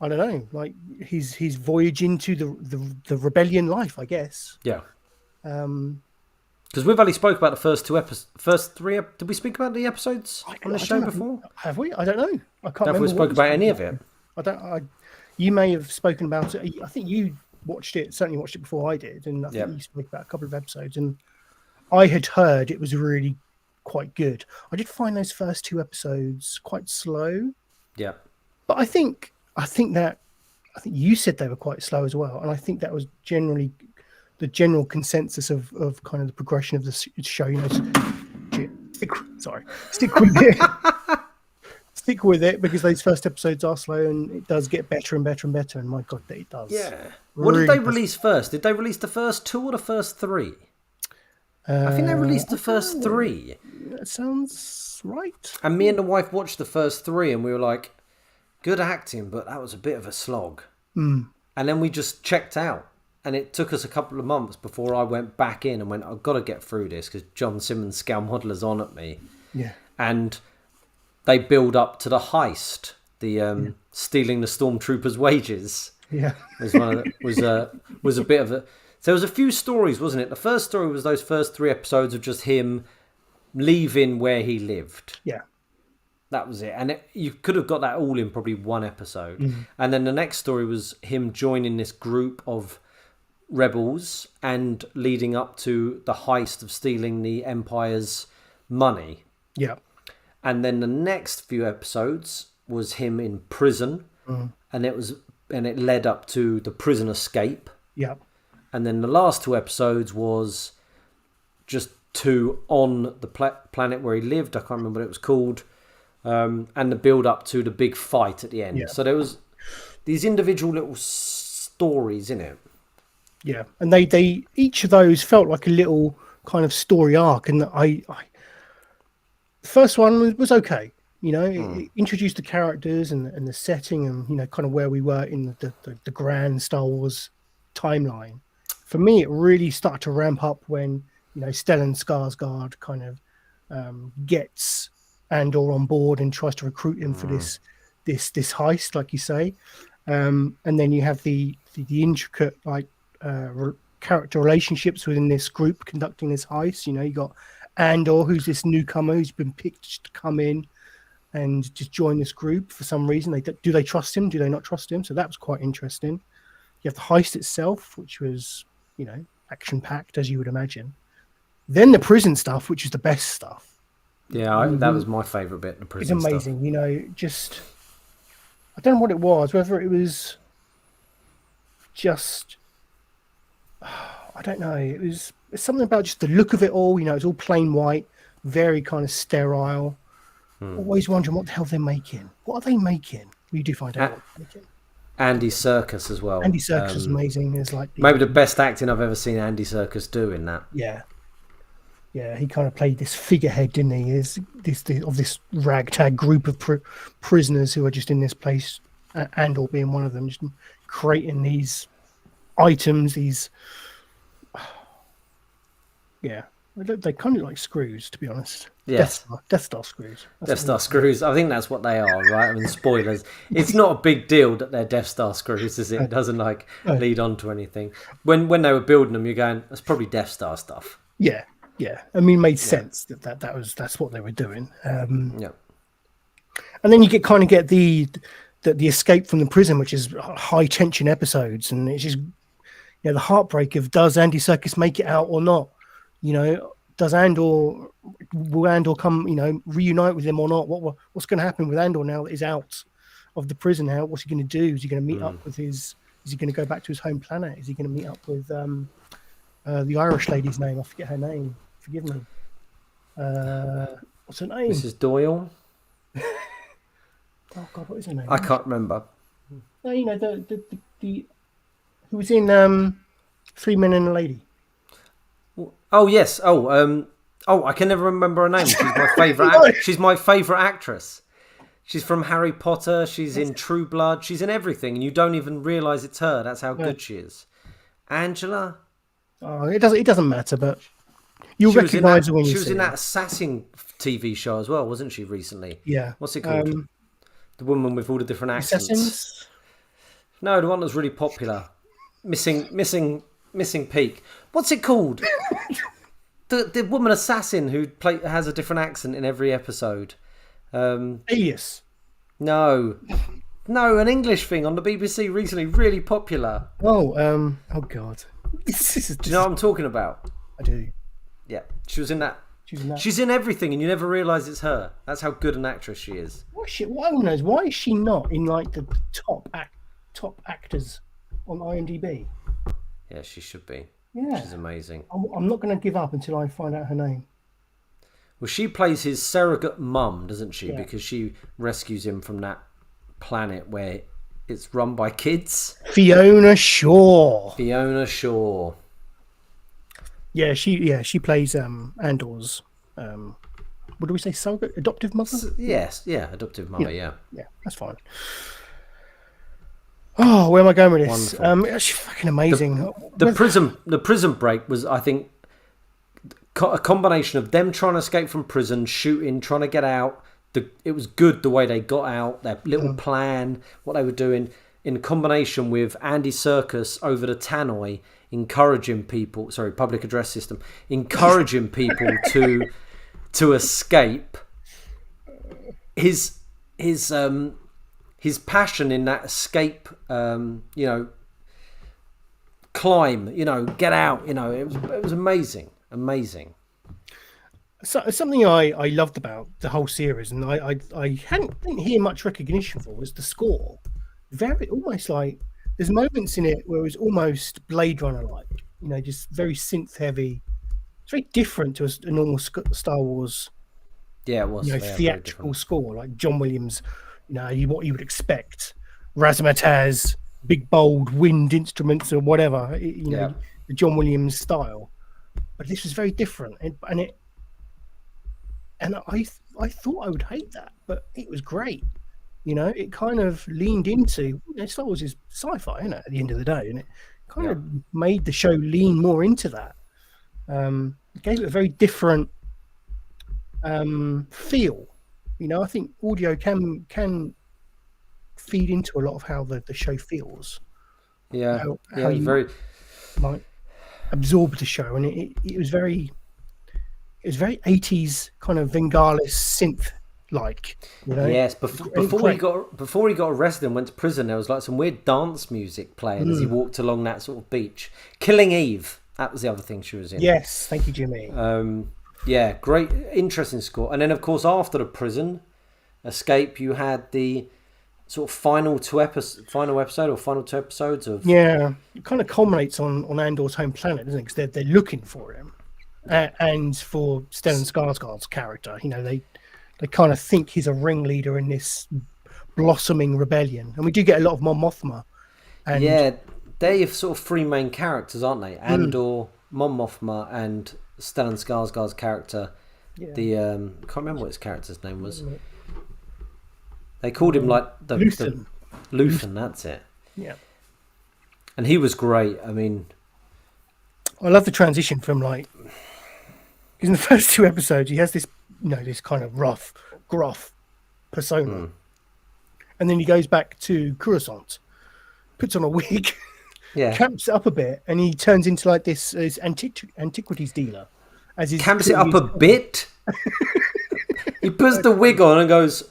Speaker 2: I don't know, like his voyage into the rebellion life, I guess.
Speaker 3: Yeah. Because we've only spoke about the first three. Did we speak about the episodes on the show before?
Speaker 2: Have we? I don't know. I can't remember.
Speaker 3: Have we spoke about any of it?
Speaker 2: You may have spoken about it. I think you watched it. Certainly watched it before I did, and I think you spoke about a couple of episodes. And I had heard it was really quite good. I did find those first two episodes quite slow.
Speaker 3: Yeah.
Speaker 2: But I think you said they were quite slow as well, and I think that was generally the general consensus of kind of the progression of the show. Stick with it. Stick with it, because those first episodes are slow, and it does get better and better and better. And my God, it does.
Speaker 3: Yeah. What did they release first? Did they release the first two or the first three? I think they released the first three.
Speaker 2: That sounds right.
Speaker 3: And me and the wife watched the first three, and we were like, good acting, but that was a bit of a slog. And then we just checked out. And it took us a couple of months before I went back in and went, I've got to get through this, because John Simmons' Scale Modeler's on at me.
Speaker 2: Yeah.
Speaker 3: And they build up to the heist, the stealing the stormtroopers' wages.
Speaker 2: Yeah.
Speaker 3: Was a bit of a... So there was a few stories, wasn't it? The first story was those first three episodes of just him leaving where he lived.
Speaker 2: Yeah.
Speaker 3: That was it. And you could have got that all in probably one episode. And then the next story was him joining this group of rebels and leading up to the heist of stealing the Empire's money.
Speaker 2: Yeah.
Speaker 3: And then the next few episodes was him in prison, and it led up to the prison escape.
Speaker 2: Yeah.
Speaker 3: And then the last two episodes was just two on the planet where he lived. I can't remember what it was called. And the build up to the big fight at the end. Yeah. So there was these individual little stories in it.
Speaker 2: Yeah, and they each of those felt like a little kind of story arc, and the first one was okay. It introduced the characters and the setting, and kind of where we were in the grand Star Wars timeline. For me, it really started to ramp up when Stellan Skarsgård kind of gets Andor on board and tries to recruit him for this heist, like you say, and then you have the intricate character relationships within this group conducting this heist. You got Andor, who's this newcomer who's been picked to come in and just join this group for some reason. Do they trust him? Do they not trust him? So that was quite interesting. You have the heist itself, which was action packed, as you would imagine. Then the prison stuff, which is the best stuff.
Speaker 3: Yeah, that was my favourite bit. The prison
Speaker 2: stuff. It's amazing. Just I don't know what it was. Whether it was just I don't know. It's something about just the look of it all. It's all plain white. very kind of sterile. Always wondering what the hell they're making. What are they making? We do find out what they're making.
Speaker 3: Andy Serkis as well.
Speaker 2: Andy Serkis is amazing. Is like
Speaker 3: maybe the best acting I've ever seen Andy Serkis do in that.
Speaker 2: Yeah. Yeah, he kind of played this figurehead, didn't he? Is this ragtag group of prisoners who are just in this place, Andor being one of them, just creating these items. They kind of like screws, to be honest.
Speaker 3: Yes.
Speaker 2: Death Star screws.
Speaker 3: Death Star screws. I think that's what they are, right? I mean, spoilers. It's not a big deal that they're Death Star screws, is it? It doesn't lead on to anything. When they were building them, you're going, that's probably Death Star stuff.
Speaker 2: Yeah. Yeah, I mean, it made sense that's what they were doing. And then you get the escape from the prison, which is high tension episodes, and it's just the heartbreak of, does Andy Serkis make it out or not? Will Andor come reunite with him or not? What's going to happen with Andor now that he's out of the prison? What's he going to do? Is he going to meet up with is he going to go back to his home planet? Is he going to meet up with the Irish lady's name? I forget her name. Forgive me. What's her name?
Speaker 3: Mrs. Doyle.
Speaker 2: Oh God, what is her name?
Speaker 3: I can't remember.
Speaker 2: No, the who was in 3 Men and a Lady.
Speaker 3: Oh yes. I can never remember her name. She's my favorite. She's my favorite actress. She's from Harry Potter. She's in True Blood. She's in everything, and you don't even realise it's her. That's how good she is. Angela.
Speaker 2: Oh, it doesn't matter, but you'll recognise her when you see her.
Speaker 3: She was in that Assassin TV show as well, wasn't she, recently?
Speaker 2: Yeah.
Speaker 3: What's it called? The woman with all the different accents.
Speaker 2: Assassins?
Speaker 3: No, the one that was really popular. Missing Peak. What's it called? the woman assassin who has a different accent in every episode.
Speaker 2: Alias.
Speaker 3: No, an English thing on the BBC recently, really popular.
Speaker 2: Oh God.
Speaker 3: Do you know what I'm talking about?
Speaker 2: I do.
Speaker 3: Yeah, she was in that. She's in everything, and you never realise it's her. That's how good an actress she is.
Speaker 2: What I want to know is, why is she not in like the top actors on IMDb?
Speaker 3: Yeah, she should be.
Speaker 2: Yeah,
Speaker 3: she's amazing.
Speaker 2: I'm not going to give up until I find out her name.
Speaker 3: Well, she plays his surrogate mum, doesn't she?
Speaker 2: Yeah.
Speaker 3: Because she rescues him from that planet where it's run by kids.
Speaker 2: Fiona Shaw. Yeah, she plays Andor's what do we say, surrogate, adoptive mother?
Speaker 3: Yes, yeah, adoptive mother, yeah.
Speaker 2: Yeah, that's fine. Oh, where am I going with this? It's fucking amazing.
Speaker 3: The prison break was, I think, a combination of them trying to escape from prison, shooting, trying to get out. It was good the way they got out, their little plan, what they were doing, in combination with Andy Serkis over the tannoy, encouraging people, public address system, encouraging people to escape. His passion in that escape, climb, get out, it was amazing.
Speaker 2: So something I loved about the whole series, and I didn't hear much recognition for, was the score. Very almost like, there's moments in it where it was almost Blade Runner like, just very synth heavy. It's very different to a normal Star Wars.
Speaker 3: Yeah, it was.
Speaker 2: Theatrical score, like John Williams. What you would expect. Razzmatazz, big bold wind instruments or whatever. The John Williams style. But this was very different, and I thought I would hate that, but it was great. It kind of leaned into, Star Wars is sci-fi, isn't it, at the end of the day, and it kind of made the show lean more into that. It gave it a very different feel. I think audio can feed into a lot of how the show feels.
Speaker 3: Yeah,
Speaker 2: how you
Speaker 3: very
Speaker 2: might absorb the show, and it was very 80s kind of Vangelis synth like.
Speaker 3: Yes, before he got arrested and went to prison, there was like some weird dance music playing as he walked along that sort of beach. Killing Eve, that was the other thing she was in.
Speaker 2: Yes, thank you, Jimmy.
Speaker 3: Yeah, great, interesting score. And then, of course, after the prison escape, you had the sort of final two episodes of...
Speaker 2: Yeah, it kind of culminates on Andor's home planet, doesn't it? Because they're looking for him. and for Stellan Skarsgård's character. You know, they kind of think he's a ringleader in this blossoming rebellion, and we do get a lot of Mon Mothma. And
Speaker 3: yeah, they're sort of three main characters, aren't they? Andor, Mon Mothma, and Stellan Skarsgård's character.
Speaker 2: Yeah.
Speaker 3: The I can't remember what his character's name was. They called him like the Luthen. That's it.
Speaker 2: Yeah,
Speaker 3: and he was great. I mean,
Speaker 2: I love the transition from like, because in the first 2 episodes he has this, you know, this kind of rough, gruff persona, and then he goes back to Coruscant, puts on a wig, camps it up a bit, and he turns into like this antiquities dealer. As his
Speaker 3: camps it up a bit. He puts the wig on and goes.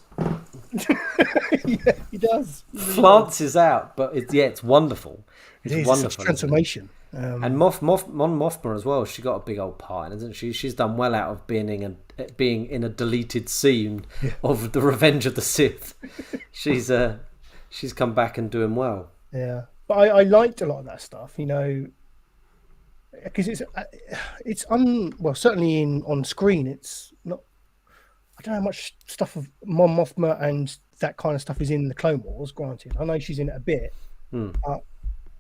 Speaker 2: Yeah, he does.
Speaker 3: Flances out, but it's wonderful. It's wonderful.
Speaker 2: Such transformation.
Speaker 3: And Mon Mothma as well. She got a big old part, hasn't she? She's done well out of being in a deleted scene of the Revenge of the Sith. She's come back and doing well.
Speaker 2: Yeah, but I liked a lot of that stuff. You know, because it's certainly on screen. It's not. I don't know how much stuff of Mon Mothma and that kind of stuff is in the Clone Wars. Granted, I know she's in it a bit, but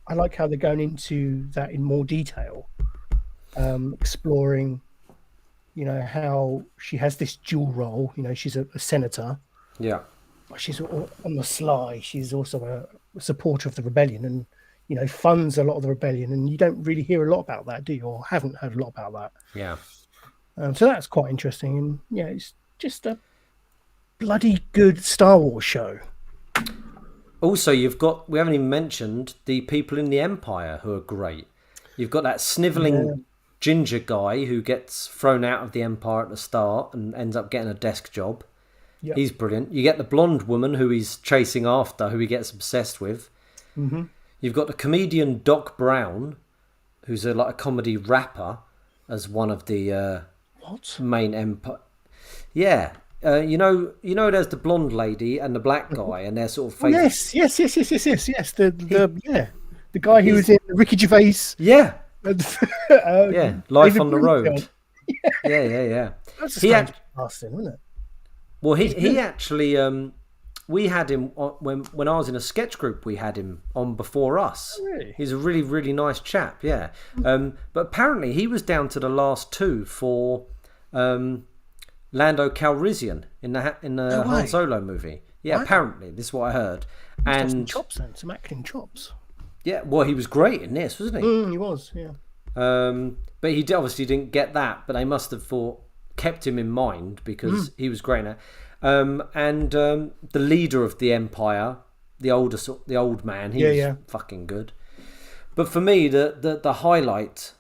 Speaker 2: I like how they're going into that in more detail, exploring, you know, how she has this dual role. You know, she's a senator.
Speaker 3: Yeah,
Speaker 2: but she's on the sly. She's also a supporter of the rebellion, and you know, funds a lot of the rebellion. And you don't really hear a lot about that, do you? Or haven't heard a lot about that.
Speaker 3: Yeah.
Speaker 2: So that's quite interesting, and yeah, it's just a bloody good Star Wars show.
Speaker 3: Also, we haven't even mentioned the people in the Empire who are great. You've got that snivelling ginger guy who gets thrown out of the Empire at the start and ends up getting a desk job. Yep. He's brilliant. You get the blonde woman who he's chasing after, who he gets obsessed with.
Speaker 2: Mm-hmm.
Speaker 3: You've got the comedian Doc Brown, who's like a comedy rapper, as one of the main Empire. Yeah. You know, there's the blonde lady and the black guy, and they're sort of faces.
Speaker 2: Yes. The guy who was in Ricky Gervais.
Speaker 3: Yeah.
Speaker 2: Yeah.
Speaker 3: Life on the Road. Yeah.
Speaker 2: That's a strange casting, wasn't it?
Speaker 3: Well, he actually we had him when I was in a sketch group. We had him on before us.
Speaker 2: Oh, really?
Speaker 3: He's a really, really nice chap. Yeah. But apparently he was down to the last 2 for. Lando Calrissian in the Han Solo movie. Yeah, right. Apparently. This is what I heard.
Speaker 2: And some chops then, some acting chops.
Speaker 3: Yeah, well, he was great in this, wasn't he?
Speaker 2: He was, yeah.
Speaker 3: But he obviously didn't get that, but they must have kept him in mind because he was great in it. And the leader of the Empire, the old man, he was fucking good. But for me, the highlight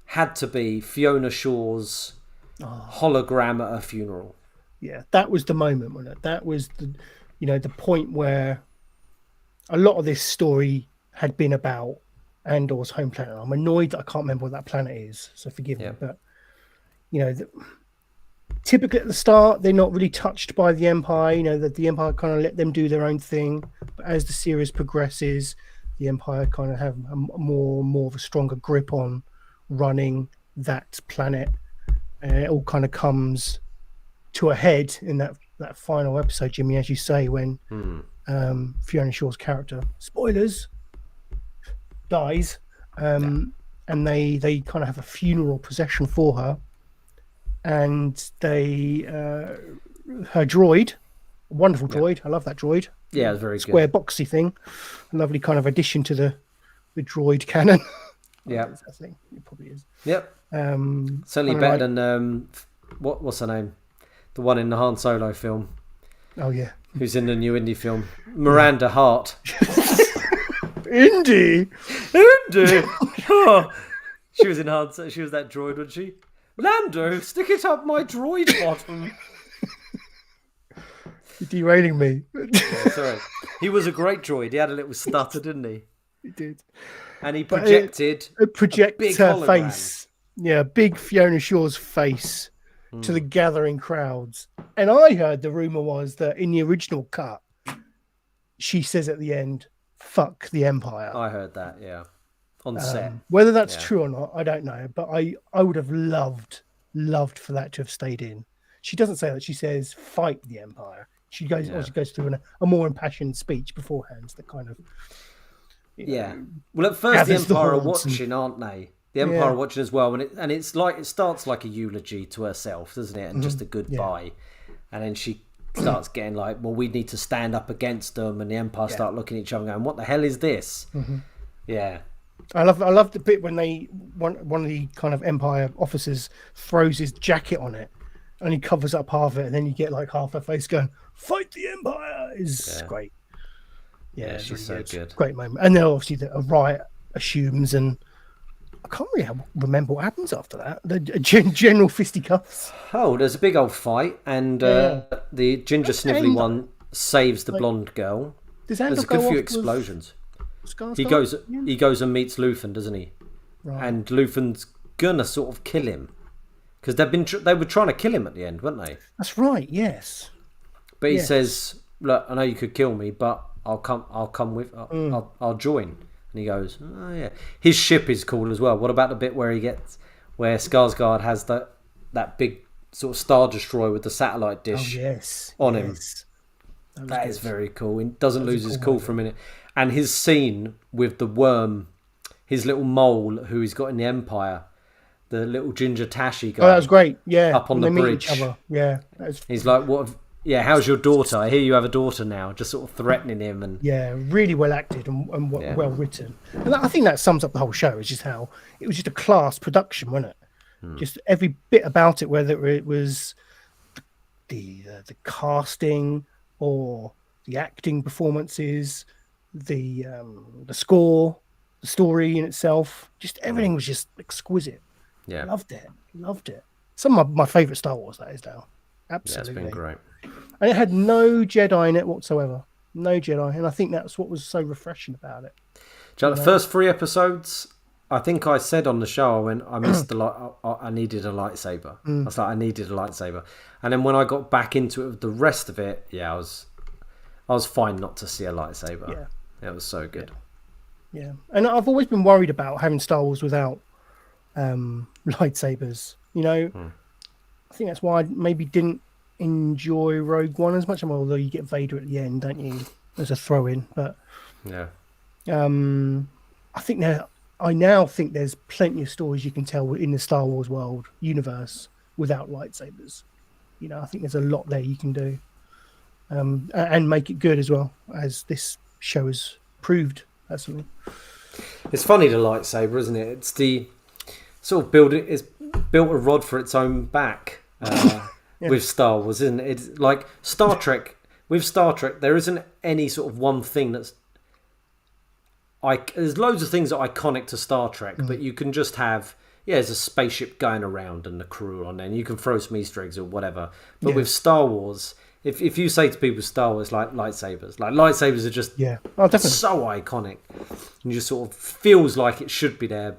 Speaker 3: had to be Fiona Shaw's hologram at her funeral.
Speaker 2: Yeah, that was the moment, wasn't it? That was the point where a lot of this story had been about Andor's home planet. I'm annoyed that I can't remember what that planet is, so forgive me. But typically at the start, they're not really touched by the Empire. You know, that the Empire kind of let them do their own thing. But as the series progresses, the Empire kind of have more of a stronger grip on running that planet. It all kind of comes to a head in that final episode, Jimmy, as you say, when Fiona Shaw's character, spoilers, dies, and they kind of have a funeral procession for her, and her droid, a wonderful droid, I love that droid.
Speaker 3: Yeah, it's very
Speaker 2: square
Speaker 3: good.
Speaker 2: Boxy thing, a lovely kind of addition to the droid canon.
Speaker 3: Yeah,
Speaker 2: I think it probably is.
Speaker 3: Yep. Certainly better than what's her name, the one in the Han Solo film.
Speaker 2: Oh yeah,
Speaker 3: who's in the new indie film, Miranda Hart.
Speaker 2: Indy.
Speaker 3: Oh, she was in Han Solo. She was that droid, wasn't she? Lando, stick it up my droid bottom.
Speaker 2: You're derailing me.
Speaker 3: Yeah, sorry. He was a great droid. He had a little stutter, didn't he?
Speaker 2: He did.
Speaker 3: And he projected
Speaker 2: projects
Speaker 3: big
Speaker 2: her
Speaker 3: hologram.
Speaker 2: face. Yeah, big Fiona Shaw's face to the gathering crowds. And I heard the rumor was that in the original cut, she says at the end, "Fuck the Empire."
Speaker 3: I heard that, yeah. on set.
Speaker 2: Whether that's true or not, I don't know. But I would have loved for that to have stayed in. She doesn't say that. She says, "Fight the Empire." She goes, or she goes through a more impassioned speech beforehand. That kind of.
Speaker 3: Well, at first the Empire are
Speaker 2: horns
Speaker 3: watching, aren't they? The Empire are watching as well, and it's like it starts like a eulogy to herself, doesn't it? And just a goodbye, and then she starts getting like, "Well, we need to stand up against them," and the Empire start looking at each other, and going, "What the hell is this?" Yeah.
Speaker 2: I love the bit when one of the kind of Empire officers throws his jacket on it, and he covers up half of it, and then you get like half her face going, "Fight the Empire!" Is great. Yeah,
Speaker 3: she's so good.
Speaker 2: Great moment. And then obviously a riot assumes, and I can't really remember what happens after that. The general fisticuffs.
Speaker 3: Oh, there's a big old fight, and the ginger snivelly one saves the blonde girl.
Speaker 2: Does Andor
Speaker 3: There's a good
Speaker 2: go
Speaker 3: few
Speaker 2: off
Speaker 3: explosions.
Speaker 2: Skarsgård?
Speaker 3: He goes and meets Luthen, doesn't he?
Speaker 2: Right.
Speaker 3: And Luthen's gonna sort of kill him because they were trying to kill him at the end, weren't they?
Speaker 2: That's right. Yes.
Speaker 3: But he says, "Look, I know you could kill me, but I'll come with. I'll join." And he goes, "Oh yeah." His ship is cool as well. What about the bit where where Skarsgård has that big sort of Star Destroyer with the satellite dish on him? That is very cool. He doesn't lose his cool for a minute. And his scene with the worm, his little mole who he's got in the Empire, the little ginger Tashi guy.
Speaker 2: Oh, that was great. Yeah,
Speaker 3: up on the bridge.
Speaker 2: Meet each other. Yeah,
Speaker 3: he's like, "What? How's your daughter? I hear you have a daughter now." Just sort of threatening him, and
Speaker 2: really well acted and well written. And I think that sums up the whole show. It's just how it was just a class production, wasn't it? Just every bit about it, whether it was the casting or the acting performances, the score, the story in itself, just everything was just exquisite.
Speaker 3: Yeah,
Speaker 2: loved it. Some of my favorite Star Wars, that is now. Absolutely,
Speaker 3: it's been great.
Speaker 2: And it had no Jedi in it whatsoever. No Jedi, and I think that's what was so refreshing about it.
Speaker 3: Do you know, the first 3 episodes, I think I said on the show, I missed the light. I needed a lightsaber. I was like, I needed a lightsaber. And then when I got back into it with the rest of it, I was fine not to see a lightsaber. Yeah, it was so good.
Speaker 2: Yeah, and I've always been worried about having Star Wars without lightsabers. You know, I think that's why I maybe didn't enjoy Rogue One as much. Although you get Vader at the end, don't you? There's a throw-in, but I now think there's plenty of stories you can tell in the Star Wars world universe without lightsabers. You know, I think there's a lot there you can do, and make it good as well, as this show has proved. Personally,
Speaker 3: it's funny, the lightsaber, isn't it? It's the sort of it's built a rod for its own back with Star Wars, isn't it? It's like Star Trek. With Star Trek, there isn't any sort of one thing that's there's loads of things that are iconic to Star Trek, but you can just have there's a spaceship going around and the crew on there, and you can throw some Easter eggs or whatever. But with Star Wars, if you say to people Star Wars, like lightsabers are just so iconic, and just sort of feels like it should be there,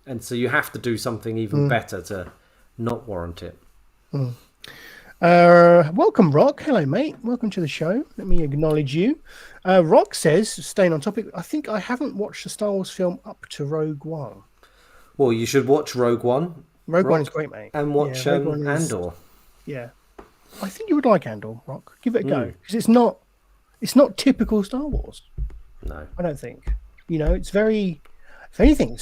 Speaker 3: and so you have to do something even better to not warrant it.
Speaker 2: Welcome, Rock. Hello, mate. Welcome to the show. Let me acknowledge you. Rock says, staying on topic, I think I haven't watched the Star Wars film up to Rogue One.
Speaker 3: Well, you should watch Rogue One.
Speaker 2: Rogue One is great, mate.
Speaker 3: And watch Andor.
Speaker 2: Yeah. I think you would like Andor, Rock. Give it a go. Because it's not typical Star Wars.
Speaker 3: No.
Speaker 2: I don't think. You know, it's very... If anything,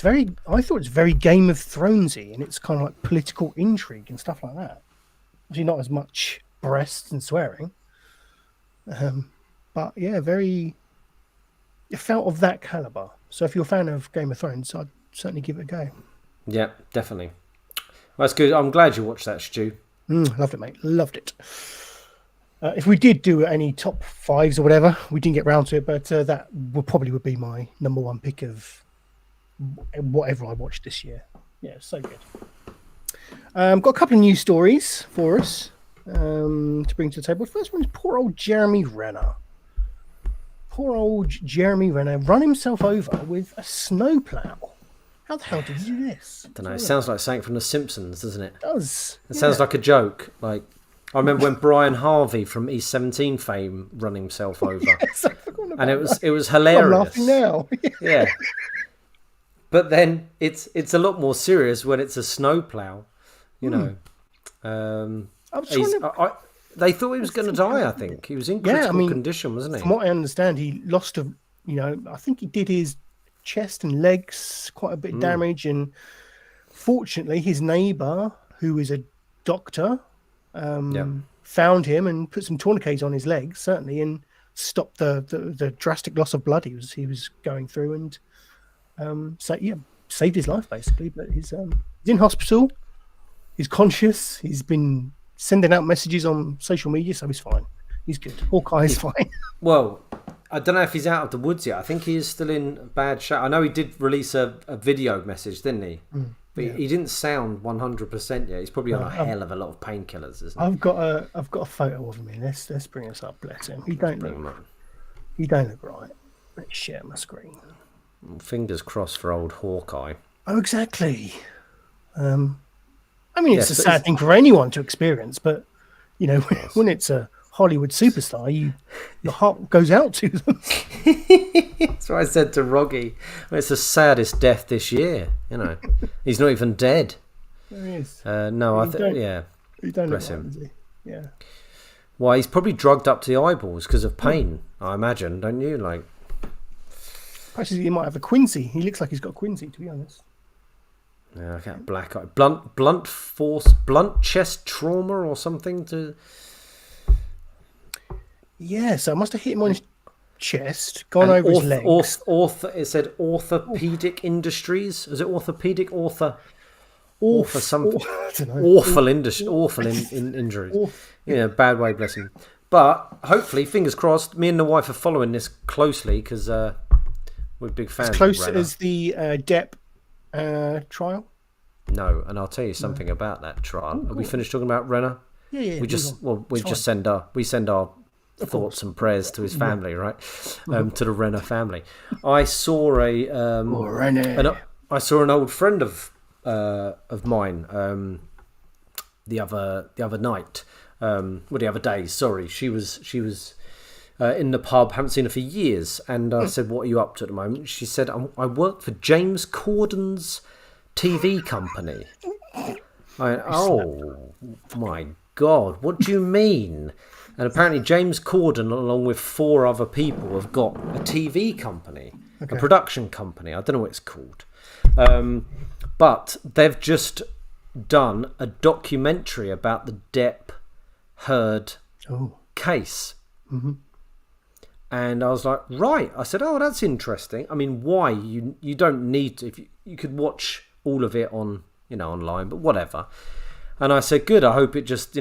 Speaker 2: I thought it's very Game of Thronesy, and it's kind of like political intrigue and stuff like that. Obviously not as much breasts and swearing. But yeah, it felt of that caliber. So if you're a fan of Game of Thrones, I'd certainly give it a go.
Speaker 3: Yeah, definitely. Well, that's good. I'm glad you watched that, Stu.
Speaker 2: Loved it, mate. Loved it. If we did do any top 5s or whatever, we didn't get round to it, but that would be my number 1 pick of whatever I watched this year. Yeah, so good. Got a couple of news stories for us to bring to the table. The first one is poor old Jeremy Renner. Poor old Jeremy Renner run himself over with a snowplow. How the hell did he do this?
Speaker 3: I don't know. It sounds like something from The Simpsons, doesn't it?
Speaker 2: It does.
Speaker 3: It sounds like a joke. Like, I remember when Brian Harvey from East 17 fame run himself over.
Speaker 2: Yes, I forgot about
Speaker 3: and it was hilarious.
Speaker 2: I'm laughing now.
Speaker 3: Yeah. But then it's a lot more serious when it's a snowplow, you know. They thought he was going to die. I think he was in critical condition, wasn't he?
Speaker 2: From what I understand, he lost I think he did his chest and legs quite a bit of damage, and fortunately, his neighbour, who is a doctor, found him and put some tourniquets on his legs, certainly, and stopped the drastic loss of blood he was going through, and saved his life basically. But he's in hospital. He's conscious. He's been sending out messages on social media, so he's fine. He's good. Hawkeye is fine.
Speaker 3: Well, I don't know if he's out of the woods yet. I think he is still in bad shape. I know he did release a video message, didn't he? But he didn't sound 100% yet. He's probably on a hell of a lot of painkillers, isn't he?
Speaker 2: I've got a photo of him here. Let's bring us up. Bless him. He don't look right. Let's share my screen.
Speaker 3: Well, fingers crossed for old Hawkeye.
Speaker 2: Oh, exactly. I mean, it's a sad thing for anyone to experience, but when it's a Hollywood superstar, your heart goes out to them.
Speaker 3: That's what I said to Roggy. It's the saddest death this year. He's not even dead.
Speaker 2: There he is.
Speaker 3: No, I think
Speaker 2: You don't
Speaker 3: bless
Speaker 2: look
Speaker 3: him.
Speaker 2: right, is he? Yeah.
Speaker 3: Well, he's probably drugged up to the eyeballs because of pain. I imagine, don't you? Like,
Speaker 2: perhaps he might have a Quinsy. He looks like he's got Quinsy, to be honest.
Speaker 3: Yeah, I got black eye, blunt chest trauma or something to.
Speaker 2: Yeah, so I must have hit him on his chest, gone over his legs.
Speaker 3: It said orthopedic industries. Is it orthopedic something?
Speaker 2: I don't know.
Speaker 3: Awful industry, awful injuries. Yeah, bad way, bless him. But hopefully, fingers crossed. Me and the wife are following this closely because we're big fans.
Speaker 2: As close
Speaker 3: of Renner.
Speaker 2: as the Depp trial.
Speaker 3: No, and I'll tell you something about that trial. Are we finished talking about Renner?
Speaker 2: Yeah.
Speaker 3: We send our thoughts and prayers to his family, right? To the Renner family. I saw I saw an old friend of mine the other night. The other day. Sorry, she was in the pub. Haven't seen her for years, and I said, "What are you up to at the moment?" She said, "I work for James Corden's TV company." I went, "Oh my God, what do you mean?" And apparently James Corden, along with 4 other people, have got a TV company, a production company. I don't know what it's called. But they've just done a documentary about the Depp Heard case.
Speaker 2: Mm-hmm.
Speaker 3: And I was like, right. I said, oh, that's interesting. I mean, why? You don't need to. If you could watch all of it on, online, but whatever. And I said, good. I hope it just,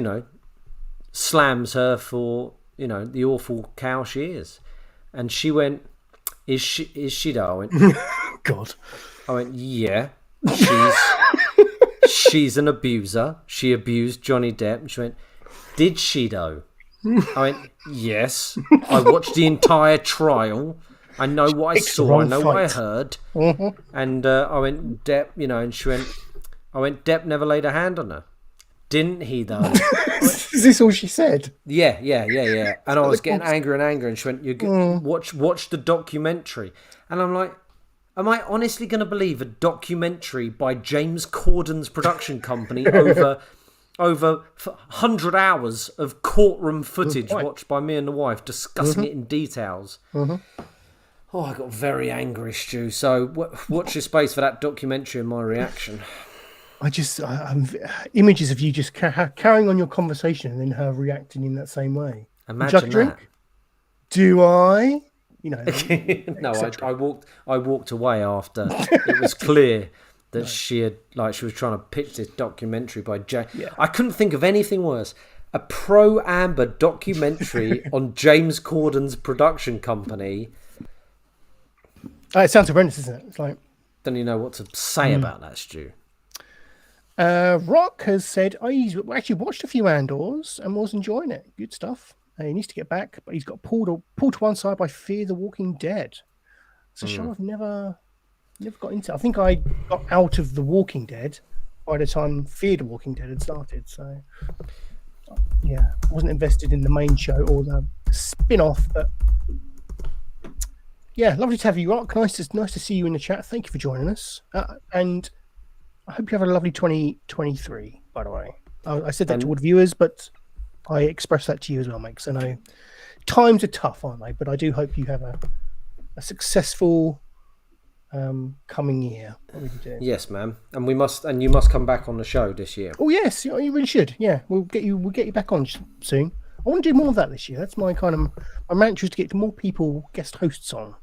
Speaker 3: slams her for, the awful cow she is. And she went, is she though? I went,
Speaker 2: God.
Speaker 3: I went, yeah. She's an abuser. She abused Johnny Depp. And she went, did she though? I went, yes. I watched the entire trial. I know what I saw. I know what I heard.
Speaker 2: Mm-hmm.
Speaker 3: And I went, Depp, and she went, I went, Depp never laid a hand on her. Didn't he though?
Speaker 2: Is this all she said?
Speaker 3: Yeah. And I was getting angry, and she went, watch the documentary. And I'm like, am I honestly going to believe a documentary by James Corden's production company over 100 hours of courtroom footage watched by me and the wife discussing it in details?
Speaker 2: Mm-hmm.
Speaker 3: Oh, I got very angry, Stu. So watch your space for that documentary and my reaction.
Speaker 2: I'm images of you just carrying on your conversation and then her reacting in that same way.
Speaker 3: Imagine
Speaker 2: drink?
Speaker 3: that.
Speaker 2: Do I?
Speaker 3: No, I walked away after it was clear that she was trying to pitch this documentary by James. Yeah. I couldn't think of anything worse. A pro-Amber documentary on James Corden's production company.
Speaker 2: It sounds horrendous, isn't it? It's like,
Speaker 3: don't you know what to say about that, Stu?
Speaker 2: Rock has said, he's actually watched a few Andors and was enjoying it. Good stuff. He needs to get back, but he's got pulled to one side by Fear the Walking Dead. It's a show I've never got into. I think I got out of The Walking Dead by the time Fear the Walking Dead had started. So, yeah, I wasn't invested in the main show or the spin-off, but Yeah, lovely to have you, Rock. Nice to see you in the chat. Thank you for joining us. And I hope you have a lovely 2023, by the way. I said that to all the viewers, but I express that to you as well, mate, because I know times are tough, aren't they? But I do hope you have a successful coming year. What would you do?
Speaker 3: Yes, ma'am. And you must come back on the show this year.
Speaker 2: Oh yes, you really should. Yeah, we'll get you back on soon. I want to do more of that this year. That's my mantra is to get more people, guest hosts on.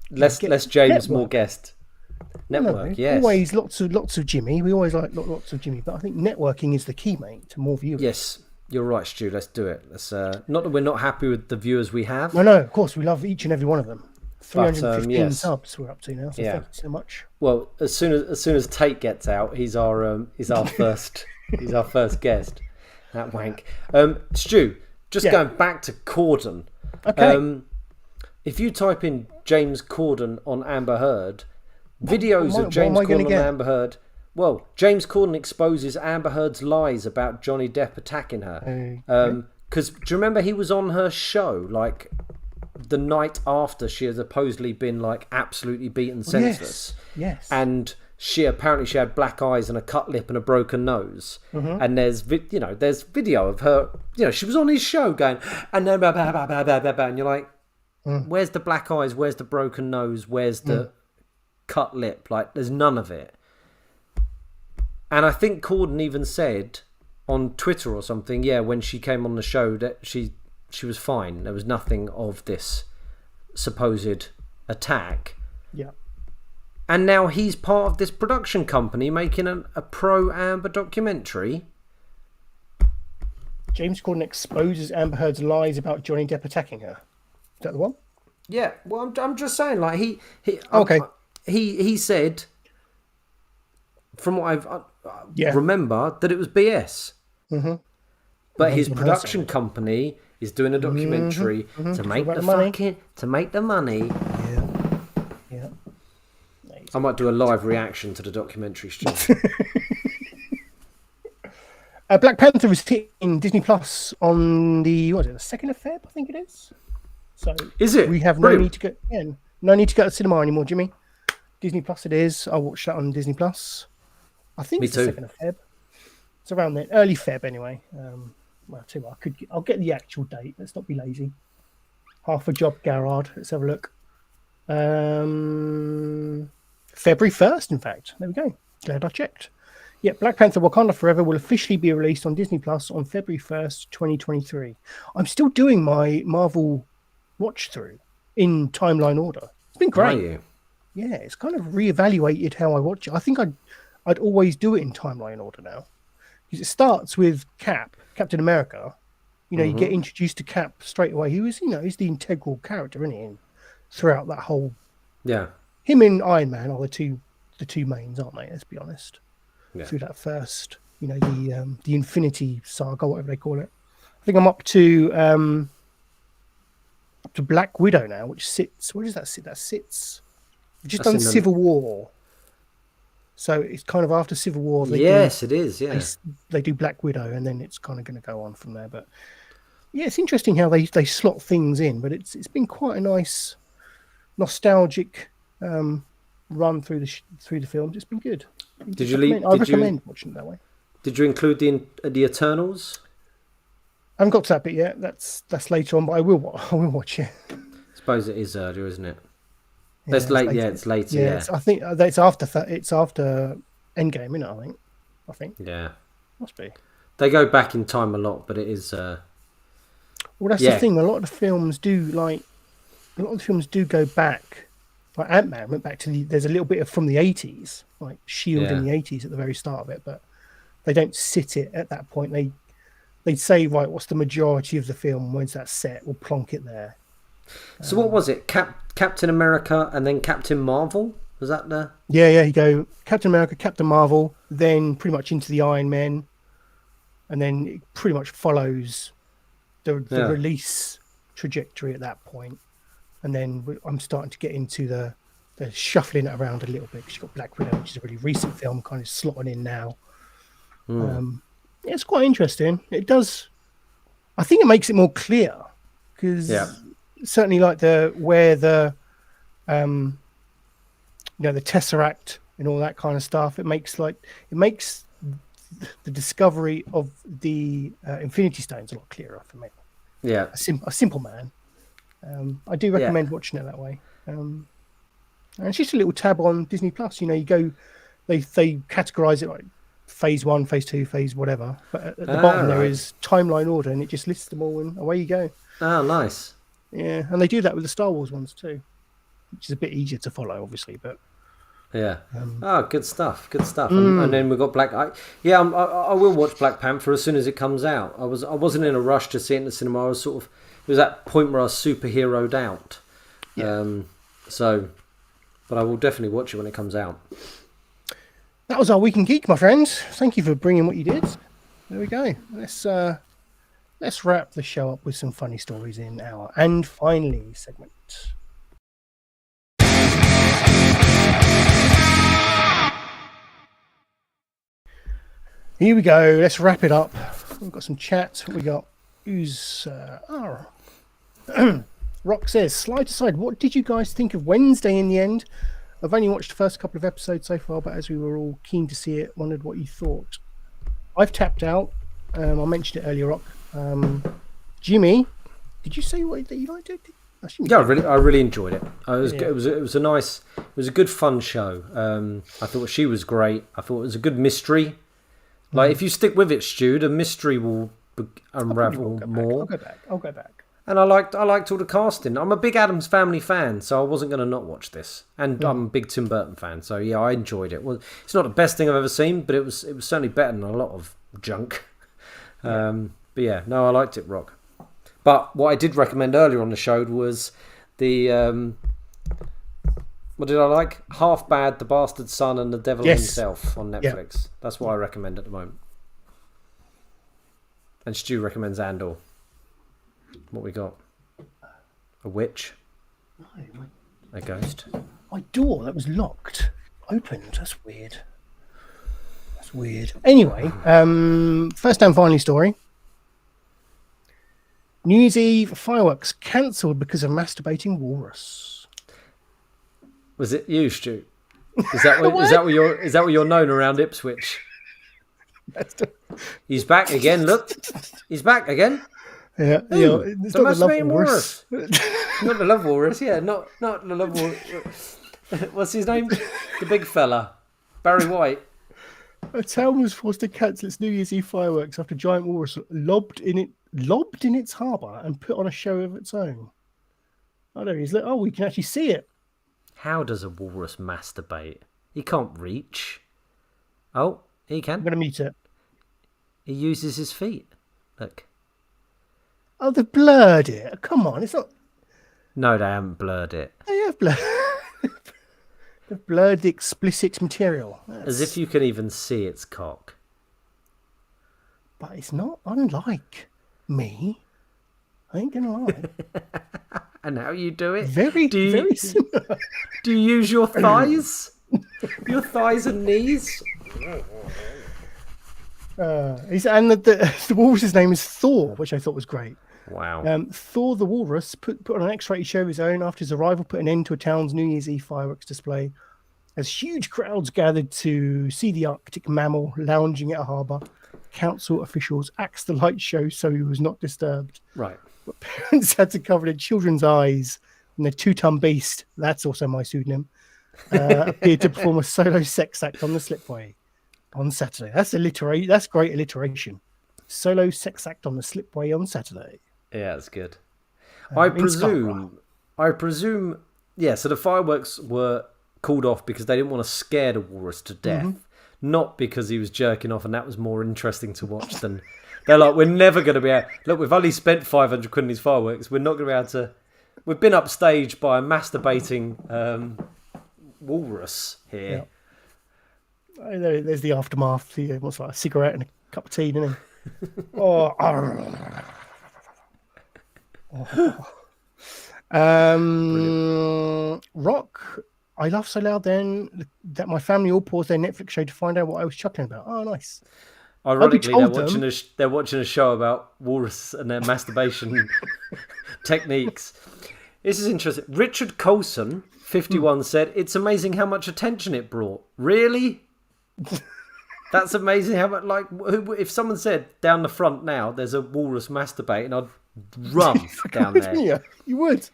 Speaker 3: Less James, network. More guest. Network, yes.
Speaker 2: Always lots of Jimmy. We always like lots of Jimmy, but I think networking is the key, mate, to more viewers.
Speaker 3: Yes, you're right, Stu. Let's do it. Let's not that we're not happy with the viewers we have.
Speaker 2: No, of course we love each and every one of them. 315 subs we're up to now. So thank you so much.
Speaker 3: Well, as soon as Tate gets out, he's our first guest. That wank. Stu, just going back to Corden.
Speaker 2: Okay.
Speaker 3: If you type in James Corden on Amber Heard, videos of James Corden on Amber Heard. Well, James Corden exposes Amber Heard's lies about Johnny Depp attacking her. Because do you remember he was on her show like the night after she had supposedly been like absolutely beaten senseless?
Speaker 2: Yes.
Speaker 3: And she had black eyes and a cut lip and a broken nose. Mm-hmm. And there's video of her. She was on his show going and then blah, blah, blah, blah, blah, blah, blah, and you're like, where's the black eyes? Where's the broken nose? Where's the cut lip? Like, there's none of it. And I think Corden even said on Twitter or something, when she came on the show that she was fine. There was nothing of this supposed attack.
Speaker 2: Yeah.
Speaker 3: And now he's part of this production company making a pro-Amber documentary.
Speaker 2: James Corden exposes Amber Heard's lies about Johnny Depp attacking her. Is that the one?
Speaker 3: Yeah. Well, I'm just saying, like he said, from what I've remember, that it was BS.
Speaker 2: Mm-hmm.
Speaker 3: But his production company is doing a documentary to make the money.
Speaker 2: Yeah.
Speaker 3: I might do a live reaction to the documentary.
Speaker 2: Black Panther is hitting Disney Plus on the 2nd of Feb, I think it is. So
Speaker 3: is it?
Speaker 2: We have no need to go. Yeah, no need to go to the cinema anymore, Jimmy. Disney Plus it is. I'll watch that on Disney Plus. I think it's the 2nd of Feb. It's around there, early Feb anyway. I'll get the actual date. Let's not be lazy. Half a job, Garrard. Let's have a look. February 1st, in fact. There we go. Glad I checked. Yeah, Black Panther Wakanda Forever will officially be released on Disney Plus on February 1st, 2023. I'm still doing my Marvel watch through in timeline order. It's been great.
Speaker 3: Are you?
Speaker 2: Yeah, it's kind of reevaluated how I watch it. I think I'd always do it in timeline order now. Because it starts with Captain America. You get introduced to Cap straight away. He was, he's the integral character, isn't he? Throughout that whole.
Speaker 3: Yeah.
Speaker 2: Him and Iron Man are the two mains, aren't they? Let's be honest.
Speaker 3: Yeah.
Speaker 2: Through that first, the Infinity Saga, whatever they call it. I think I'm up to Black Widow now, which sits. Where does that sit? That sits. We've just done Civil War. So it's kind of after Civil War.
Speaker 3: It is. Yeah,
Speaker 2: they do Black Widow, and then it's kind of going to go on from there. But yeah, it's interesting how they slot things in. But it's been quite a nice, nostalgic run through the films. It's been good. I recommend watching it that way.
Speaker 3: Did you include the Eternals?
Speaker 2: I haven't got to that bit yet. That's later on, but I will watch it.
Speaker 3: I suppose it is earlier, isn't it? It's late. Yeah, it's later. Yeah,
Speaker 2: I think it's after Endgame, I think.
Speaker 3: Yeah,
Speaker 2: must be.
Speaker 3: They go back in time a lot, but it is.
Speaker 2: Well, that's the thing. A lot of the films do go back. Like Ant-Man went back to there's a little bit from the 80s, like S.H.I.E.L.D. in the 80s at the very start of it, but they don't sit it at that point. They'd say, right, what's the majority of the film? When's that set? We'll plonk it there.
Speaker 3: So what was it? Captain America and then Captain Marvel? Was that the...
Speaker 2: Yeah, you go Captain America, Captain Marvel, then pretty much into the Iron Men, and then it pretty much follows the release trajectory at that point. And then I'm starting to get into the shuffling it around a little bit, because you've got Black Widow, which is a really recent film, kind of slotting in now. It's quite interesting. It does... I think it makes it more clear, because... certainly like where the the Tesseract and all that kind of stuff. It makes the discovery of the Infinity Stones a lot clearer for me.
Speaker 3: Yeah,
Speaker 2: a simple man. I do recommend watching it that way. And it's just a little tab on Disney Plus. You go, they categorize it like phase 1, phase 2, phase whatever. But at the bottom there is timeline order, and it just lists them all, and away you go.
Speaker 3: Oh, nice.
Speaker 2: Yeah, and they do that with the Star Wars ones too, which is a bit easier to follow, obviously. But
Speaker 3: yeah, good stuff. And then we've got I will watch Black Panther as soon as it comes out. I wasn't in a rush to see it in the cinema. I was it was that point where I was superheroed out. Yeah. But I will definitely watch it when it comes out.
Speaker 2: That was our Week in Geek, my friends. Thank you for bringing what you did. There we go. Let's wrap the show up with some funny stories in our And Finally segment. Here we go. Let's wrap it up. We've got some chat. We got Rock says, slide aside, what did you guys think of Wednesday in the end? I've only watched the first couple of episodes so far, but as we were all keen to see it, wondered what you thought. I've tapped out. I mentioned it earlier, Rock. Jimmy, did you say that you liked it?
Speaker 3: Yeah, I really enjoyed it. It was a good fun show. I thought she was great. I thought it was a good mystery. Like if you stick with it, Stu, the mystery will unravel more.
Speaker 2: I'll go back.
Speaker 3: And I liked all the casting. I'm a big Addams Family fan, so I wasn't going to not watch this. And I'm a big Tim Burton fan, so yeah, I enjoyed it. Well, it's not the best thing I've ever seen, but it was certainly better than a lot of junk. But yeah, no, I liked it, Rock. But what I did recommend earlier on the show was the what did I like? Half Bad, The Bastard Son, and The Devil Himself on Netflix. Yeah. That's what I recommend at the moment. And Stu recommends Andor. What we got? A witch?
Speaker 2: No,
Speaker 3: a ghost?
Speaker 2: My door that was locked opened. That's weird. Anyway, first and finally story. New Year's Eve fireworks cancelled because of masturbating walrus.
Speaker 3: Was it you, Stu? Is that what you're known around Ipswich? He's back again. Look, he's back again.
Speaker 2: Yeah, it's not the love walrus.
Speaker 3: Not the love walrus. Yeah, not the love walrus. What's his name? The big fella, Barry White.
Speaker 2: A town was forced to cancel its New Year's Eve fireworks after giant walrus lobbed in its harbour and put on a show of its own. I know, he's like, we can actually see it.
Speaker 3: How does a walrus masturbate? He can't reach. Oh, he can.
Speaker 2: I'm going to mute it.
Speaker 3: He uses his feet. Look.
Speaker 2: Oh, they've blurred it. Come on, it's not...
Speaker 3: No, they haven't blurred it.
Speaker 2: They have blurred. They've blurred the explicit material.
Speaker 3: As if you can even see its cock.
Speaker 2: But it's not unlike me. I ain't gonna lie.
Speaker 3: And how you do it?
Speaker 2: Very similar.
Speaker 3: Do you use your thighs? Your thighs and knees?
Speaker 2: And the walrus's name is Thor, which I thought was great.
Speaker 3: Wow.
Speaker 2: Thor the walrus put on an X-rated show of his own after his arrival, put an end to a town's New Year's Eve fireworks display. As huge crowds gathered to see the Arctic mammal lounging at a harbour, council officials axed the light show so he was not disturbed.
Speaker 3: Right.
Speaker 2: But parents had to cover their children's eyes when the two-ton beast, that's also my pseudonym, appeared to perform a solo sex act on the slipway on Saturday. That's great alliteration. Solo sex act on the slipway on Saturday.
Speaker 3: Yeah, that's good. I presume, so the fireworks were called off because they didn't want to scare the walrus to death, not because he was jerking off and that was more interesting to watch than... They're like, we're never going to be able... Look, we've only spent 500 quid on these fireworks. We're not going to be able to... We've been upstaged by a masturbating walrus here.
Speaker 2: Yeah. There's the aftermath. He wants like a cigarette and a cup of tea, doesn't he? Rock, I laughed so loud then that my family all paused their Netflix show to find out what I was chuckling about. Oh, nice.
Speaker 3: Ironically, they're watching a show about walrus and their masturbation techniques. This is interesting. Richard Colson, 51, said, "It's amazing how much attention it brought." Really? That's amazing how much, like, if someone said down the front now, there's a walrus masturbating, I'd run down there.
Speaker 2: Yeah, you would.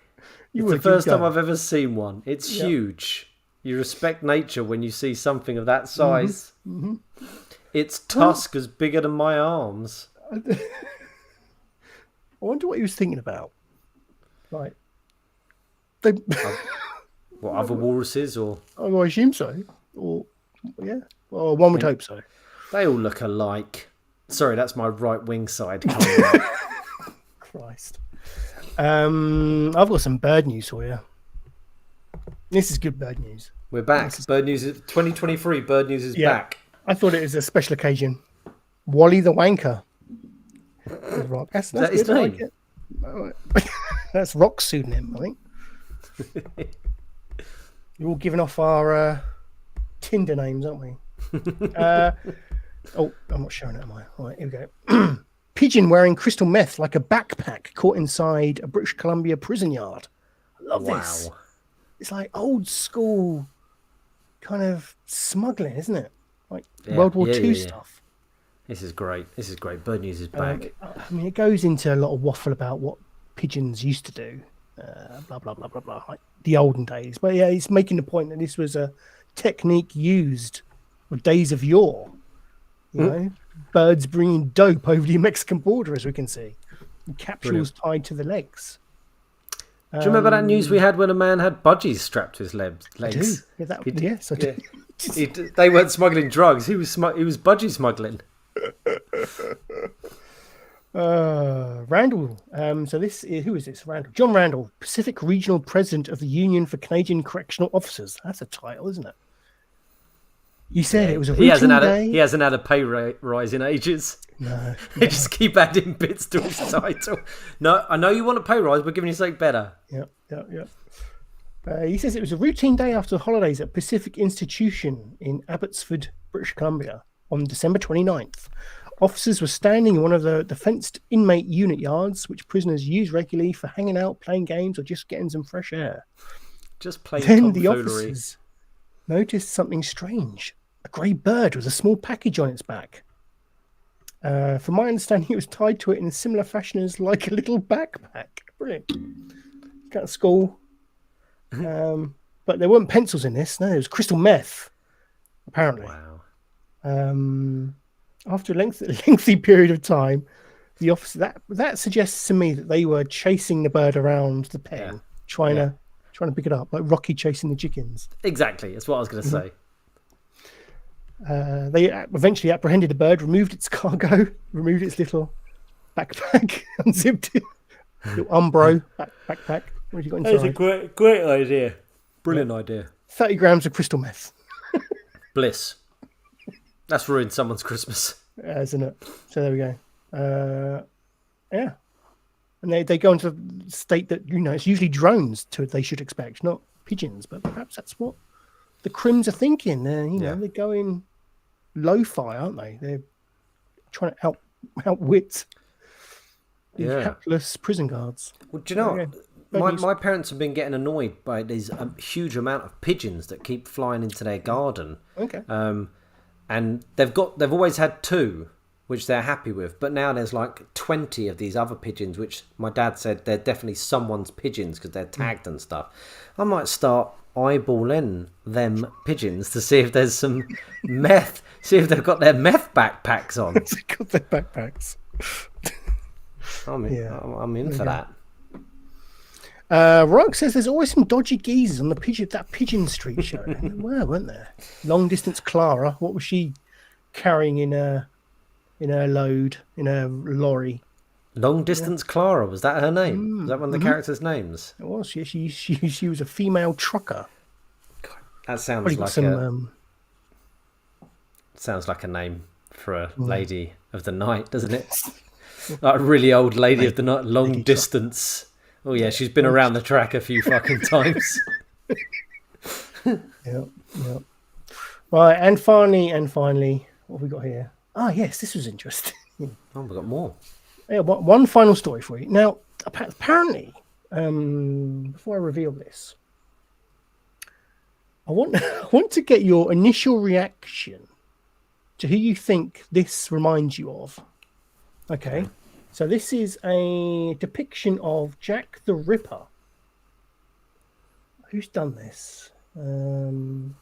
Speaker 3: It's the first time I've ever seen one. It's huge. You respect nature when you see something of that size.
Speaker 2: Mm-hmm.
Speaker 3: Its tusk is bigger than my arms.
Speaker 2: I wonder what he was thinking about. Like,
Speaker 3: what, other walruses or?
Speaker 2: Oh, I assume so. Or yeah, well, one would hope so.
Speaker 3: They all look alike. Sorry, that's my right wing side coming out.
Speaker 2: Christ. I've got some bird news for you. This is good bird news.
Speaker 3: We're back. Bird news is 2023. Bird news is back.
Speaker 2: I thought it was a special occasion. Wally the Wanker. Rock. That's
Speaker 3: that his
Speaker 2: good. I
Speaker 3: name?
Speaker 2: like it. That's Rock's pseudonym, I think. You're all giving off our Tinder names, aren't we? Oh, I'm not showing it, am I? All right, here we go. Pigeon wearing crystal meth like a backpack caught inside a British Columbia prison yard. I love this. It's like old school kind of smuggling, isn't it? Like World War II stuff.
Speaker 3: This is great. This is great. Bird news is back.
Speaker 2: I mean, it goes into a lot of waffle about what pigeons used to do. Blah, blah, blah, blah, blah. Like the olden days. But yeah, he's making the point that this was a technique used for days of yore. You know, birds bringing dope over the Mexican border, as we can see. And capsules tied to the legs.
Speaker 3: Do you remember that news we had when a man had budgies strapped to his legs?
Speaker 2: I do. Yeah, yes, I do.
Speaker 3: They weren't smuggling drugs. He was budgie smuggling.
Speaker 2: Randall. So this is, who is this? Randall. John Randall, Pacific Regional President of the Union for Canadian Correctional Officers. That's a title, isn't it? He said it was a routine day.
Speaker 3: He hasn't had a pay rise in ages.
Speaker 2: No.
Speaker 3: They just keep adding bits to his title. No, I know you want a pay rise, but giving you something better.
Speaker 2: Yeah. He says it was a routine day after the holidays at Pacific Institution in Abbotsford, British Columbia on December 29th. Officers were standing in one of the fenced inmate unit yards, which prisoners use regularly for hanging out, playing games, or just getting some fresh air.
Speaker 3: Just playing
Speaker 2: Then the
Speaker 3: tomfoolery.
Speaker 2: officers noticed something strange. A grey bird with a small package on its back. From my understanding, it was tied to it in a similar fashion as like a little backpack. Brilliant. Got to school. But there weren't pencils in this. No, it was crystal meth, apparently.
Speaker 3: Wow.
Speaker 2: After a lengthy period of time, the officer that suggests to me that they were chasing the bird around the pen, trying to pick it up, like Rocky chasing the chickens.
Speaker 3: Exactly. That's what I was going to say.
Speaker 2: They eventually apprehended the bird, removed its cargo, removed its little backpack, unzipped it. Little Umbro backpack. What have you got inside?
Speaker 3: That's a great idea. Brilliant idea.
Speaker 2: 30 grams of crystal meth.
Speaker 3: Bliss. That's ruined someone's Christmas.
Speaker 2: Isn't it? So there we go. Yeah. And they go into the state that, it's usually drones they should expect, not pigeons. But perhaps that's what the Crims are thinking. They're going lo-fi, aren't they? They're trying to outwit the hapless prison guards.
Speaker 3: Well, do you know what? My parents have been getting annoyed by these huge amount of pigeons that keep flying into their garden.
Speaker 2: Okay.
Speaker 3: And they've always had 2, which they're happy with, but now there's like 20 of these other pigeons, which my dad said they're definitely someone's pigeons because they're tagged and stuff. I might start eyeballing them pigeons to see if there's some meth, see if they've got their meth backpacks on.
Speaker 2: They've got their backpacks.
Speaker 3: I'm in for that.
Speaker 2: Rogue says there's always some dodgy geezers on that Pigeon Street show. Where weren't there? Long distance Clara. What was she carrying in her load in her lorry?
Speaker 3: Long distance Clara, was that her name? Was that one of the characters' names?
Speaker 2: It was. Yeah, she was a female trucker.
Speaker 3: God, that sounds like sounds like a name for a lady of the night, doesn't it? Like a really old lady of the night, long distance. Oh yeah, she's been around the track a few fucking times.
Speaker 2: Yeah. Right, and finally, what have we got here? Yes, this was interesting.
Speaker 3: Oh, we got more.
Speaker 2: Yeah, one final story for you. Now, apparently, before I reveal this, I want to get your initial reaction to who you think this reminds you of. Okay, so this is a depiction of Jack the Ripper. Who's done this? Trying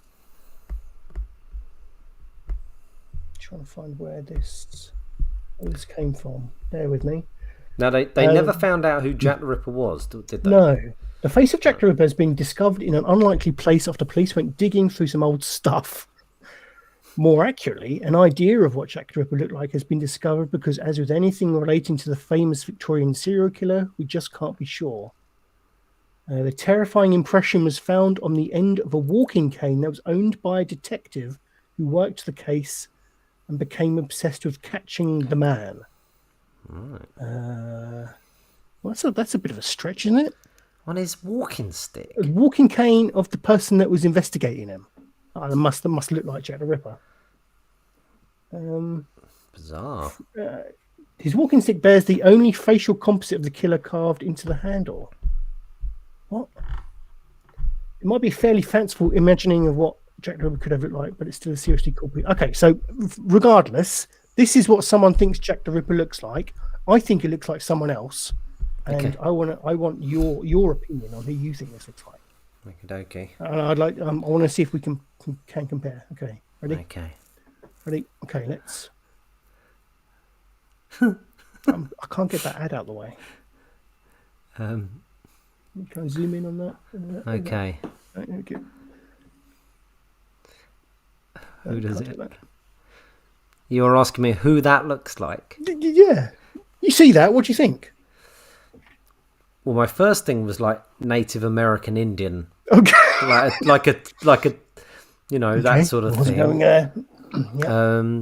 Speaker 2: to find where this came from. Bear with me.
Speaker 3: Now, they never found out who Jack the Ripper was, did they?
Speaker 2: No. The face of Jack the Ripper has been discovered in an unlikely place after police went digging through some old stuff. More accurately, an idea of what Jack the Ripper looked like has been discovered because, as with anything relating to the famous Victorian serial killer, we just can't be sure. The terrifying impression was found on the end of a walking cane that was owned by a detective who worked the case and became obsessed with catching the man.
Speaker 3: Right.
Speaker 2: Well, that's a bit of a stretch, isn't it?
Speaker 3: On his walking stick?
Speaker 2: A walking cane of the person that was investigating him. That must look like Jack the Ripper.
Speaker 3: Bizarre.
Speaker 2: His walking stick bears the only facial composite of the killer carved into the handle. What? It might be a fairly fanciful imagining of what Jack the Ripper could have looked like, but it's still a seriously cool piece. Okay, so regardless, this is what someone thinks Jack the Ripper looks like. I think it looks like someone else, and I want your opinion on who you think this looks like.
Speaker 3: Okay.
Speaker 2: And I'd like I want to see if we can compare. Okay, ready?
Speaker 3: Okay.
Speaker 2: Okay, let's. I can't get that ad out of the way. Can I zoom in on that?
Speaker 3: Okay.
Speaker 2: Okay.
Speaker 3: Who does it? You're asking me who that looks like?
Speaker 2: Yeah. You see that? What do you think?
Speaker 3: Well, my first thing was like Native American Indian.
Speaker 2: Okay.
Speaker 3: like a that sort of thing.
Speaker 2: Going there. Yeah.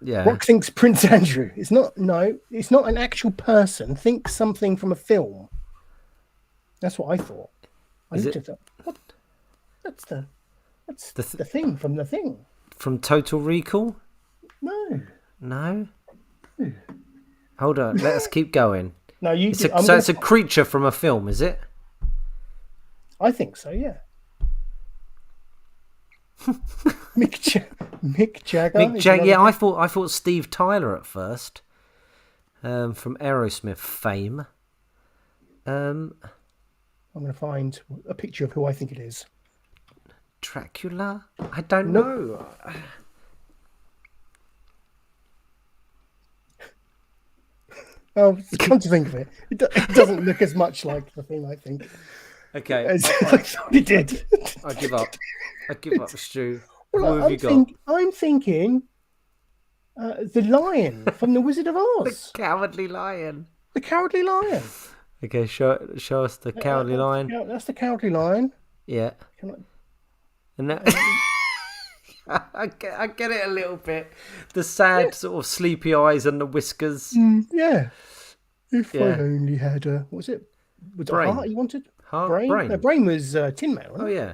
Speaker 3: Yeah.
Speaker 2: Rock thinks Prince Andrew. It's not an actual person. Think something from a film. That's what I thought. I looked at that. What? That's the thing from the thing.
Speaker 3: From Total Recall?
Speaker 2: No.
Speaker 3: No? Hold on, let us keep going.
Speaker 2: No,
Speaker 3: it's a creature from a film, is it?
Speaker 2: I think so, yeah. Mick Jagger.
Speaker 3: Yeah, I thought Steve Tyler at first. From Aerosmith fame.
Speaker 2: I'm going to find a picture of who I think it is.
Speaker 3: Dracula? I don't know.
Speaker 2: Oh, come to think of it, it doesn't look as much like the thing I think.
Speaker 3: Okay.
Speaker 2: As I thought it did.
Speaker 3: I give up, Stu.
Speaker 2: Well,
Speaker 3: what have you got?
Speaker 2: I'm thinking the lion from The Wizard of Oz.
Speaker 3: The Cowardly Lion.
Speaker 2: The Cowardly Lion.
Speaker 3: Okay, show us the Cowardly Lion.
Speaker 2: That's the Cowardly Lion.
Speaker 3: Yeah. And that... I get it a little bit. The sad sort of sleepy eyes and the whiskers.
Speaker 2: Yeah. If I only had a... What was it? Was
Speaker 3: Brain.
Speaker 2: it heart you wanted?
Speaker 3: Brain?
Speaker 2: No, Brain was Tin Man, wasn't
Speaker 3: it? Oh, yeah.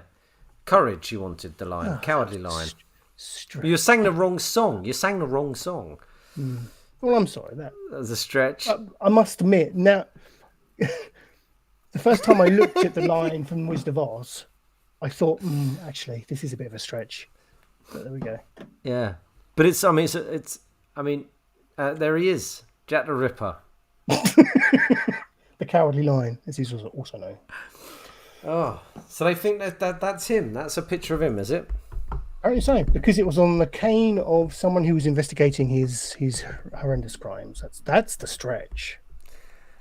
Speaker 3: Courage you wanted, the lion. Cowardly Lion.
Speaker 2: Stretch.
Speaker 3: You sang the wrong song.
Speaker 2: Well, I'm sorry. That
Speaker 3: was a stretch.
Speaker 2: I must admit, now... the first time I looked at the lion from Wizard of Oz, I thought, actually, this is a bit of a stretch. But there we go.
Speaker 3: Yeah, but there he is, Jack the Ripper,
Speaker 2: the Cowardly Lion, as he's also known.
Speaker 3: Oh, so they think that's him. That's a picture of him, is it?
Speaker 2: Apparently so, because it was on the cane of someone who was investigating his horrendous crimes. That's the stretch.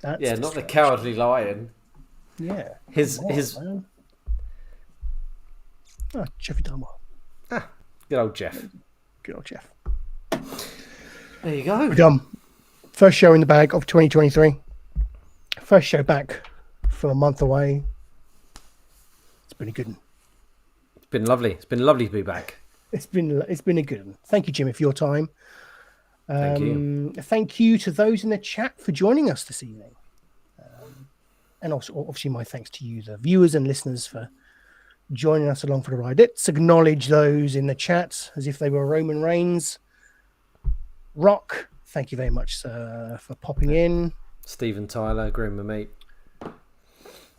Speaker 3: Not the Cowardly Lion.
Speaker 2: Yeah.
Speaker 3: His.
Speaker 2: Oh, Jeffrey Dahmer.
Speaker 3: Good old Jeff.
Speaker 2: Good old Jeff.
Speaker 3: There you go.
Speaker 2: We're done. First show in the bag of 2023. First show back from a month away. It's been a good one.
Speaker 3: It's been lovely. It's been lovely to be back.
Speaker 2: It's been a good one. Thank you, Jimmy, for your time.
Speaker 3: Thank you.
Speaker 2: Thank you to those in the chat for joining us this evening. And also, obviously, my thanks to you, the viewers and listeners, for joining us along for the ride. Let's acknowledge those in the chat as if they were Roman Reigns. Rock, thank you very much, sir, for popping in.
Speaker 3: Stephen Tyler, agreeing with me.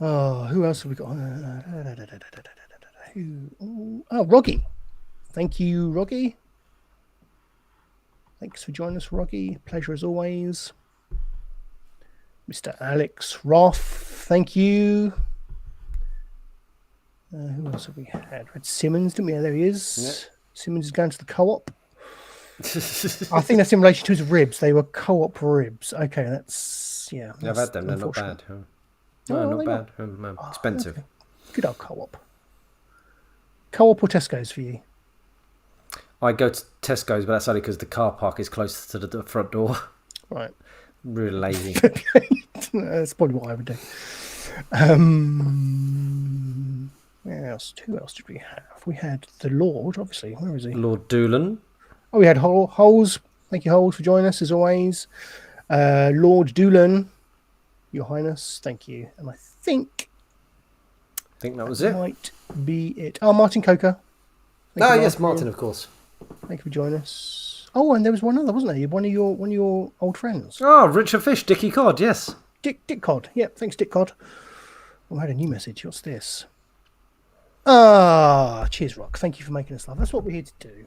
Speaker 2: Oh, who else have we got? Oh, Roggy. Thank you, Roggy. Thanks for joining us, Roggy. Pleasure as always. Mr. Alex Roth, thank you. Who else have we had? Red Simmons, didn't we? Yeah, there he is.
Speaker 3: Yep.
Speaker 2: Simmons is going to the co-op. I think that's in relation to his ribs. They were co-op ribs. Okay, that's yeah.
Speaker 3: I've had them. They're not bad. No, not bad. Expensive.
Speaker 2: Okay. Good old co-op. Co-op or Tesco's for you?
Speaker 3: I go to Tesco's, but that's only because the car park is closer to the front door.
Speaker 2: Right.
Speaker 3: Really lazy.
Speaker 2: That's probably what I would do. Where else? Who else did we have? We had the Lord, obviously. Where is he?
Speaker 3: Lord Doolan.
Speaker 2: Oh, we had Holes. Thank you, Holes, for joining us as always. Lord Doolan, Your Highness, thank you. And I think
Speaker 3: that was it.
Speaker 2: Might be it. Oh, Martin Coker.
Speaker 3: Yes, Martin, of course.
Speaker 2: Thank you for joining us. Oh, and there was one other, wasn't there? One of your old friends.
Speaker 3: Oh, Richard Fish, Dickie Cod, yes.
Speaker 2: Dick Cod. Yep, thanks, Dick Cod. Oh, I had a new message. What's this? Cheers, Rock. Thank you for making us laugh. That's what we're here to do.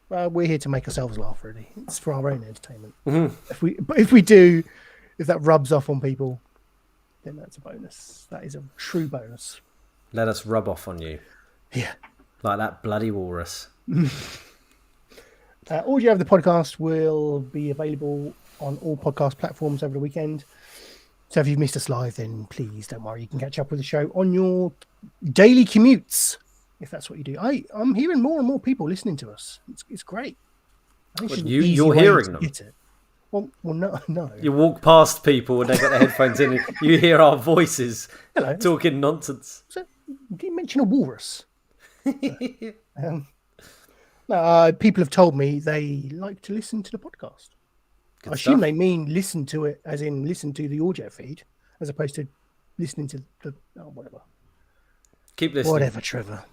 Speaker 2: We're here to make ourselves laugh, really. It's for our own entertainment.
Speaker 3: Mm-hmm.
Speaker 2: If that rubs off on people, then that's a bonus. That is a true bonus.
Speaker 3: Let us rub off on you.
Speaker 2: Yeah.
Speaker 3: Like that bloody walrus.
Speaker 2: Audio of the podcast will be available on all podcast platforms over the weekend. So if you've missed us live, then please don't worry. You can catch up with the show on your daily commutes, if that's what you do. I'm hearing more and more people listening to us. It's great. I think
Speaker 3: you're hearing them?
Speaker 2: Get it. Well, no.
Speaker 3: You walk past people and they've got their headphones in and you hear our voices talking nonsense.
Speaker 2: So, did you mention a walrus? People have told me they like to listen to the podcast.
Speaker 3: Good
Speaker 2: I assume
Speaker 3: stuff.
Speaker 2: they mean listen to it as in listen to the audio feed, as opposed to listening to the whatever.
Speaker 3: Keep listening.
Speaker 2: Whatever, Trevor.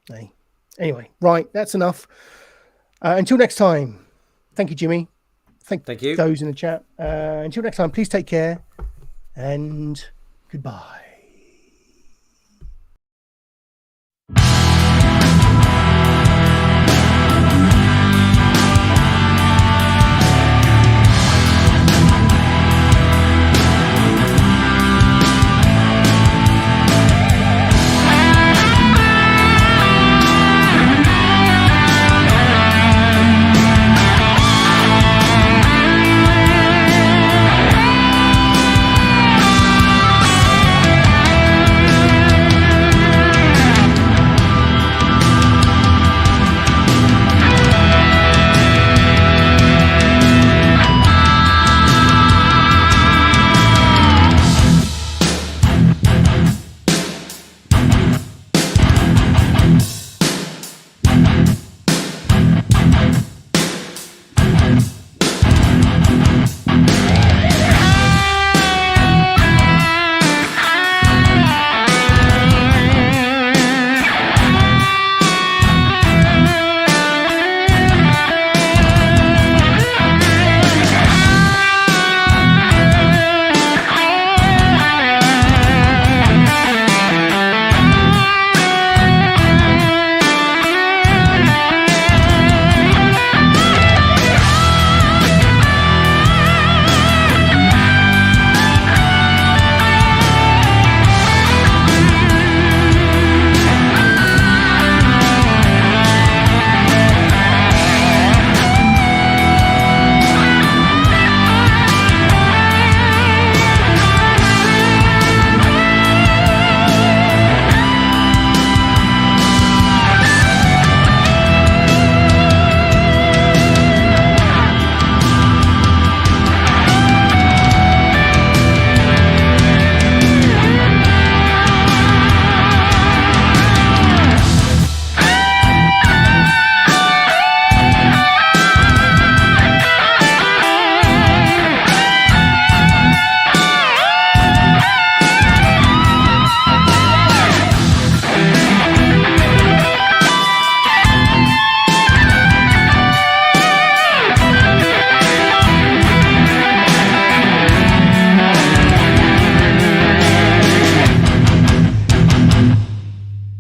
Speaker 2: Hey. Anyway, right, that's enough. Until next time, thank you, Jimmy. Thank you. Those in the chat. Until next time, please take care and goodbye.